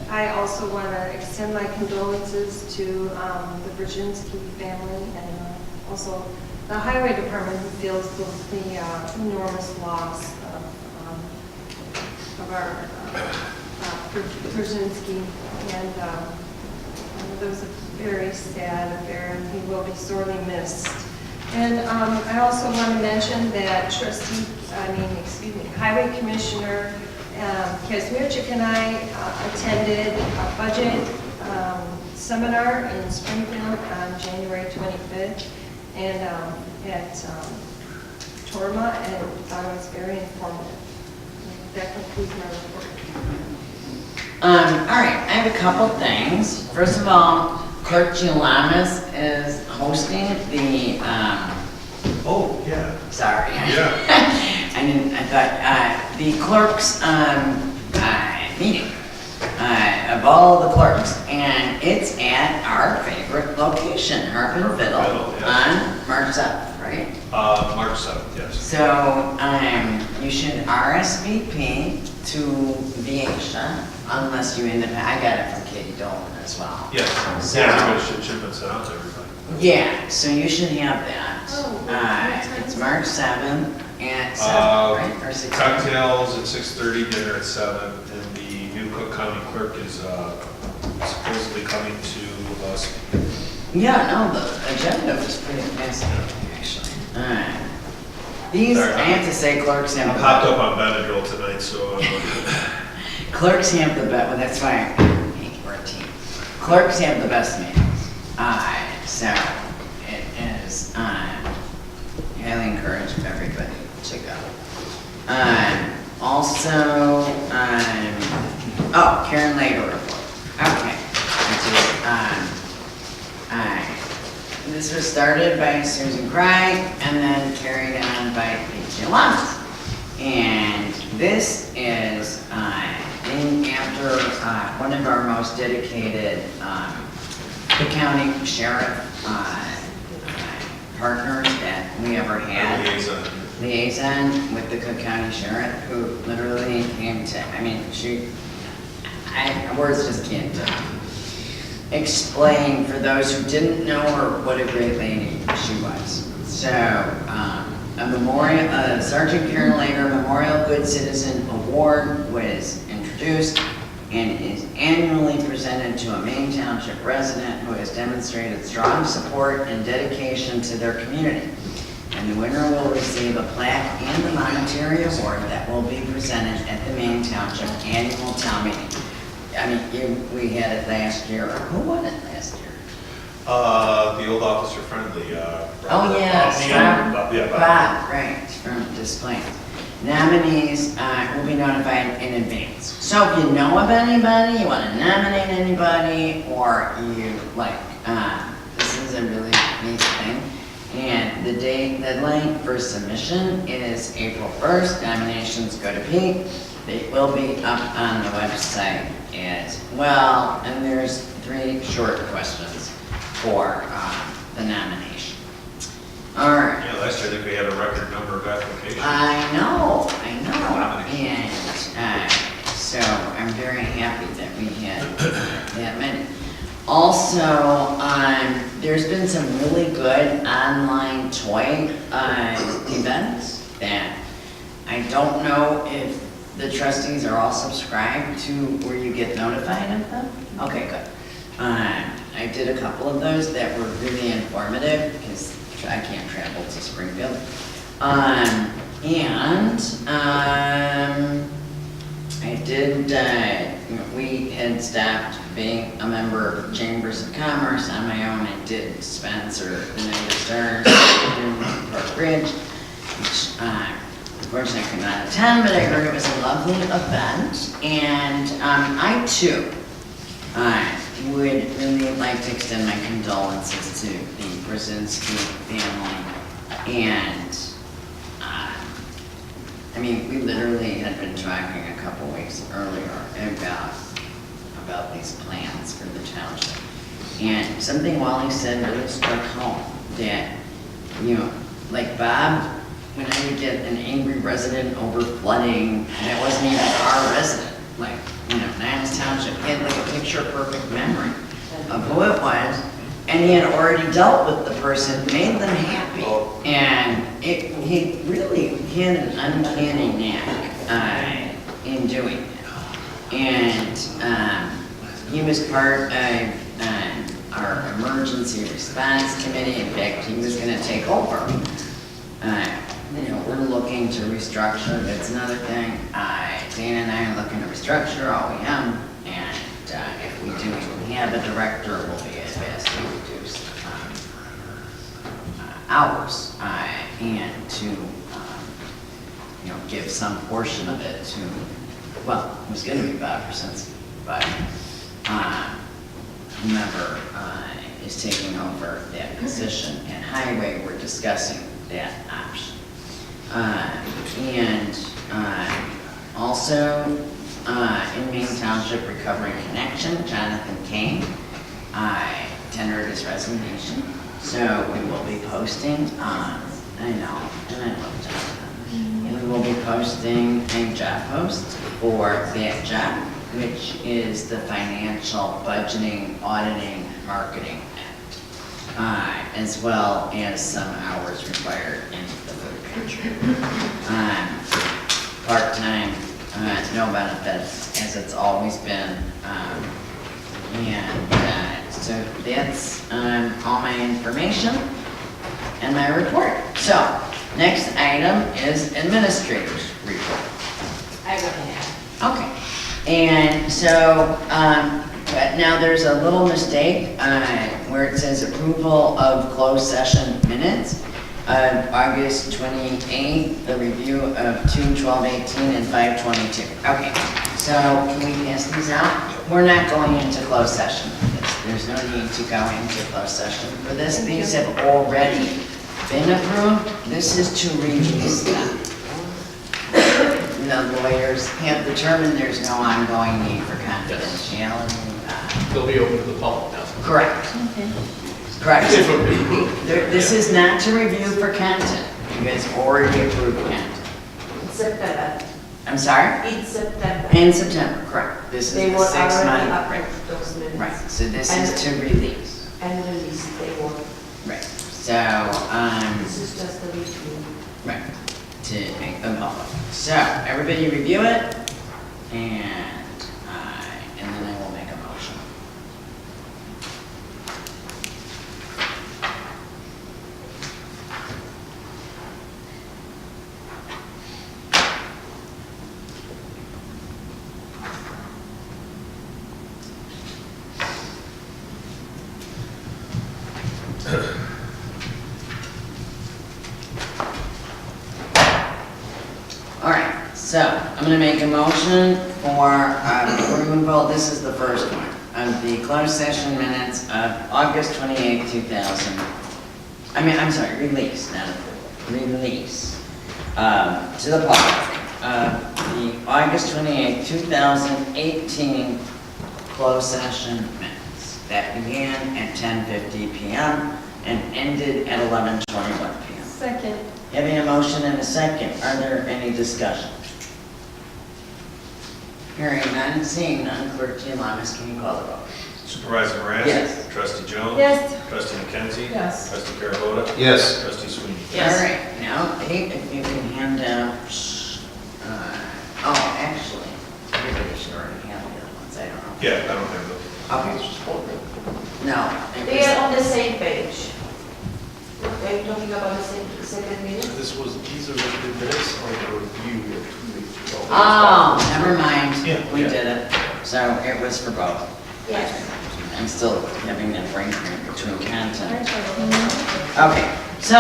[SPEAKER 3] I also want to extend my condolences to the Brzezinski family and also the highway department who feels the enormous loss of our Brzezinski. And it was a very sad affair, and he will be sorely missed. And I also want to mention that Highway Commissioner Kazmierczyk and I attended a budget seminar in Springfield on January 25th and at Torma, and thought it was very informative. That concludes my report.
[SPEAKER 1] All right, I have a couple things. First of all, Clerk Gilamas is hosting the,
[SPEAKER 2] Oh, yeah.
[SPEAKER 1] sorry.
[SPEAKER 2] Yeah.
[SPEAKER 1] I thought, the clerks, meeting, of all the clerks, and it's at our favorite location, Harp and Fiddle, on March 7th, right?
[SPEAKER 2] March 7th, yes.
[SPEAKER 1] So, you should RSVP to Viatia, unless you end up, I got it from Katie Dolan as well.
[SPEAKER 2] Yes,
[SPEAKER 1] So-
[SPEAKER 2] everybody should have been sent out to everybody.
[SPEAKER 1] Yeah, so you should have that. It's March 7th at 7, right, or 6?
[SPEAKER 2] Cocktails at 6:30, dinner at 7, and the new Cook County clerk is supposedly coming to us.
[SPEAKER 1] Yeah, no, the agenda was pretty fascinating, actually. These,
[SPEAKER 2] Sorry,
[SPEAKER 1] I have to say, clerks have.
[SPEAKER 2] I'm hopped up on Benadryl tonight, so.
[SPEAKER 1] Clerks have the best, well, that's why we're a team. Clerks have the best meetings. So it is highly encouraged everybody to go. Also, Karen Lager report. Okay. This was started by Susan Craig and then carried on by Pete Lamas. And this is named after one of our most dedicated the county sheriff partners that we ever had. Liaison with the Cook County Sheriff, who literally came to, words just can't explain for those who didn't know her what a great lady she was. So, a memorial, Sergeant Karen Lager Memorial Good Citizen Award was introduced and is annually presented to a Maine Township resident who has demonstrated strong support and dedication to their community. And the winner will receive a plaque and the monetary award that will be presented at the Maine Township annual town meeting. We had it last year. Who won it last year?
[SPEAKER 2] The old officer friendly.
[SPEAKER 1] Oh, yes, Bob, right, from Des Plaines. Nominees will be notified in advance. So if you know of anybody, you want to nominate anybody, or you this is a really neat thing. And the deadline for submission is April 1st. Nominations go to Pete. They will be up on the website as well. And there's 3 short questions for the nomination. All right.
[SPEAKER 2] Yeah, last year I think we had a record number of applications.
[SPEAKER 1] I know. And so I'm very happy that we had that many. Also, there's been some really good online toy events that I don't know if the trustees are all subscribed to where you get notified of them. Okay, good. I did a couple of those that were really informative because I can't travel to Springfield. I did, we had stopped being a member of Chambers of Commerce on my own. I did sponsor the Night of Stars in Park Ridge, which unfortunately I could not attend, but I heard it was a lovely event. And I too would really like to extend my condolences to the Brzezinski family. And I mean, we literally had been talking a couple weeks earlier about these plans for the township. And something Wally said really struck home, that, you know, like Bob, when I would get an angry resident over flooding, and it wasn't even our resident, like, you know, Niles Township, he had like a picture-perfect memory of who it was, and he had already dealt with the person, made them happy. And he really had an uncanny knack in doing it. And he was part of our emergency response committee. In fact, he was going to take over. You know, we're looking to restructure. That's another thing. Dana and I are looking to restructure OEM, and if we do have a director, we'll be vastly reduced hours, and to you know, give some portion of it to, well, it was going to be Bob Brzezinski, but whomever is taking over that position in Highway, we're discussing that option. Also, in Maine Township Recovery Connection, Jonathan Kane tendered his resignation. So we will be posting, I know, and I love Jonathan. And we will be posting a job post for that job, which is the financial budgeting, auditing, marketing act, as well as some hours required in the food pantry. Part-time, no benefits, as it's always been, so that's all my information and my report. So, next item is administrator's report.
[SPEAKER 11] I have nothing to add.
[SPEAKER 1] Okay, and so now there's a little mistake where it says approval of closed session minutes of August 28th, the review of 2/12/18 and 5/22. Okay, so can we pass these out? We're not going into closed session for this. There's no need to go into closed session for this. These have already been approved. This is to release them. The lawyers have determined there's no ongoing need for confidentiality.
[SPEAKER 13] They'll be open to the public now.
[SPEAKER 1] Correct. Correct. This is not to review for content. You guys already approved content.
[SPEAKER 15] It's September.
[SPEAKER 1] I'm sorry?
[SPEAKER 15] It's September.
[SPEAKER 1] In September, correct. This is
[SPEAKER 15] They
[SPEAKER 1] the
[SPEAKER 15] were
[SPEAKER 1] 6
[SPEAKER 15] already
[SPEAKER 1] month.
[SPEAKER 15] approved those minutes.
[SPEAKER 1] Right, so this is to release.
[SPEAKER 15] And release, they were.
[SPEAKER 1] Right, so,
[SPEAKER 15] This is just a review.
[SPEAKER 1] right, to make them public. So, everybody review it, and then I will make a motion. All right, so I'm going to make a motion for approval. This is the first one of the closed session minutes of August 28, 2000. Release, not approval. Release to the public the August 28, 2018 closed session minutes that began at 10:50 p.m. and ended at 11:21 p.m.
[SPEAKER 3] Second.
[SPEAKER 1] Having a motion and a second, are there any discussion? Hearing none, seeing none, Clerk Gialamas, can you call the vote?
[SPEAKER 2] Supervisor Moran?
[SPEAKER 1] Yes.
[SPEAKER 2] Trustee Jones?
[SPEAKER 3] Yes.
[SPEAKER 2] Trustee McKenzie?
[SPEAKER 9] Yes.
[SPEAKER 2] Trustee Carabota?
[SPEAKER 4] Yes.
[SPEAKER 2] Trustee Sweeney?
[SPEAKER 5] Yes.
[SPEAKER 1] All right, now, Pete, if you can hand out, oh, actually, everybody should already have the other ones, I don't know.
[SPEAKER 2] Yeah, I don't have those.
[SPEAKER 1] Okay. No. it
[SPEAKER 15] They
[SPEAKER 1] was-
[SPEAKER 15] are on the same page. Are you talking about the second minute?
[SPEAKER 2] These are the minutes or the review of 2 weeks ago.
[SPEAKER 1] Oh, never mind,
[SPEAKER 2] Yeah.
[SPEAKER 1] we did it, so it was for both.
[SPEAKER 15] Yes.
[SPEAKER 1] I'm still having that brain cramp between content. Okay, so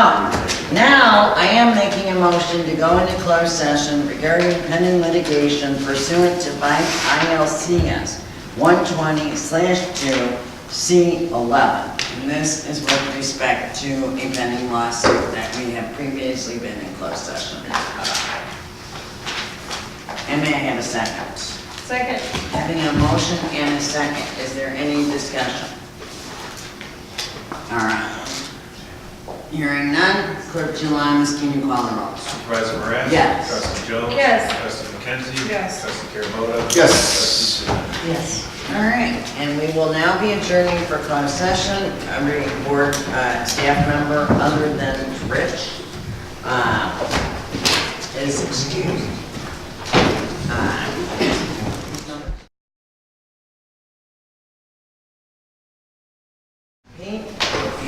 [SPEAKER 1] now I am making a motion to go into closed session regarding pending litigation pursuant to 5 ILCS 120/2C11. And this is with respect to a pending lawsuit that we have previously been in closed session about. And may I have a second?
[SPEAKER 3] Second.
[SPEAKER 1] Having a motion and a second, is there any discussion? All right. Hearing none, Clerk Jelimes, can you call the roll?
[SPEAKER 2] Supervisor Moran?
[SPEAKER 1] Yes.
[SPEAKER 2] Trustee Jones?
[SPEAKER 3] Yes.
[SPEAKER 2] Trustee McKenzie?
[SPEAKER 9] Yes.
[SPEAKER 2] Trustee Carabota?
[SPEAKER 4] Yes.
[SPEAKER 2] Trustee Sweeney?
[SPEAKER 5] Yes.
[SPEAKER 1] All right, and we will now be adjourning for closed session. Every board staff member other than Rich is excused. Pete, I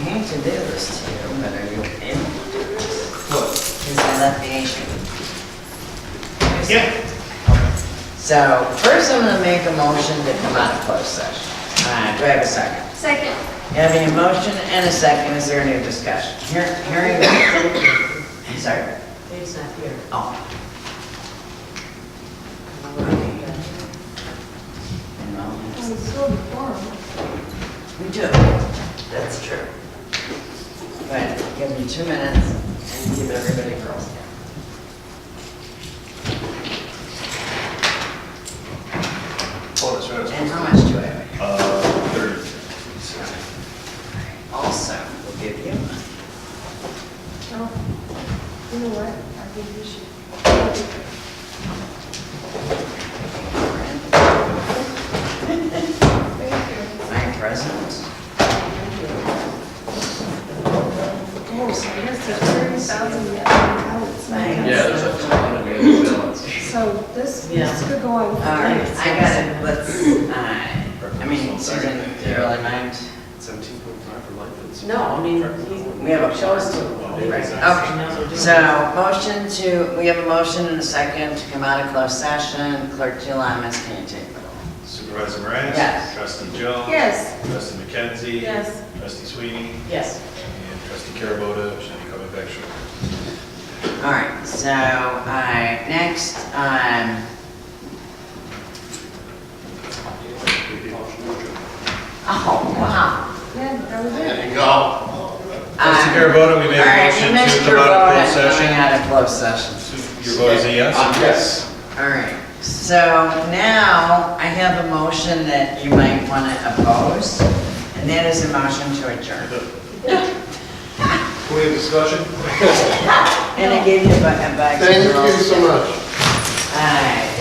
[SPEAKER 1] hate to do this to you, but are you able to do this?
[SPEAKER 2] What?
[SPEAKER 1] Is I left the issue.
[SPEAKER 2] Yeah.
[SPEAKER 1] So first I'm going to make a motion to come out of closed session. Do I have a second?
[SPEAKER 3] Second.
[SPEAKER 1] Having a motion and a second, is there any discussion? Hearing none. Sorry.
[SPEAKER 5] Dave's not here.
[SPEAKER 1] Oh. We do. That's true. But give me 2 minutes and give everybody girls.
[SPEAKER 2] Oh, that's right.
[SPEAKER 1] And how much do I have?
[SPEAKER 2] 30.
[SPEAKER 1] Also, we'll give you money.
[SPEAKER 3] Oh, you know what? I think you should. Thank you.
[SPEAKER 1] My present.
[SPEAKER 3] Oh, so there's the 30,000 out.
[SPEAKER 1] Thanks.
[SPEAKER 13] Yeah, there's a ton of balance.
[SPEAKER 3] So this
[SPEAKER 5] Yeah.
[SPEAKER 3] could go on.
[SPEAKER 1] All right, I got it. Let's, I mean, Susan, do you really mind?
[SPEAKER 13] 17.5 for life.
[SPEAKER 5] No, I mean,
[SPEAKER 1] We have a
[SPEAKER 5] chose to.
[SPEAKER 1] Okay, so motion to, we have a motion and a second to come out of closed session. Clerk Jelimes, can you take the roll?
[SPEAKER 2] Supervisor Moran?
[SPEAKER 1] Yes.
[SPEAKER 2] Trustee Jones?
[SPEAKER 3] Yes.
[SPEAKER 2] Trustee McKenzie?
[SPEAKER 9] Yes.
[SPEAKER 2] Trustee Sweeney?
[SPEAKER 5] Yes.
[SPEAKER 2] And Trustee Carabota, should be coming back shortly.
[SPEAKER 1] All right, so, next, oh, wow.
[SPEAKER 3] Yeah, that was it.
[SPEAKER 4] There you go.
[SPEAKER 2] Trustee Carabota, we made a
[SPEAKER 1] All right,
[SPEAKER 2] motion
[SPEAKER 1] you
[SPEAKER 2] to
[SPEAKER 1] missed
[SPEAKER 2] come
[SPEAKER 1] your
[SPEAKER 2] out
[SPEAKER 1] vote
[SPEAKER 2] of
[SPEAKER 1] on
[SPEAKER 2] closed
[SPEAKER 1] coming
[SPEAKER 2] session.
[SPEAKER 1] out of closed session.
[SPEAKER 2] Your vote is a yes?
[SPEAKER 4] Yes.
[SPEAKER 1] All right, so now I have a motion that you might want to oppose, and that is a motion to adjourn.
[SPEAKER 4] Can we have discussion?
[SPEAKER 1] And I gave you a bag of
[SPEAKER 4] Thank
[SPEAKER 1] girls.
[SPEAKER 4] you so much.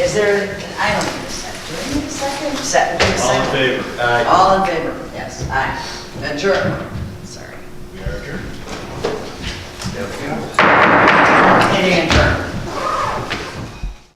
[SPEAKER 1] Is there, I don't need a second. Do I need a second? Do a
[SPEAKER 2] All in
[SPEAKER 1] second?
[SPEAKER 2] favor?
[SPEAKER 1] All in favor, yes, aye. Adjourn. Sorry.
[SPEAKER 2] We are adjourned.
[SPEAKER 1] Meeting adjourned.